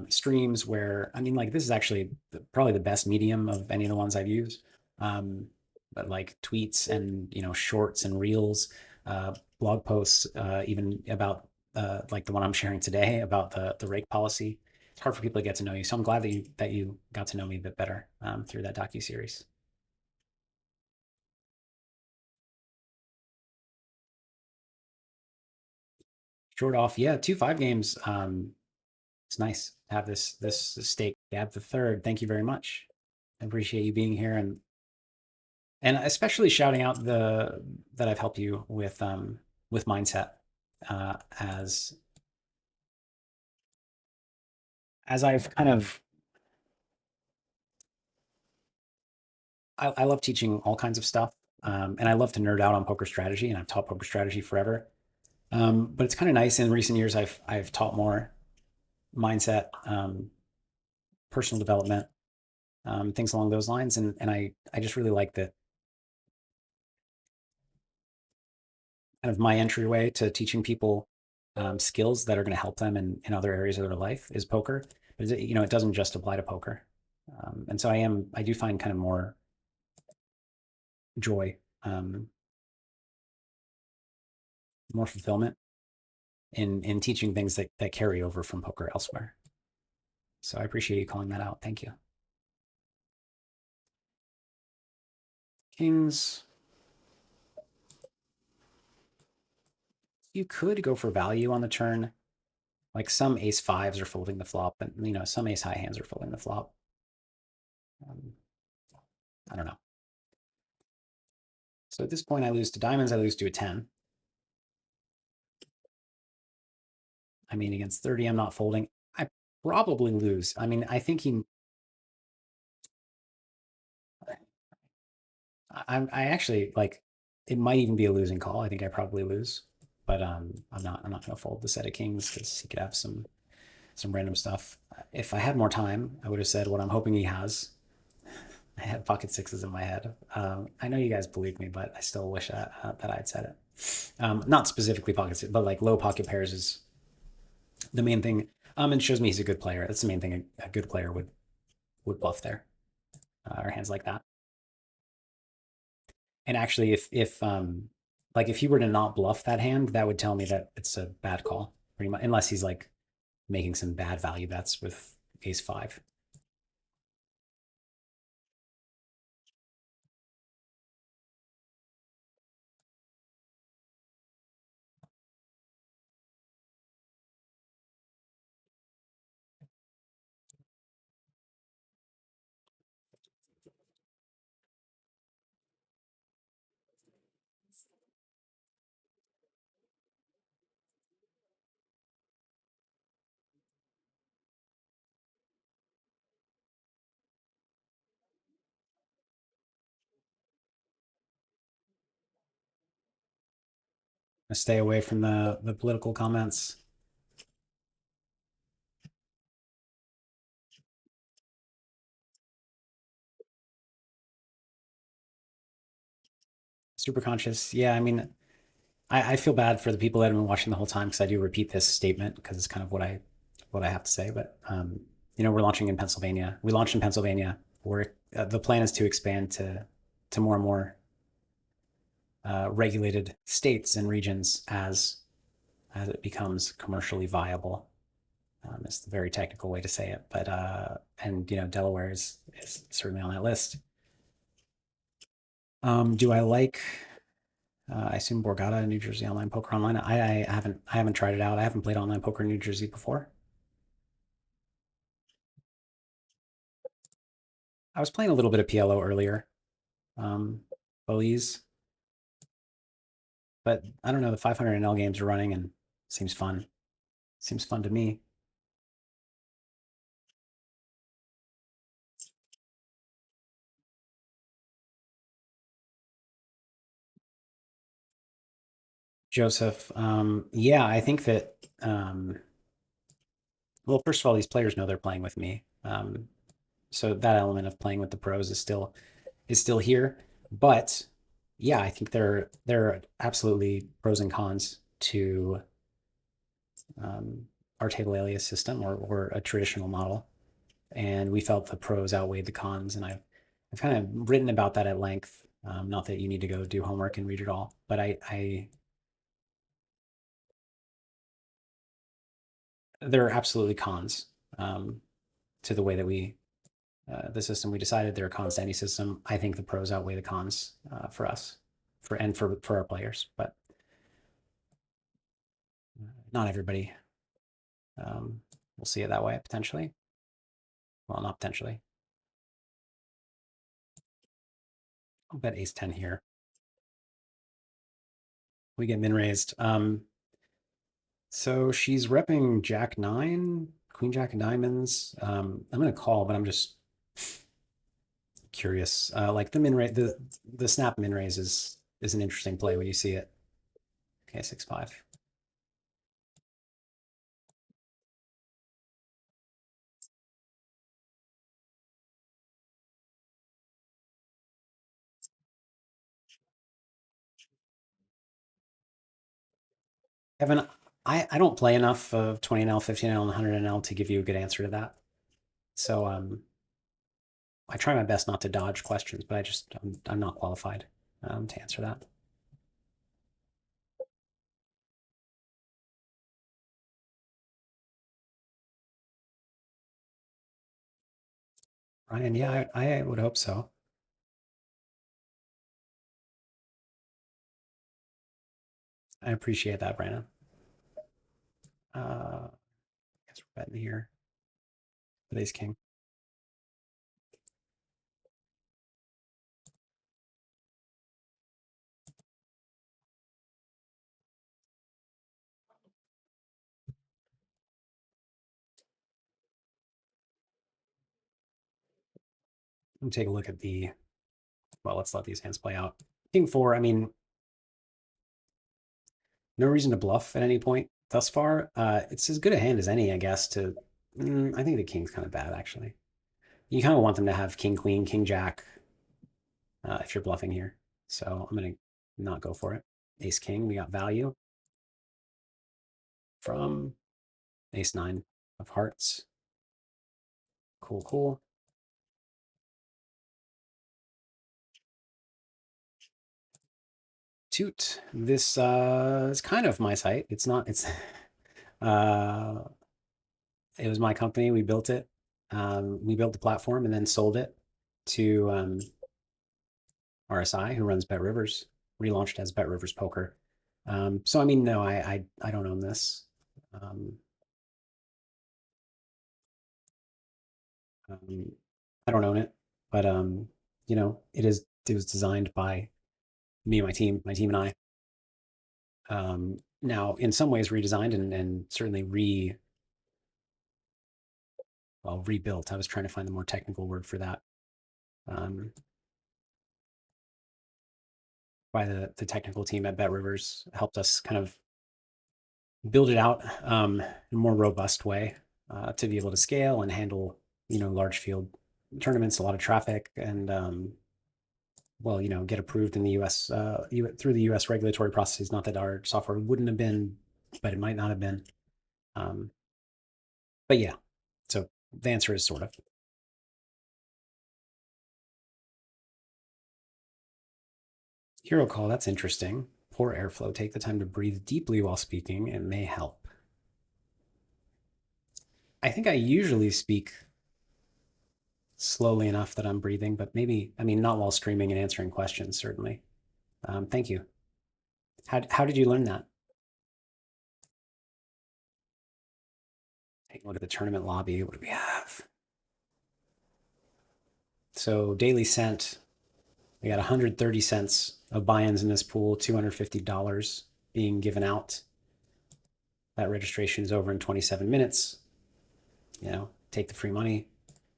streams where I mean like this is actually probably the best medium of any of the ones I've used, um, but like tweets and shorts and reels, blog posts, even about like the one I'm sharing today about the rake policy. It's hard for people to get to know you, so I'm glad that you got to know me a bit better, through that docu series. Short off, yeah, 2 5 games. It's nice to have this stake. Gab the third. Thank you very much. I appreciate you being here, and especially shouting out the that I've helped you with mindset, as I've kind of I love teaching all kinds of stuff, and I love to nerd out on poker strategy, and I've taught poker strategy forever. But it's kind of nice in recent years. I've taught more mindset, personal development, things along those lines, and I just really like that kind of my entryway to teaching people, skills that are going to help them in other areas of their life is poker. But it doesn't just apply to poker. And so I do find kind of more joy, more fulfillment in teaching things that carry over from poker elsewhere. So I appreciate you calling that out. Thank you. Kings, you could go for value on the turn. Like some ace fives are folding the flop, and some ace high hands are folding the flop. Um, I don't know. So at this point, I lose to diamonds. I lose to a 10. I mean, against 30, I'm not folding. I probably lose. I mean, I think I actually like, it might even be a losing call. I think I probably lose, but I'm not going to fold the set of kings because he could have some random stuff. If I had more time, I would have said what I'm hoping he has. I had pocket sixes in my head. I know you guys believe me, but I still wish that I had said it. Not specifically pocket six, but like low pocket pairs is the main thing. And shows me he's a good player. That's the main thing a good player would bluff there, or hands like that. And actually, if like if he were to not bluff that hand, that would tell me that it's a bad call, pretty much, unless he's like making some bad value bets with ace five. Stay away from the political comments. super conscious. Yeah, I mean, I feel bad for the people that have been watching the whole time because I do repeat this statement because it's kind of what I have to say. But we're launching in Pennsylvania. We launched in Pennsylvania. Where the plan is to expand to more and more regulated states and regions as it becomes commercially viable. It's a very technical way to say it, but and Delaware is certainly on that list. Do I like? I assume Borgata, New Jersey online poker online. I haven't tried it out. I haven't played online poker in New Jersey before. I was playing a little bit of PLO earlier, um, Belize, but I don't know. The 500 NL games are running and seems fun. Seems fun to me. Joseph, yeah, I think that well, first of all, these players know they're playing with me. So that element of playing with the pros is still here. But yeah, I think there are absolutely pros and cons to um, our table alias system or a traditional model. And we felt the pros outweighed the cons. And I've kind of written about that at length. Not that you need to go do homework and read it all, but there are absolutely cons to the way that the system we decided. There are cons to any system. I think the pros outweigh the cons for us, for our players, but not everybody um, will see it that way potentially. Well, not potentially. I'll bet ace 10 here. We get min raised. So she's repping jack nine, queen jack of diamonds. I'm gonna call, but I'm just curious. Like the min raise, the snap min raise is an interesting play when you see it. Okay, 6-5. Evan, I don't play enough of 20 NL, 15 NL, and 100 NL to give you a good answer to that. So I try my best not to dodge questions, but I'm not qualified to answer that. Ryan, yeah, I would hope so. I appreciate that, Brandon. I guess we're betting here with ace king. Let me take a look at well, let's let these hands play out. King four, I mean, no reason to bluff at any point thus far. It's as good a hand as any, I guess, I think the king's kind of bad, actually. You kind of want them to have king, queen, king, jack if you're bluffing here. So I'm going to not go for it. Ace, king, we got value from ace nine of hearts. Cool, cool. Toot. This is kind of my site. It's not, uh, it was my company. We built it. We built the platform and then sold it to RSI, who runs BetRivers, relaunched as BetRivers Poker. So I mean, no, I don't own this. Um, um, I don't own it, but it was designed by me and my team and I. Now, in some ways, redesigned and certainly rebuilt. I was trying to find the more technical word for that. Um, by the technical team at BetRivers helped us kind of build it out in a more robust way to be able to scale and handle large field tournaments, a lot of traffic, and well, get approved in the U.S. Through the U.S. regulatory processes. Not that our software wouldn't have been, but it might not have been. Um, but yeah, so the answer is sort of. Hero call. That's interesting. Poor airflow. Take the time to breathe deeply while speaking. It may help. I think I usually speak slowly enough that I'm breathing, but maybe, I mean, not while streaming and answering questions, certainly. Thank you. How did you learn that? Take a look at the tournament lobby. What do we have? So daily cent, we got 130 cents of buy-ins in this pool, $250 being given out. That registration is over in 27 minutes. Take the free money.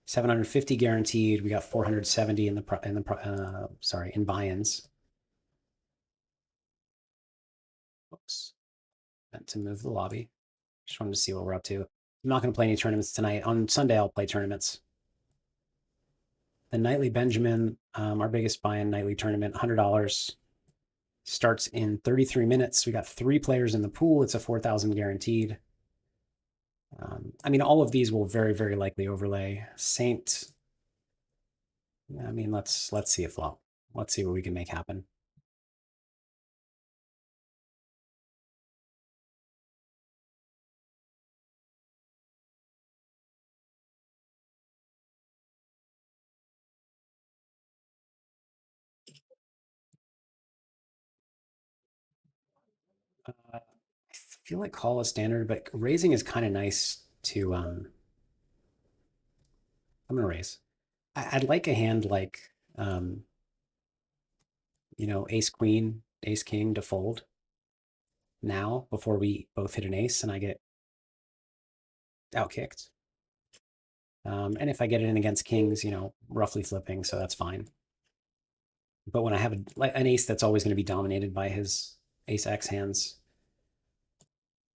750 guaranteed. We got 470 in buy-ins. Oops, meant to move the lobby. Just wanted to see what we're up to. I'm not going to play any tournaments tonight. On Sunday, I'll play tournaments. The nightly Benjamin, our biggest buy-in nightly tournament, $100. Starts in 33 minutes. We got 3 players in the pool. It's a 4,000 guaranteed. I mean, all of these will very, very likely overlay. Saint, I mean, let's see a flop. Let's see what we can make happen. I feel like call is standard, but raising is kind of nice to. I'm gonna raise. I'd like a hand like, um, ace queen, ace king to fold now before we both hit an ace and I get outkicked. And if I get it in against kings, roughly flipping, so that's fine. But when I have an ace that's always going to be dominated by his ace X hands,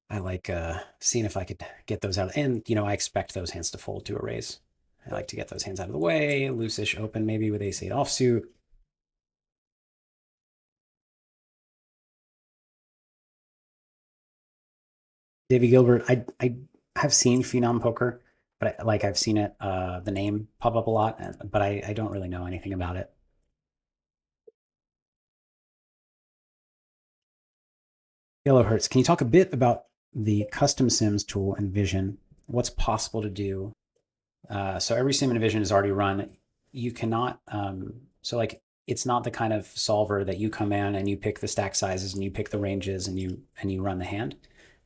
I like seeing if I could get those out. And, I expect those hands to fold to a raise. I like to get those hands out of the way, loose-ish open maybe with ace eight offsuit. Davy Gilbert, I have seen Phenom Poker, but I've seen it, the name pop up a lot, but I don't really know anything about it. Yellow Hertz, can you talk a bit about the custom sims tool and vision? What's possible to do? So every sim in Vision is already run. You cannot, so like it's not the kind of solver that you come in and you pick the stack sizes and you pick the ranges and you run the hand.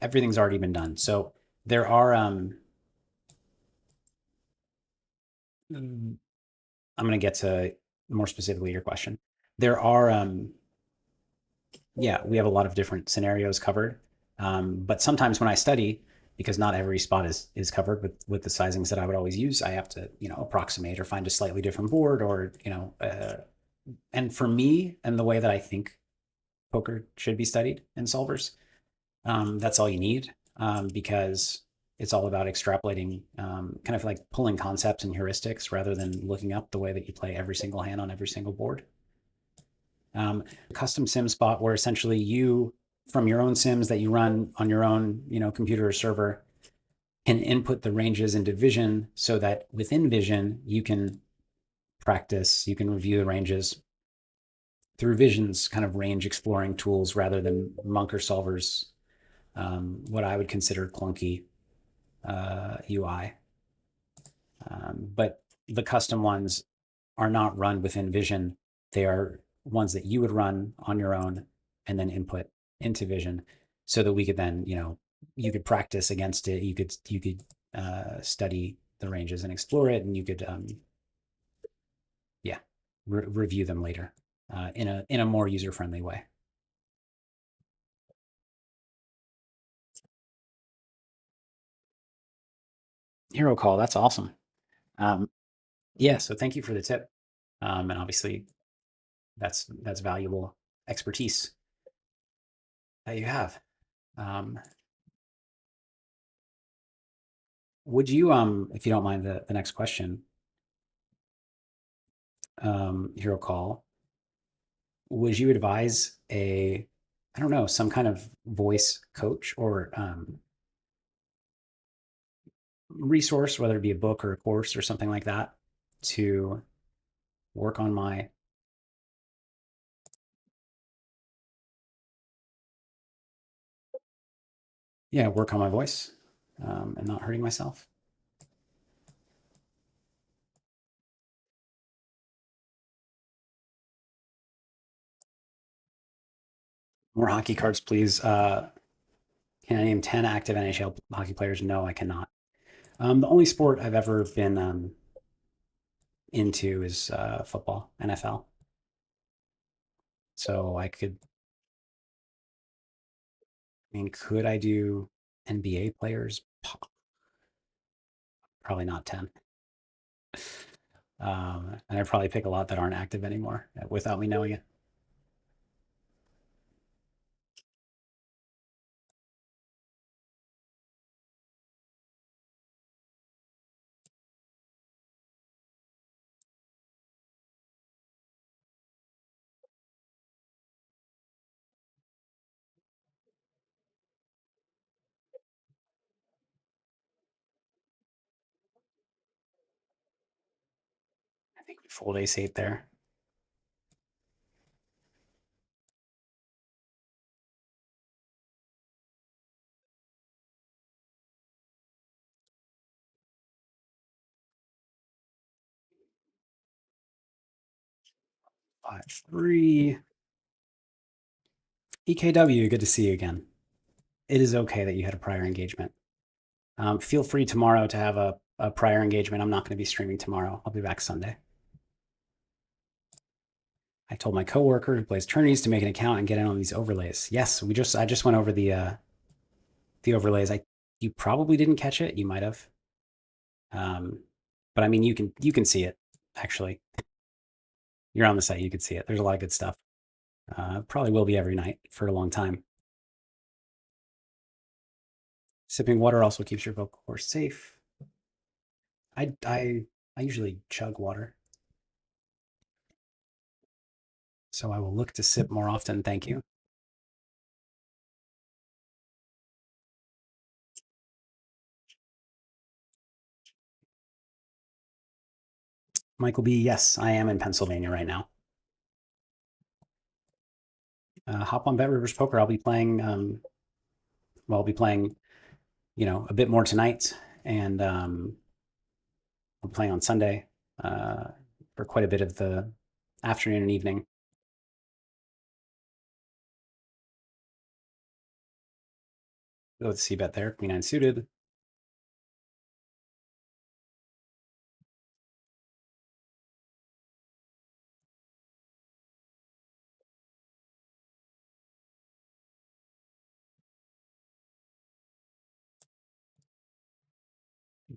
Everything's already been done. So there are, I'm going to get to more specifically your question. There are, yeah, we have a lot of different scenarios covered. But sometimes when I study, because not every spot is covered with the sizings that I would always use, I have to approximate or find a slightly different board, or and for me and the way that I think poker should be studied in solvers, that's all you need, because it's all about extrapolating, kind of like pulling concepts and heuristics rather than looking up the way that you play every single hand on every single board. Custom sim spot where essentially you, from your own sims that you run on your own computer or server, can input the ranges into Vision so that within Vision you can practice, you can review the ranges through Vision's kind of range exploring tools rather than Monker Solver's, what I would consider clunky UI. But the custom ones are not run within Vision. They are ones that you would run on your own and then input into Vision so that we could then, you could practice against it. You could study the ranges and explore it, and you could, yeah, review them later in a more user friendly way. Hero call, that's awesome. Um, yeah, so thank you for the tip, and obviously that's valuable expertise that you have. Um, would you, if you don't mind the next question, hero call? would you advise I don't know, some kind of voice coach or resource, whether it be a book or a course or something like that, to work on my, yeah, work on my voice and not hurting myself? More hockey cards, please. Can I name 10 active NHL hockey players? No, I cannot. The only sport I've ever been into is football, NFL. So I mean, could I do NBA players? Probably not 10. And I'd probably pick a lot that aren't active anymore without me knowing it. I think we fold ace eight there. Five, three. EKW, good to see you again. It is okay that you had a prior engagement. Feel free tomorrow to have a prior engagement. I'm not going to be streaming tomorrow. I'll be back Sunday. I told my coworker who plays tourneys to make an account and get in on these overlays. Yes, I just went over the overlays. You probably didn't catch it. You might have. Um, but I mean, you can see it actually. You're on the site. You can see it. There's a lot of good stuff. Probably will be every night for a long time. Sipping water also keeps your vocal cords safe. I usually chug water, so I will look to sip more often. Thank you. Michael B. Yes, I am in Pennsylvania right now. Hop on BetRivers Poker. I'll be playing. Well, I'll be playing. A bit more tonight, and I'm playing on Sunday for quite a bit of the afternoon and evening. Let's see bet there. Queen nine suited.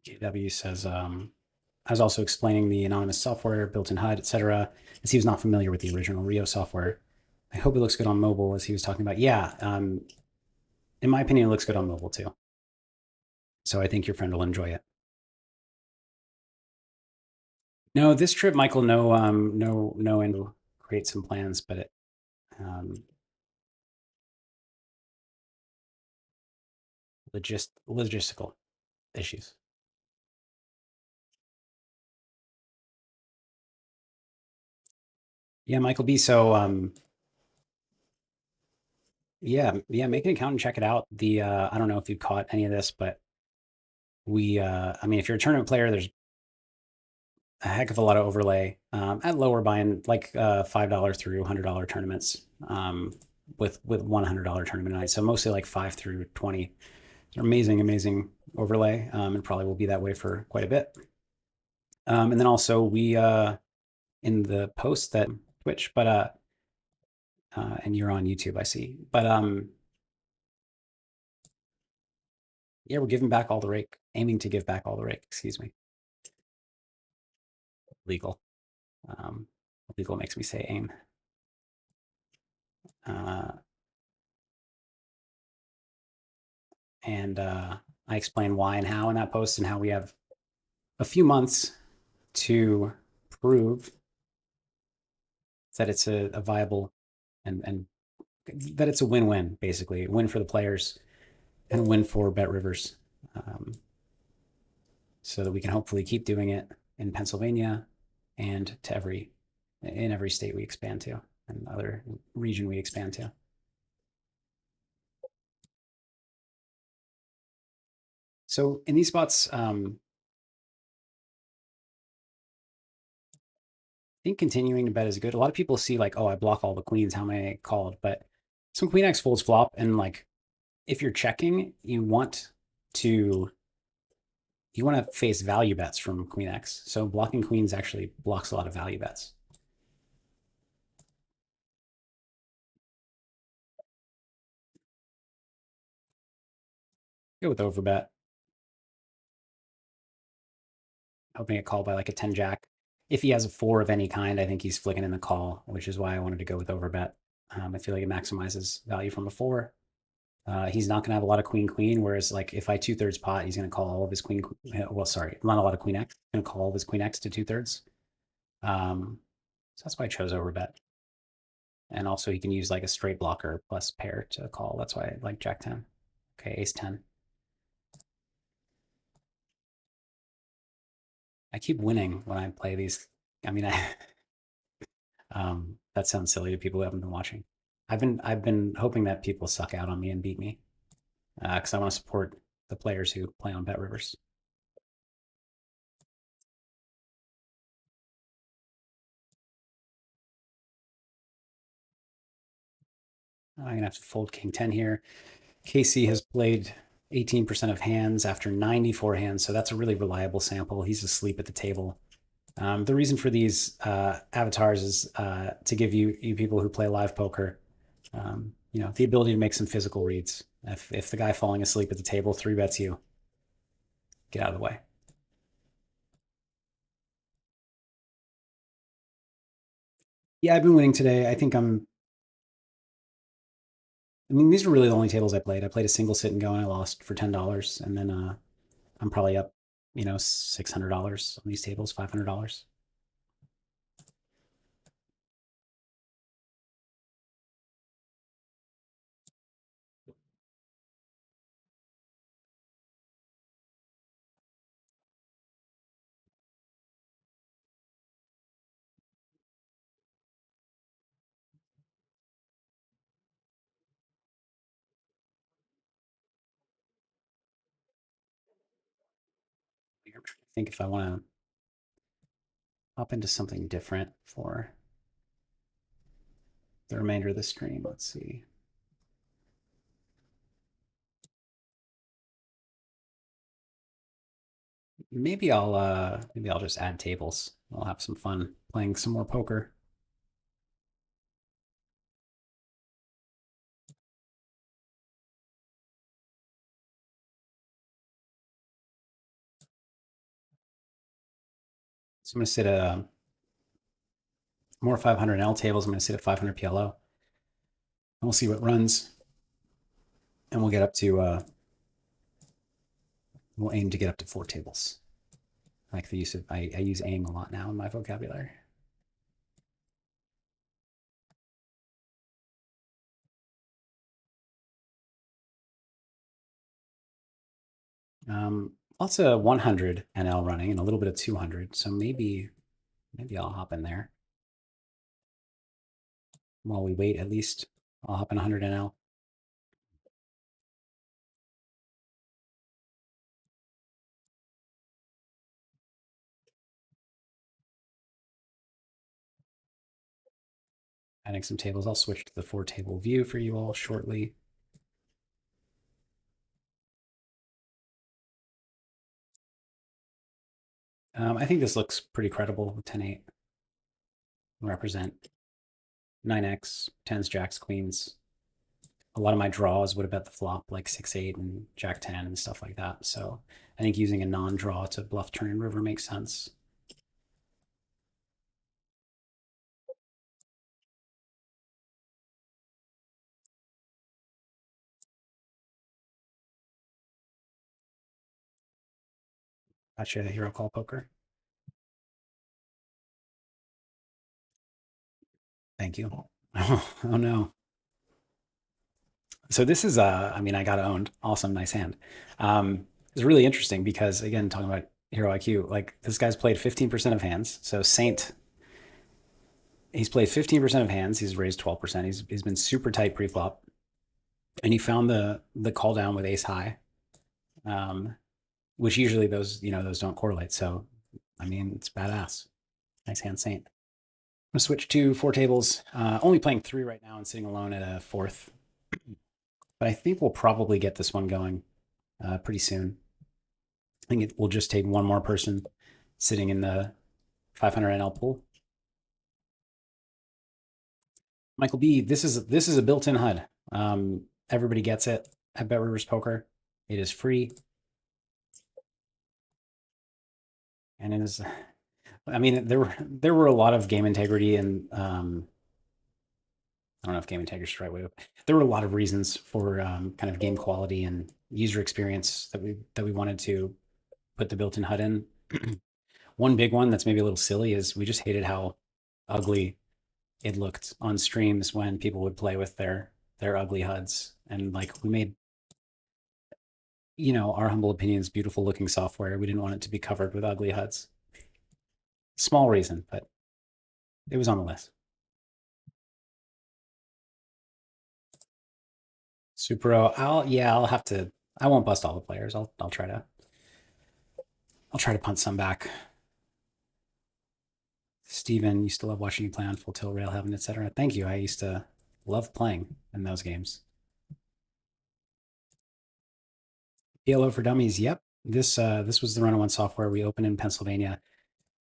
KW says I was also explaining the anonymous software, built-in HUD, etc., as he was not familiar with the original Rio software. I hope it looks good on mobile, as he was talking about. Yeah, in my opinion, it looks good on mobile too. So I think your friend will enjoy it. No, this trip, Michael, no, and create some plans, but um, logistical issues. Yeah, Michael B. So yeah, make an account and check it out. I don't know if you caught any of this, but I mean, if you're a tournament player, there's a heck of a lot of overlay at lower buy-in, like $5 through $100 tournaments with $100 tournament night. So mostly like 5 through 20. They're amazing overlay, and probably will be that way for quite a bit. And then also we in the post that Twitch, but and you're on YouTube, I see. But yeah, we're giving back all the rake, aiming to give back all the rake. Excuse me. Legal. Um, legal makes me say aim. Uh, and I explain why and how in that post and how we have a few months to prove that it's a viable and that it's a win-win, basically, a win for the players and a win for BetRivers, um, so that we can hopefully keep doing it in Pennsylvania and to every state we expand to and other region we expand to. So in these spots, I think continuing to bet is good. A lot of people see like, oh, I block all the queens. How many I called? But some queen X folds flop, and like if you're checking, to you want to face value bets from queen X. So blocking queens actually blocks a lot of value bets. Go with overbet, hoping it called by like a 10 jack. If he has a four of any kind, I think he's flicking in the call, which is why I wanted to go with overbet. I feel like it maximizes value from a four. He's not going to have a lot of queen queen. Whereas like if I 2/3 pot, he's going to call all of his queen. Well, sorry, not a lot of queen X. He's going to call all of his queen X to 2/3. So that's why I chose overbet. And also he can use like a straight blocker plus pair to call. That's why I like Jack 10. Okay, Ace 10. I keep winning when I play these. I mean, that sounds silly to people who haven't been watching. I've been hoping that people suck out on me and beat me because I want to support the players who play on BetRivers. I'm gonna have to fold King 10 here. Casey has played 18% of hands after 94 hands, so that's a really reliable sample. He's asleep at the table. The reason for these avatars is to give you people who play live poker, the ability to make some physical reads. If the guy falling asleep at the table three bets you, get out of the way. Yeah, I've been winning today. I mean, these are really the only tables I played. I played a single sit and go and I lost for $10, and then I'm probably up, $600 on these tables, $500. I think if I want to hop into something different for the remainder of the stream, let's see. Maybe I'll just add tables. I'll have some fun playing some more poker. So I'm gonna sit at more 500 L tables. I'm gonna sit at 500 PLO. And we'll see what runs, and we'll aim to get up to four tables. I like the use of I use aim a lot now in my vocabulary. Lots of 100 NL running and a little bit of 200. So maybe I'll hop in there while we wait. At least I'll hop in 100 NL. Adding some tables. I'll switch to the four table view for you all shortly. I think this looks pretty credible. 10-8 represent 9x, 10s, jacks, queens. A lot of my draws would have bet the flop like 6-8 and jack 10 and stuff like that. So I think using a non-draw to bluff turn and river makes sense. Gotcha, hero call poker. Thank you. Oh no. So this is I mean I got owned. Awesome, nice hand. It's really interesting because again, talking about hero IQ, like this guy's played 15% of hands. So Saint, he's played 15% of hands. He's raised 12%. He's been super tight pre-flop. And he found the call down with ace high. Um, which usually those, those don't correlate. So I mean it's badass. Nice hand Saint. I'm gonna switch to four tables. Only playing three right now and sitting alone at a fourth. But I think we'll probably get this one going pretty soon. I think it will just take one more person sitting in the 500 NL pool. Michael B, this is a built-in HUD. Everybody gets it at BetRivers Poker. It is free, and it is. I mean, there were a lot of game integrity and I don't know if game integrity is the right way. There were a lot of reasons for kind of game quality and user experience that we wanted to put the built-in HUD in. One big one that's maybe a little silly is we just hated how ugly it looked on streams when people would play with their ugly HUDs. And like we made, our humble opinions, beautiful looking software. We didn't want it to be covered with ugly HUDs. Small reason, but it was on the list. Supero, I'll have to. I won't bust all the players. I'll try to punt some back. Steven, used to love watching you play on Full Tilt, Rail Heaven, etc. Thank you. I used to love playing in those games. PLO for Dummies. Yep. This was the Run One software we opened in Pennsylvania.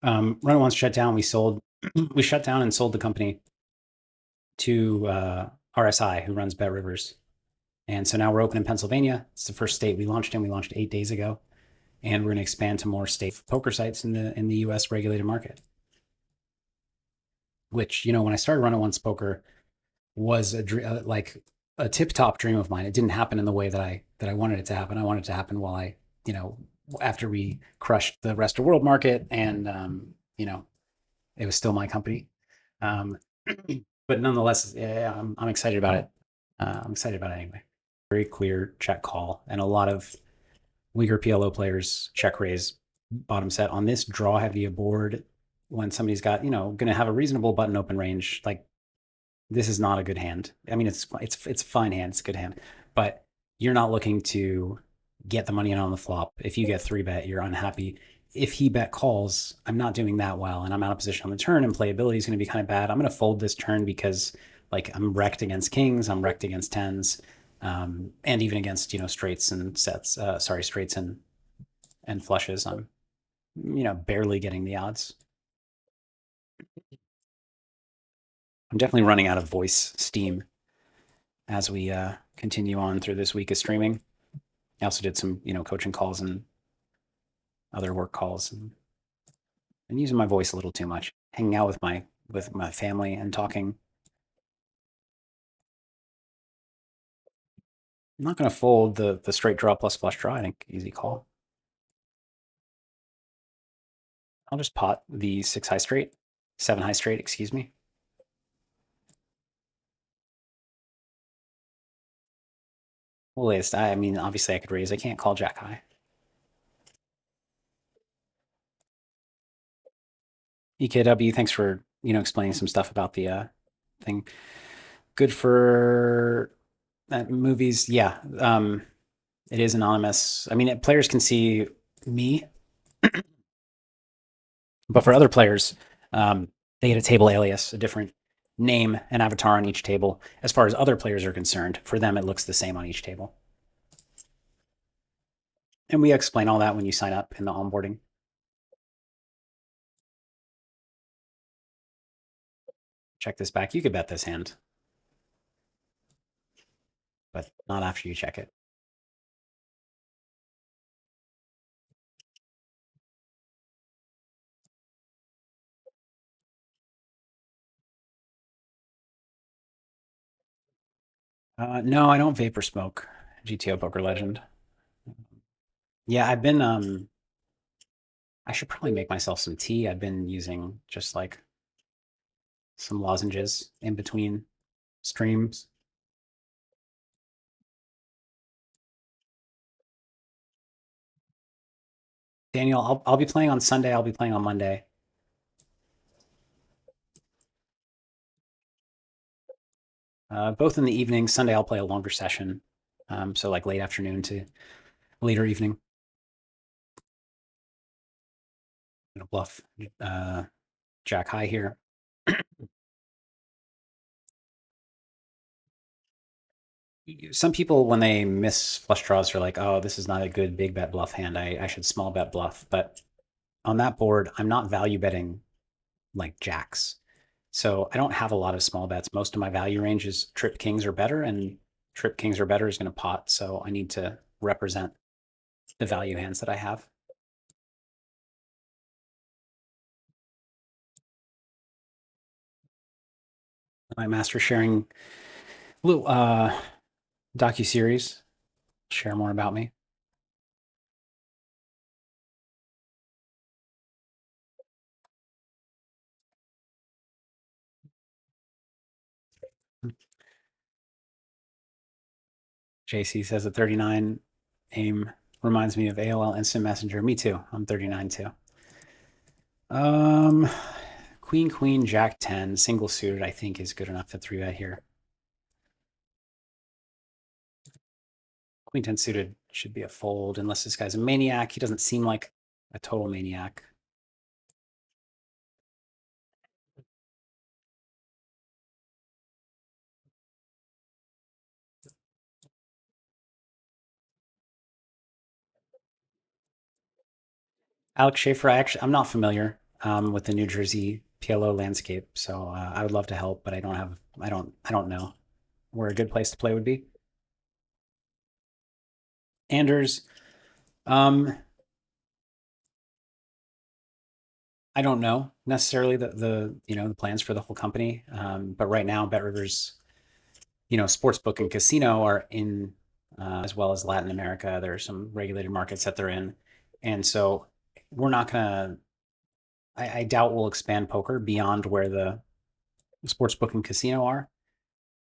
Run One shut down. We sold. We shut down and sold the company to RSI, who runs Bet Rivers. And so now we're open in Pennsylvania. It's the first state we launched in. We launched 8 days ago, and we're going to expand to more state poker sites in the U.S. regulated market. Which when I started Run Once Poker was like a tip top dream of mine. It didn't happen in the way that I wanted it to happen. I wanted it to happen while you know, after we crushed the rest of world market, and it was still my company. Um, but nonetheless, yeah, I'm excited about it. I'm excited about it anyway. Very clear check call, and a lot of weaker PLO players check raise bottom set on this draw heavy a board when somebody's got going to have a reasonable button open range. Like this is not a good hand. I mean, it's a fine hand. It's a good hand, but you're not looking to get the money in on the flop. If you get three bet, you're unhappy. If he bet calls, I'm not doing that well, and I'm out of position on the turn, and playability is going to be kind of bad. I'm going to fold this turn because like I'm wrecked against kings, I'm wrecked against tens, and even against straights and sets. Sorry, straights and flushes. I'm barely getting the odds. I'm definitely running out of voice steam as we continue on through this week of streaming. I also did some, coaching calls and other work calls, and using my voice a little too much. Hanging out with my family and talking. I'm not going to fold the straight draw plus flush draw. I think easy call. I'll just pot the six high straight, seven high straight. Excuse me. Well, latest. I mean, obviously I could raise. I can't call jack high. EKW, thanks for explaining some stuff about the thing. Good for movies. Yeah, it is anonymous. I mean, players can see me, but for other players, they get a table alias, a different name and avatar on each table. As far as other players are concerned, for them it looks the same on each table. And we explain all that when you sign up in the onboarding. Check this back. You could bet this hand, but not after you check it. No, I don't vapor smoke. GTO Poker Legend. Yeah, I've been I should probably make myself some tea. I've been using just like some lozenges in between streams. Daniel, I'll be playing on Sunday. I'll be playing on Monday. Both in the evening. Sunday I'll play a longer session, so like late afternoon to later evening. Bluff Jack high here. Some people, when they miss flush draws, are like, "Oh, this is not a good big bet bluff hand. I should small bet bluff." But on that board, I'm not value betting like jacks, so I don't have a lot of small bets. Most of my value range is trip kings or better, and trip kings or better is going to pot. So I need to represent the value hands that I have. My master sharing little docu series. Share more about me. JC says at 39, aim reminds me of AOL Instant Messenger. Me too. I'm 39 too. Um, Queen, Queen, Jack 10, single suited, I think is good enough to 3-bet here. Queen 10 suited should be a fold unless this guy's a maniac. He doesn't seem like a total maniac. Alex Schaefer, I'm not familiar with the New Jersey PLO landscape, so I would love to help, but I don't know where a good place to play would be. Anders, um, I don't know necessarily the plans for the whole company, but right now BetRivers, sportsbook and casino are in as well as Latin America. There are some regulated markets that they're in, and so we're not gonna. I doubt we'll expand poker beyond where the sportsbook and casino are.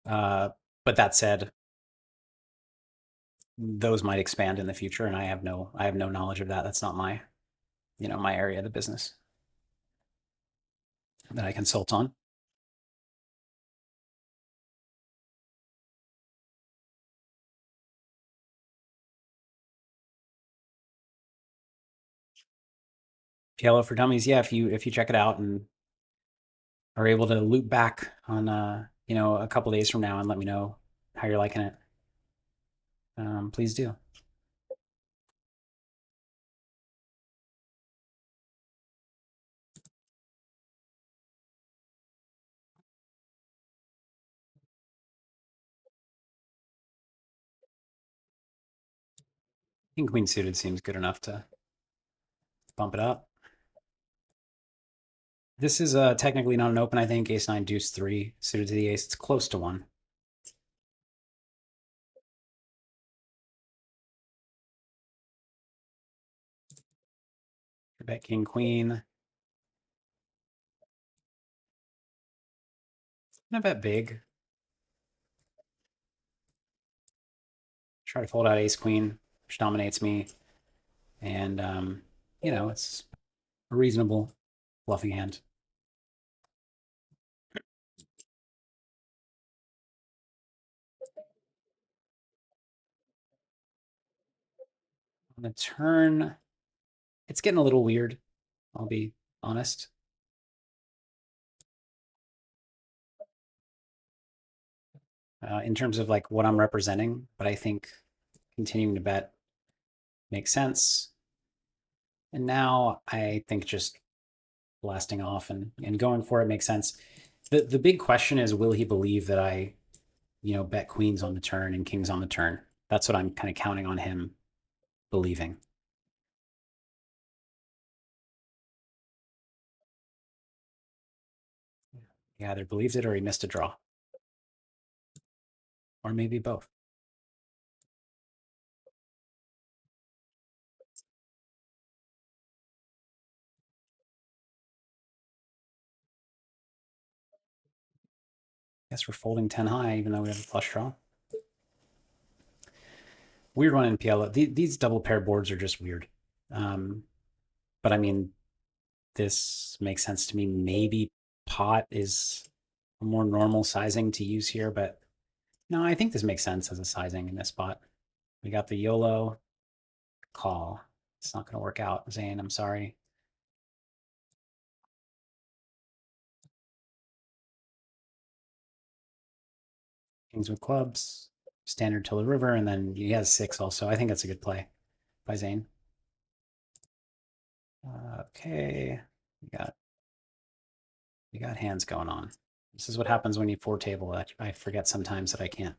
Uh, but that said, those might expand in the future, and I have no knowledge of that. That's not my area of the business that I consult on. PLO for Dummies, yeah. If you check it out and are able to loop back on a couple days from now and let me know how you're liking it, please do. King Queen suited seems good enough to bump it up. This is technically not an open. I think Ace 9 Deuce 3 suited to the ace. It's close to one. Bet King Queen. I'm gonna bet big. Try to fold out Ace Queen, which dominates me, and it's a reasonable bluffing hand. On the turn, it's getting a little weird. I'll be honest. In terms of like what I'm representing, but I think continuing to bet makes sense. And now I think just blasting off and going for it makes sense. The big question is, will he believe that I, bet queens on the turn and kings on the turn? That's what I'm kind of counting on him believing. He either believes it or he missed a draw, or maybe both. Guess we're folding 10 high, even though we have a flush draw. Weird one in PLO. These double pair boards are just weird. But I mean, this makes sense to me. Maybe pot is a more normal sizing to use here, but no, I think this makes sense as a sizing in this spot. We got the YOLO call. It's not going to work out, Zane. I'm sorry. Kings with clubs, standard till the river, and then he has 6 also. I think that's a good play by Zane. Okay, we got hands going on. This is what happens when you 4-table. I forget sometimes that I can't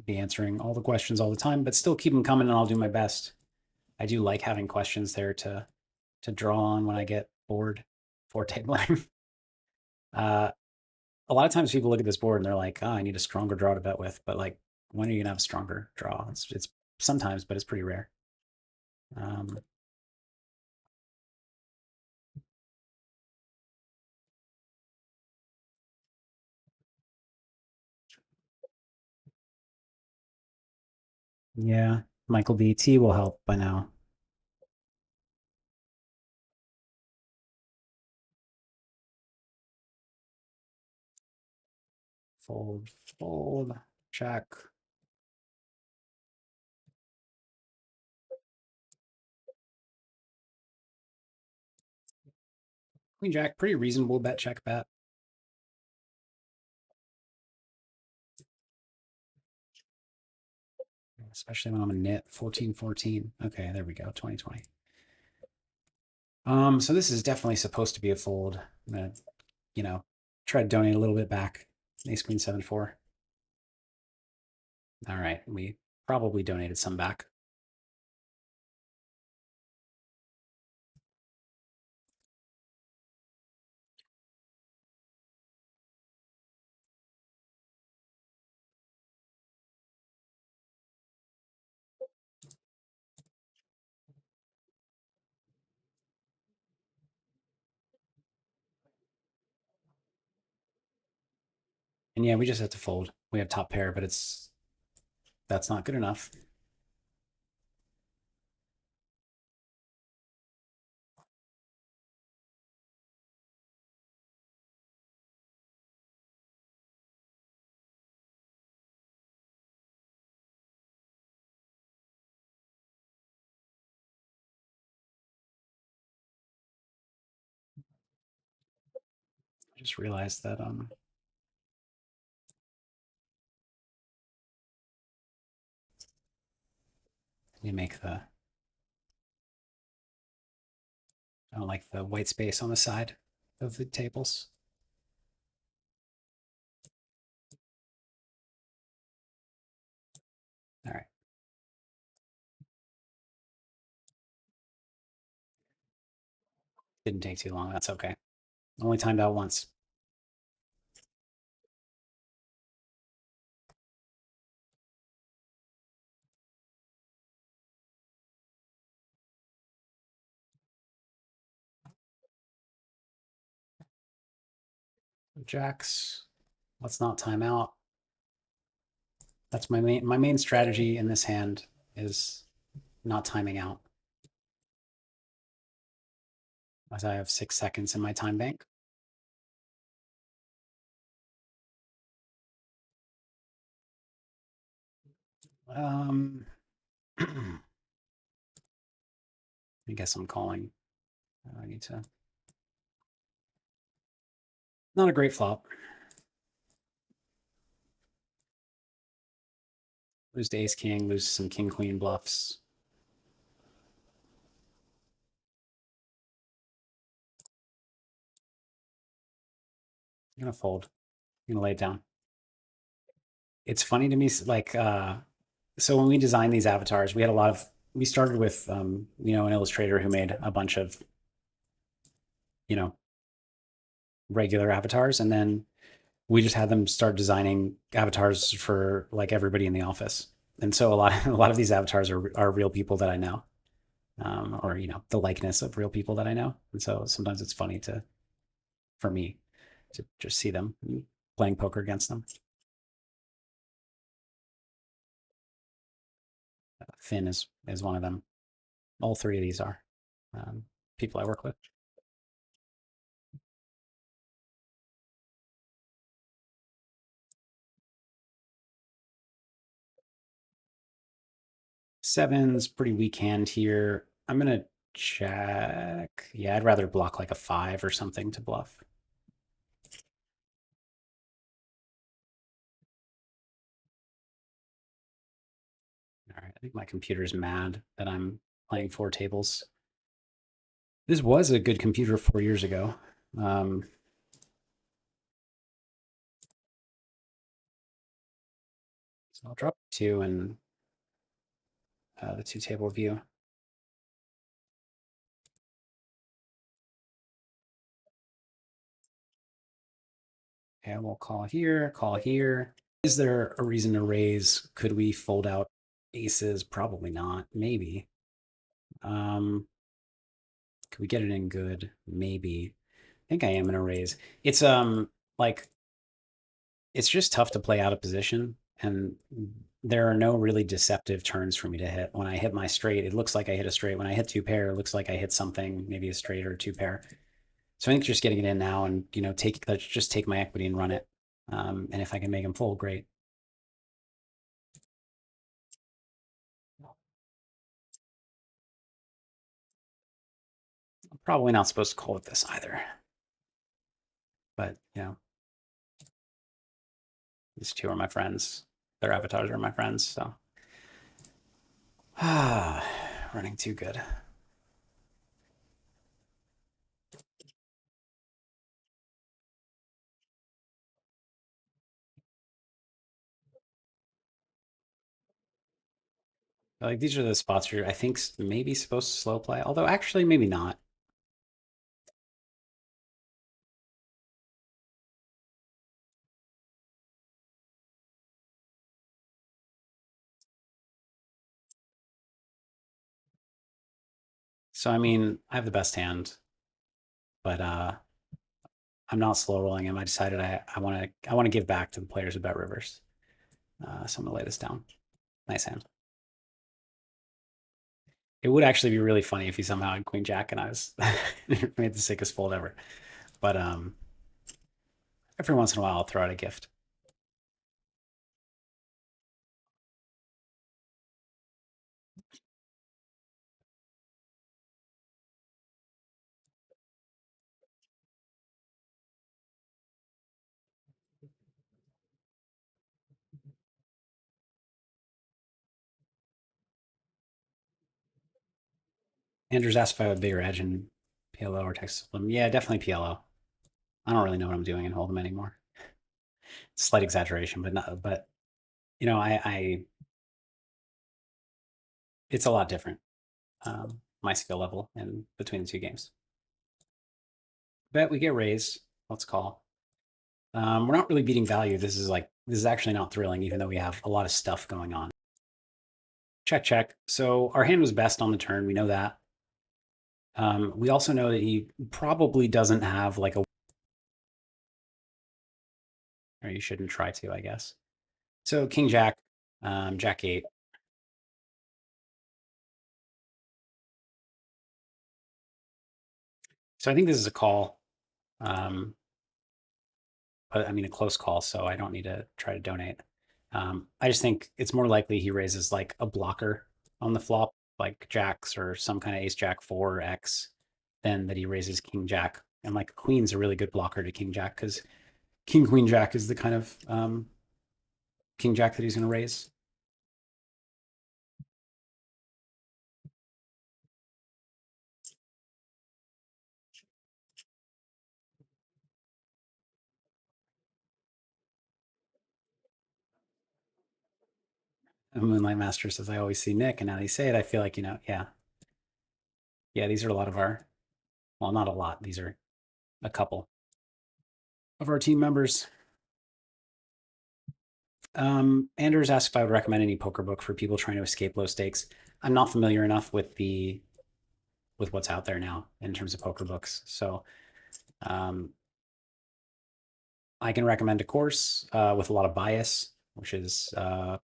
be answering all the questions all the time, but still keep them coming, and I'll do my best. I do like having questions there to draw on when I get bored 4-tabling. A lot of times people look at this board and they're like, "Oh, I need a stronger draw to bet with," but like, when are you gonna have a stronger draw? It's sometimes, but it's pretty rare. Um, yeah, Michael BT will help by now. Fold, fold, check. Queen Jack, pretty reasonable bet, check bet. Especially when I'm a nit 14-14. Okay, there we go, 2020. So this is definitely supposed to be a fold. I'm gonna, try to donate a little bit back. Ace Queen 7-4. All right, we probably donated some back. And yeah, we just have to fold. We have top pair, but that's not good enough. I just realized that you make the I don't like the white space on the side of the tables. All right. Didn't take too long. That's okay. Only timed out once. Jacks. Let's not time out. That's my main strategy in this hand is not timing out. As I have 6 seconds in my time bank. I guess I'm calling. I need to. Not a great flop. Lose to ace king, lose some king queen bluffs. I'm gonna fold. I'm gonna lay it down. It's funny to me, like so when we designed these avatars, we had a lot of we started with an illustrator who made a bunch of you know regular avatars, and then we just had them start designing avatars for like everybody in the office. And so a lot of these avatars are real people that I know, or the likeness of real people that I know. And so sometimes it's funny for me to just see them playing poker against them. Finn is one of them. All three of these are people I work with. Seven's pretty weak hand here. I'm gonna check. Yeah, I'd rather block like a five or something to bluff. All right, I think my computer's mad that I'm playing four tables. This was a good computer 4 years ago. Um, so I'll drop two and the two table view. Okay, we'll call here, call here. Is there a reason to raise? Could we fold out aces? Probably not. Maybe. Could we get it in good? Maybe. I think I am gonna raise. It's like it's just tough to play out of position, and there are no really deceptive turns for me to hit. When I hit my straight, it looks like I hit a straight. When I hit two pair, it looks like I hit something, maybe a straight or a two pair. So I think just getting it in now and let's just take my equity and run it. And if I can make him full, great. I'm probably not supposed to call with this either, but these two are my friends. Their avatars are my friends, so running too good. Like these are the spots where I think maybe supposed to slow play, although actually maybe not. So I mean, I have the best hand, but I'm not slow rolling him. I decided I want to give back to the players of BetRivers. So I'm gonna lay this down. Nice hand. It would actually be really funny if he somehow had Queen Jack and I was made the sickest fold ever. But every once in a while, I'll throw out a gift. Andrews asked if I have a bigger edge in PLO or Texas Hold'em. Yeah, definitely PLO. I don't really know what I'm doing in Hold'em anymore. Slight exaggeration, but not. But I it's a lot different. My skill level and between the two games. Bet we get raised. Let's call. We're not really beating value. This is actually not thrilling, even though we have a lot of stuff going on. Check, check. So our hand was best on the turn. We know that. We also know that he probably doesn't have like a, or you shouldn't try to, I guess. So King Jack, Jack eight. So I think this is a call. Um, but I mean a close call, so I don't need to try to donate. I just think it's more likely he raises like a blocker on the flop, like jacks or some kind of ace jack four X, than that he raises king jack. And like queen's a really good blocker to king jack because king queen jack is the kind of king jack that he's going to raise. And Moonlight Master says, I always see Nick, and now they say it, I feel like, yeah. Yeah, these are a lot of our, well, not a lot. These are a couple of our team members. Anders asked if I would recommend any poker book for people trying to escape low stakes. I'm not familiar enough with what's out there now in terms of poker books, so um, I can recommend a course with a lot of bias, which is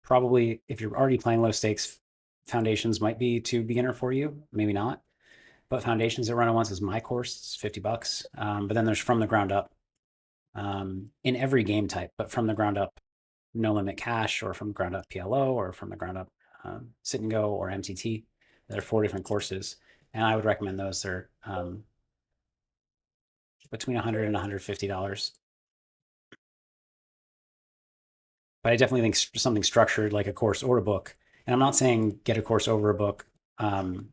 probably if you're already playing low stakes, Foundations might be too beginner for you, maybe not. But Foundations at Run It Once is my course. It's $50. But then there's From the Ground Up in every game type, but From the Ground Up No Limit Cash, or From the Ground Up PLO, or From the Ground Up Sit and Go, or MTT. There are 4 different courses, and I would recommend those. They're between $100 and $150. But I definitely think something structured like a course or a book. And I'm not saying get a course over a book. You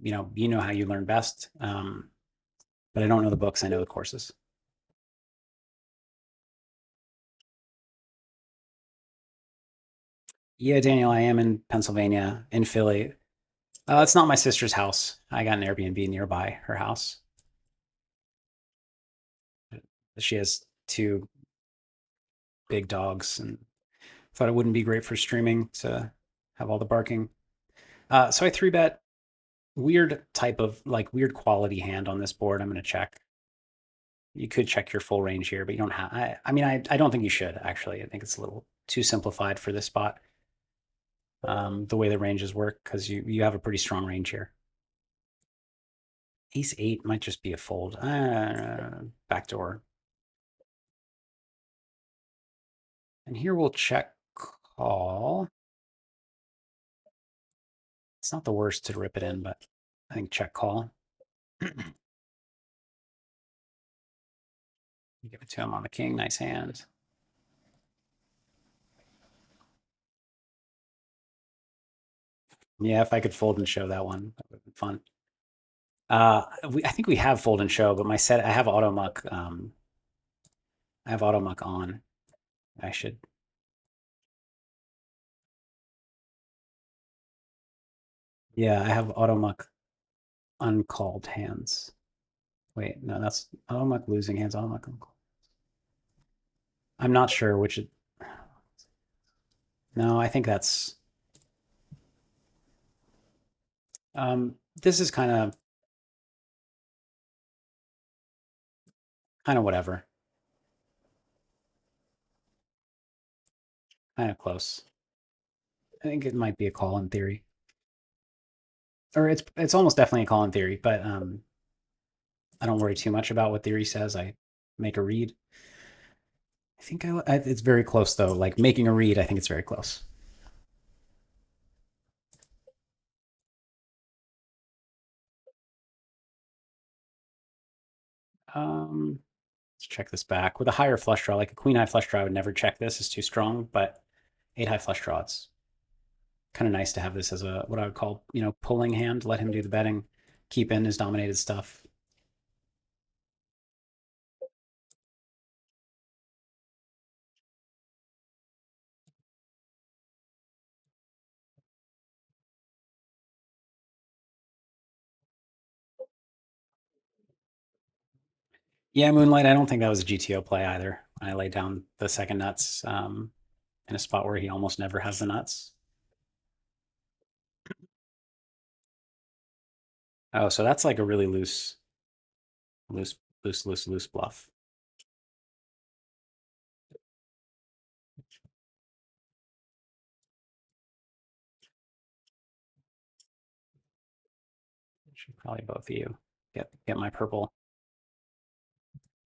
know how you learn best. But I don't know the books. I know the courses. Yeah, Daniel, I am in Pennsylvania, in Philly. It's not my sister's house. I got an Airbnb nearby her house. She has 2 big dogs, and thought it wouldn't be great for streaming to have all the barking. So I 3-bet weird type of like weird quality hand on this board. I'm going to check. You could check your full range here, but you don't have. I don't think you should actually. I think it's a little too simplified for this spot. The way the ranges work, because you have a pretty strong range here. Ace eight might just be a fold. Backdoor. And here we'll check call. It's not the worst to rip it in, but I think check call. Give it to him on the king. Nice hand. Yeah, if I could fold and show that one, that would have been fun. I think we have fold and show, but my set I have auto muck. I have auto muck on. I should. Yeah, I have auto muck uncalled hands. Wait, no, that's auto muck losing hands. Auto muck uncalled. I'm not sure which. No, I think that's. This is kind of whatever. Kind of close. I think it might be a call in theory, or it's almost definitely a call in theory. But I don't worry too much about what theory says. I make a read. I think it's very close though. Like making a read, I think it's very close. Let's check this back with a higher flush draw, like a queen high flush draw. I would never check this; it's too strong. But eight high flush draw, it's kind of nice to have this as a what I would call pulling hand. Let him do the betting, keep in his dominated stuff. Yeah, Moonlight. I don't think that was a GTO play either. I laid down the second nuts in a spot where he almost never has the nuts. Oh, so that's like a really loose, loose bluff. Should probably both of you get my purple,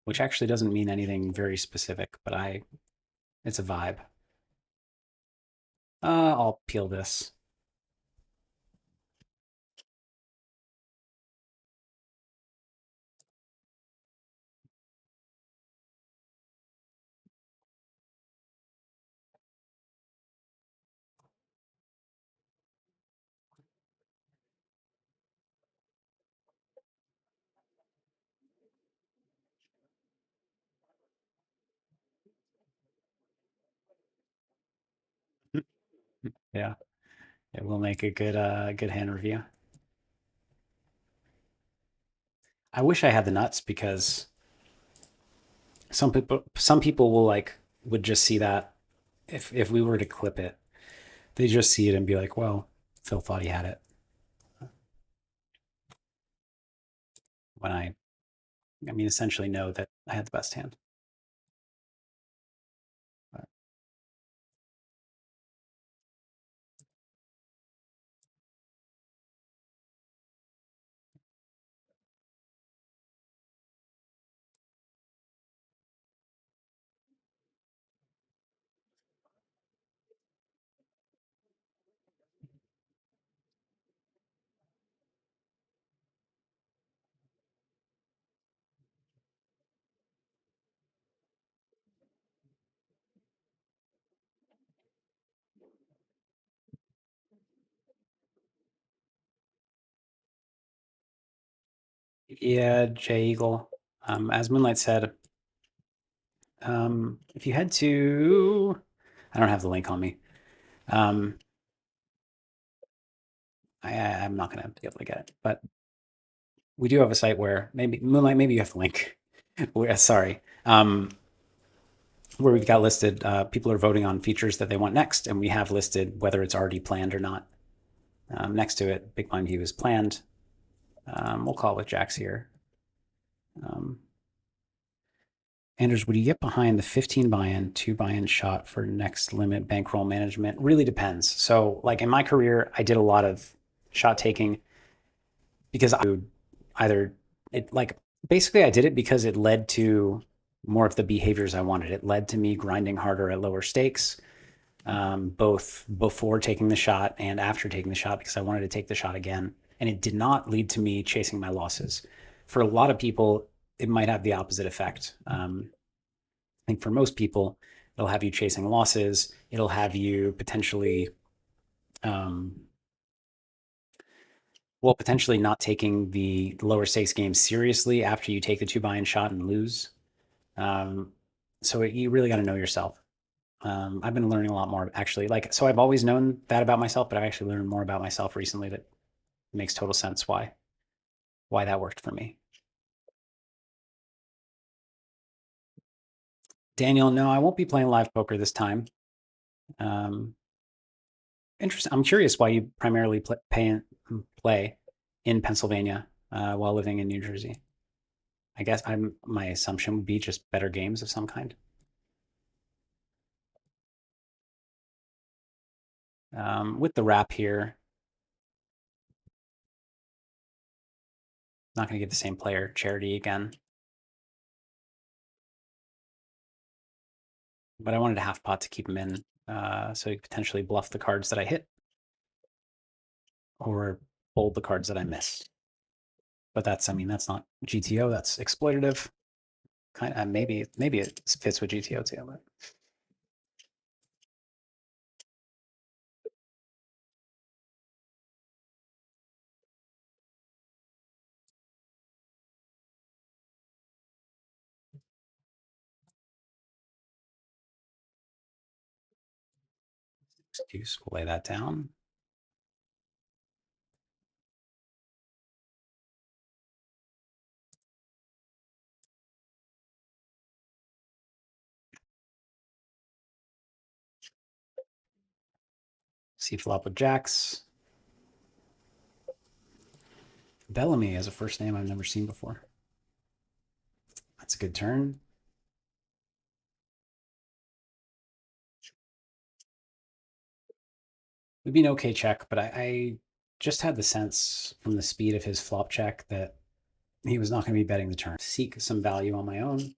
which actually doesn't mean anything very specific, but it's a vibe. I'll peel this. Yeah, it will make a good hand review. I wish I had the nuts because some people would just see that if we were to clip it, they just see it and be like, well, Phil thought he had it. When I mean, essentially know that I had the best hand. But Yeah, Jay Eagle. As Moonlight said, if you head to, I don't have the link on me. Um, I'm not going to be able to get it, but we do have a site where maybe Moonlight, maybe you have the link. Sorry. Where we've got listed, people are voting on features that they want next, and we have listed whether it's already planned or not. Next to it, Big Blind View is planned. We'll call it with Jacks here. Um, Anders, would you get behind the 15 buy-in, 2 buy-in shot for next limit bankroll management? Really depends. So, like in my career, I did a lot of shot taking because I would either it like basically I did it because it led to more of the behaviors I wanted. It led to me grinding harder at lower stakes, both before taking the shot and after taking the shot because I wanted to take the shot again. And it did not lead to me chasing my losses. For a lot of people, it might have the opposite effect. I think for most people, it'll have you chasing losses. It'll have you potentially, um, well, potentially not taking the lower stakes games seriously after you take the two buy-in shot and lose. Um, so you really got to know yourself. I've been learning a lot more actually. Like, so I've always known that about myself, but I've actually learned more about myself recently that makes total sense why that worked for me. Daniel, no, I won't be playing live poker this time. Um, Interesting. I'm curious why you primarily play in Pennsylvania while living in New Jersey. I guess my assumption would be just better games of some kind. With the wrap here, not going to give the same player charity again, but I wanted a half pot to keep him in, so he could potentially bluff the cards that I hit or fold the cards that I miss. But I mean, that's not GTO. That's exploitative. Kind of maybe it fits with GTO too, but excuse. We'll lay that down. C flop with jacks. Bellamy as a first name I've never seen before. That's a good turn. Would be an okay check, but I just had the sense from the speed of his flop check that he was not going to be betting the turn. Seek some value on my own.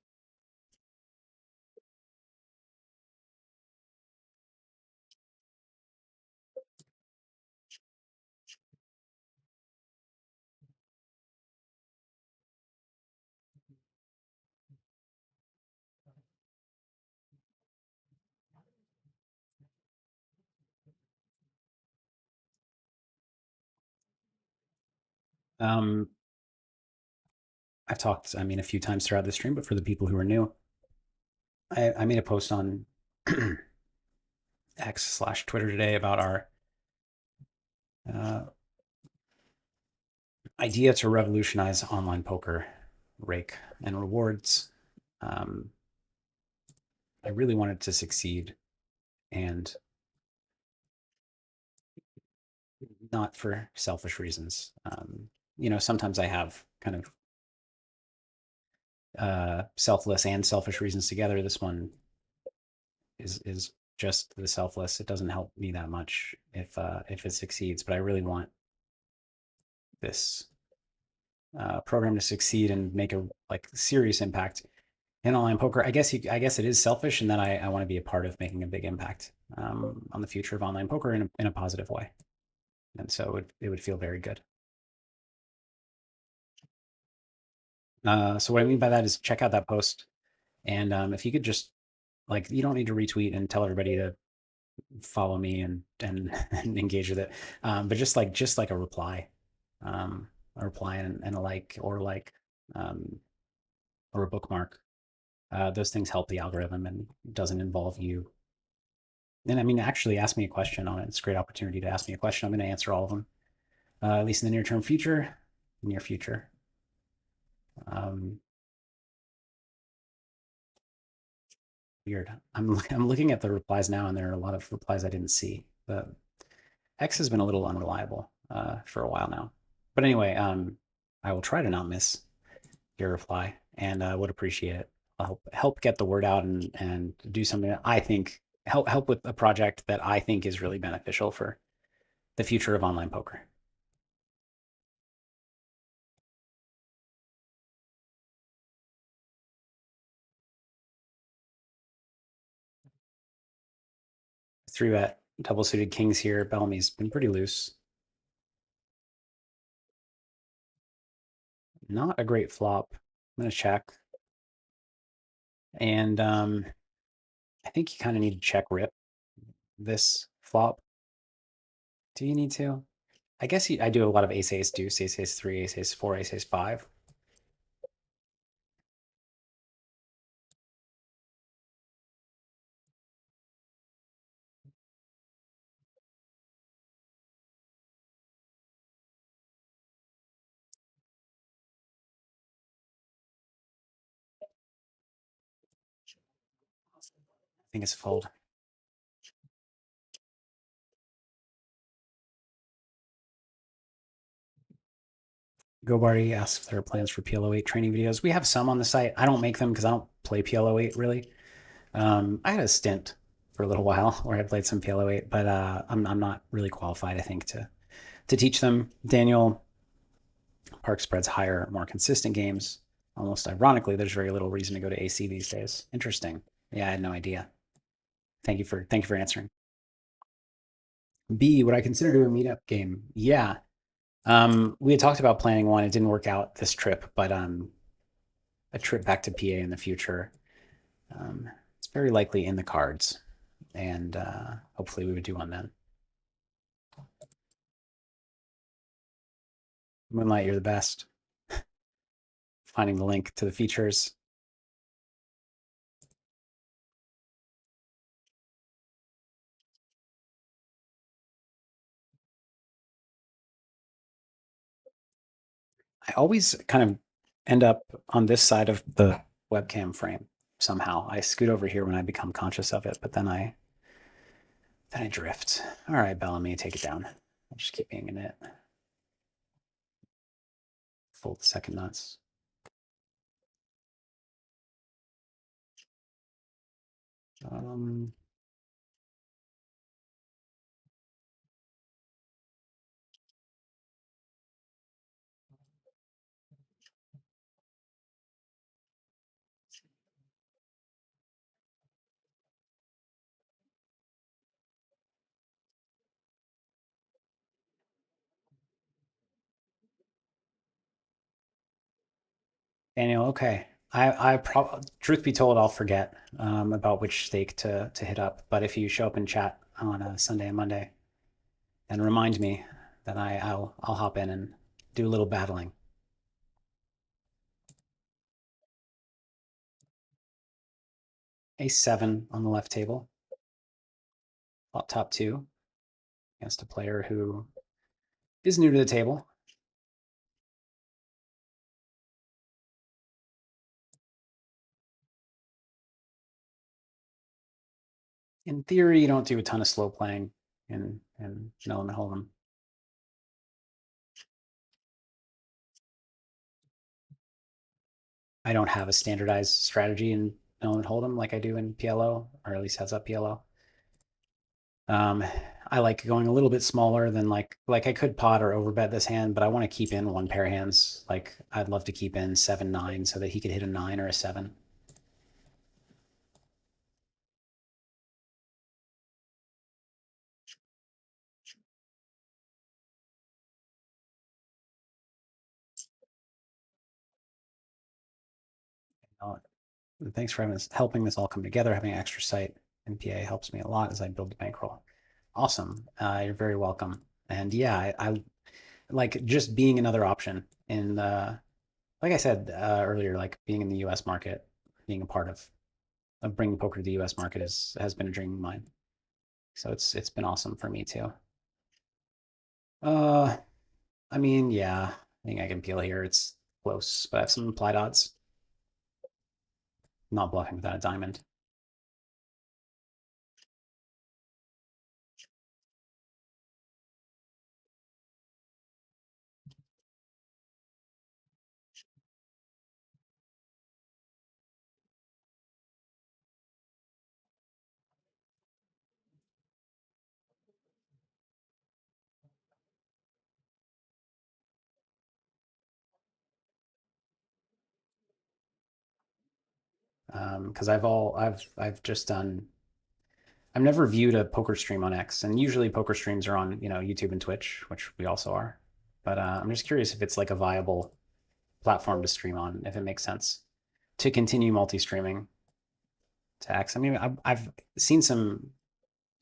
Um, I've talked, I mean, a few times throughout the stream, but for the people who are new, I made a post on X/Twitter today about our uh, idea to revolutionize online poker, rake, and rewards. Um, I really wanted to succeed, and not for selfish reasons. Sometimes I have kind of selfless and selfish reasons together. This one is just the selfless. It doesn't help me that much if it succeeds, but I really want this program to succeed and make a like serious impact in online poker. I guess it is selfish, and that I want to be a part of making a big impact on the future of online poker in a positive way, and so it would feel very good. So what I mean by that is check out that post, and if you could just like you don't need to retweet and tell everybody to follow me and engage with it, but just like a reply, a reply and a like um, or a bookmark. Those things help the algorithm and doesn't involve you. And I mean, actually, ask me a question on it. It's a great opportunity to ask me a question. I'm going to answer all of them, at least in the near future. Um, Weird. I'm looking at the replies now, and there are a lot of replies I didn't see. The X has been a little unreliable for a while now. But anyway, I will try to not miss your reply, and would appreciate it. I'll help get the word out and do something that I think help with a project that I think is really beneficial for the future of online poker. Three bet double suited kings here. Bellamy's been pretty loose. Not a great flop. I'm gonna check, and I think you kind of need to check rip this flop. Do you need to? I guess I do a lot of ace ace deuce, ace ace three, ace ace four, ace ace five. I think it's a fold. GoBarty asks if there are plans for PLO8 training videos. We have some on the site. I don't make them because I don't play PLO8 really. I had a stint for a little while where I played some PLO8, but I'm not really qualified, I think, to teach them. Daniel Park spreads higher, more consistent games. Almost ironically, there's very little reason to go to AC these days. Interesting. Yeah, I had no idea. Thank you for answering. B, would I consider doing a meetup game? Yeah. We had talked about planning one. It didn't work out this trip, but a trip back to PA in the future. It's very likely in the cards, and hopefully we would do one then. Moonlight, you're the best. Finding the link to the features. I always kind of end up on this side of the webcam frame somehow. I scoot over here when I become conscious of it, but then I drift. All right, Bellamy, take it down. I'll just keep being in it. Fold the second nuts. Um, Daniel, okay. Truth be told, I'll forget about which stake to hit up. But if you show up in chat on a Sunday and Monday and remind me, then I'll hop in and do a little battling. A7 on the left table, flop top two against a player who is new to the table. In theory, you don't do a ton of slow playing in no limit hold'em. I don't have a standardized strategy in no limit hold'em like I do in PLO, or at least heads up PLO. Um, I like going a little bit smaller than I could pot or overbet this hand, but I want to keep in one pair hands. Like I'd love to keep in 7-9 so that he could hit a 9 or a 7. And thanks for helping this all come together. Having extra sight in PA helps me a lot as I build the bankroll. Awesome. You're very welcome. And yeah, like just being another option in like I said earlier, like being in the U.S. market, being a part of bringing poker to the U.S. market is has been a dream of mine. So it's been awesome for me too. Uh, I mean, yeah, I think I can peel here. It's close, but I have some implied odds. Not bluffing without a diamond. Because I've just done. I've never viewed a poker stream on X, and usually poker streams are on YouTube and Twitch, which we also are. But I'm just curious if it's like a viable platform to stream on, if it makes sense to continue multi-streaming to X. I mean, I've seen some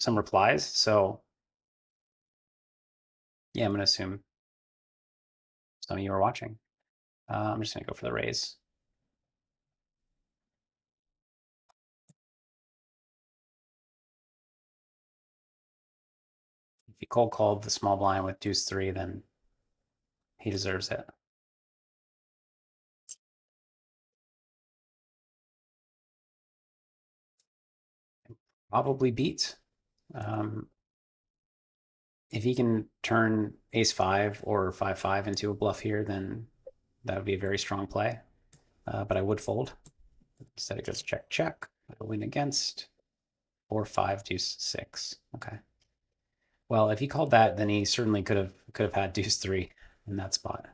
replies, so yeah, I'm gonna assume some of you are watching. I'm just gonna go for the raise. If he cold called the small blind with deuce three, then he deserves it. Probably beat. Um, if he can turn ace five or 5-5 into a bluff here, then that would be a very strong play. But I would fold. Instead, it goes check, check. I'll win against 4-5 deuce six. Okay. Well, if he called that, then he certainly could have had deuce three in that spot.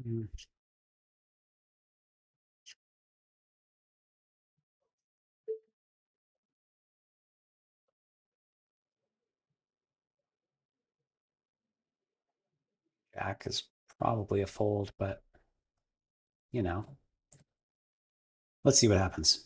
Mm. Jack is probably a fold, but you know, let's see what happens.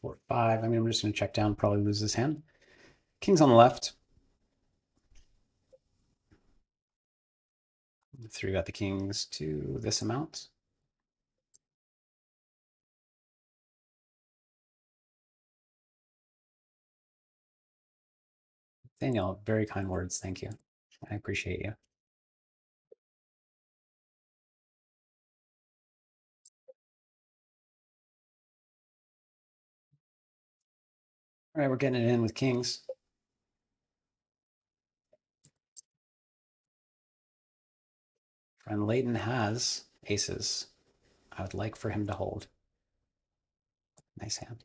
4-5. I mean, I'm just going to check down, probably lose his hand. King's on the left. Three got the kings to this amount. Daniel, very kind words. Thank you. I appreciate you. All right, we're getting it in with kings. Friend Leighton has aces. I would like for him to hold. Nice hand.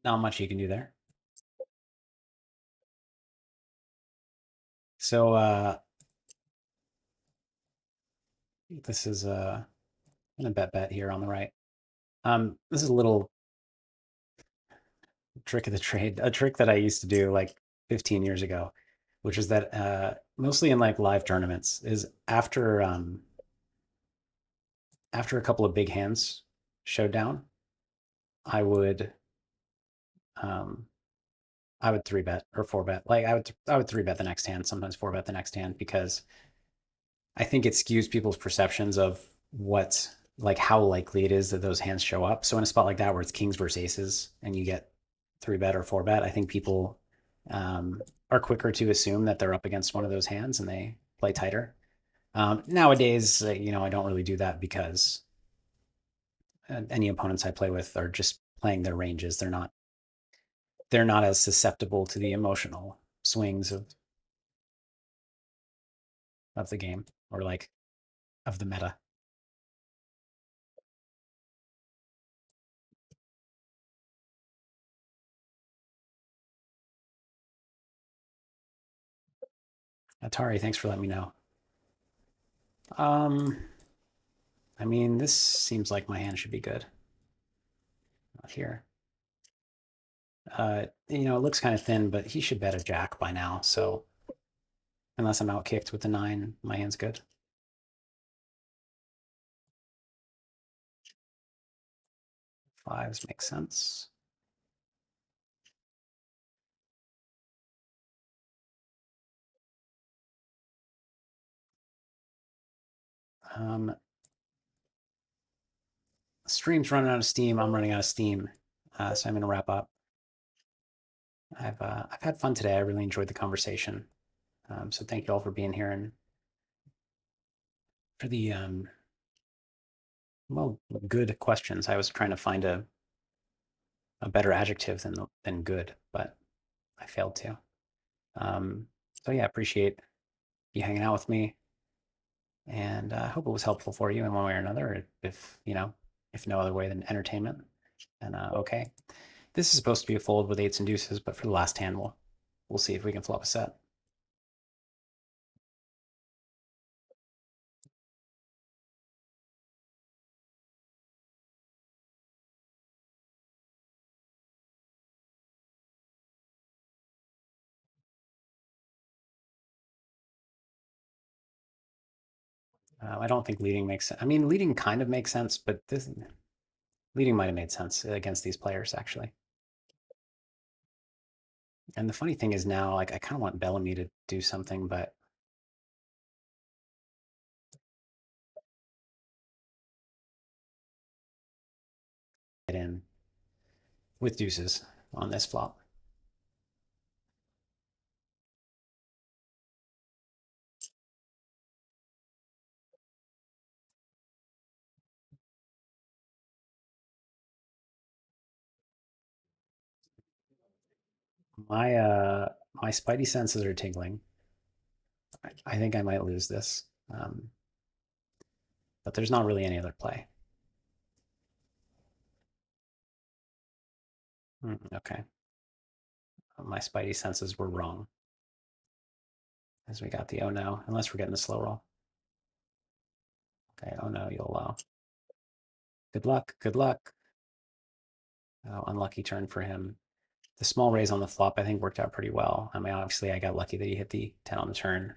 Not much you can do there. So this is I'm gonna bet here on the right. This is a little trick of the trade, a trick that I used to do like 15 years ago, which is that mostly in like live tournaments, is after a couple of big hands showed down, I would um, I would three bet or four bet. Like I would three bet the next hand, sometimes four bet the next hand because I think it skews people's perceptions of what like how likely it is that those hands show up. So in a spot like that where it's kings versus aces and you get three bet or four bet, I think people are quicker to assume that they're up against one of those hands and they play tighter. Nowadays, I don't really do that because any opponents I play with are just playing their ranges. They're not as susceptible to the emotional swings of the game or like of the meta. Atari, thanks for letting me know. Um, I mean, this seems like my hand should be good. Not here. It looks kind of thin, but he should bet a jack by now. So unless I'm outkicked with the nine, my hand's good. Fives make sense. Um, Stream's running out of steam. I'm running out of steam. So I'm gonna wrap up. I've had fun today. I really enjoyed the conversation. So thank you all for being here and for the well, good questions. I was trying to find a better adjective than good, but I failed to. Um, so yeah, appreciate you hanging out with me, and I hope it was helpful for you in one way or another. If no other way than entertainment. And okay, this is supposed to be a fold with eights and deuces, but for the last hand, we'll see if we can flop a set. I don't think leading makes sense. I mean, leading kind of makes sense, but this leading might have made sense against these players actually. And the funny thing is now, like, I kind of want Bellamy to do something, but get in with deuces on this flop. My spidey senses are tingling. I think I might lose this, but there's not really any other play. Okay, my spidey senses were wrong as we got the oh no, unless we're getting the slow roll. Okay, oh no, you'll allow. Good luck, good luck. Oh, unlucky turn for him. The small raise on the flop, I think, worked out pretty well. I mean, obviously, I got lucky that he hit the 10 on the turn,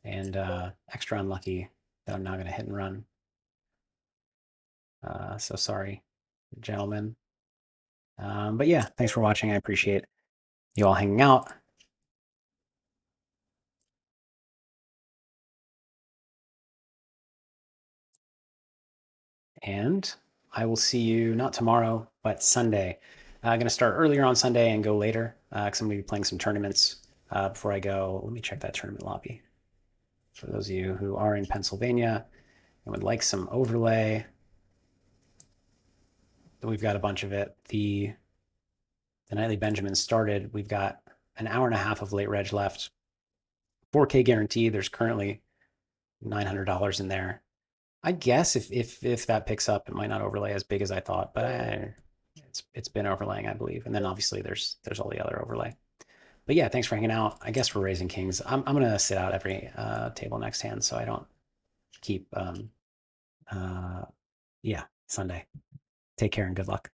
and extra unlucky that I'm not going to hit and run. So sorry, gentlemen. But yeah, thanks for watching. I appreciate you all hanging out. And I will see you not tomorrow, but Sunday. I'm going to start earlier on Sunday and go later because I'm going to be playing some tournaments before I go. Let me check that tournament lobby. For those of you who are in Pennsylvania and would like some overlay, we've got a bunch of it. The Nightly Benjamin started. We've got an hour and a half of late reg left. 4K guarantee. There's currently $900 in there. I guess if that picks up, it might not overlay as big as I thought, but it's been overlaying, I believe. And then obviously there's all the other overlay. But yeah, thanks for hanging out. I guess we're raising kings. I'm gonna sit out every table next hand so I don't keep yeah, Sunday. Take care and good luck.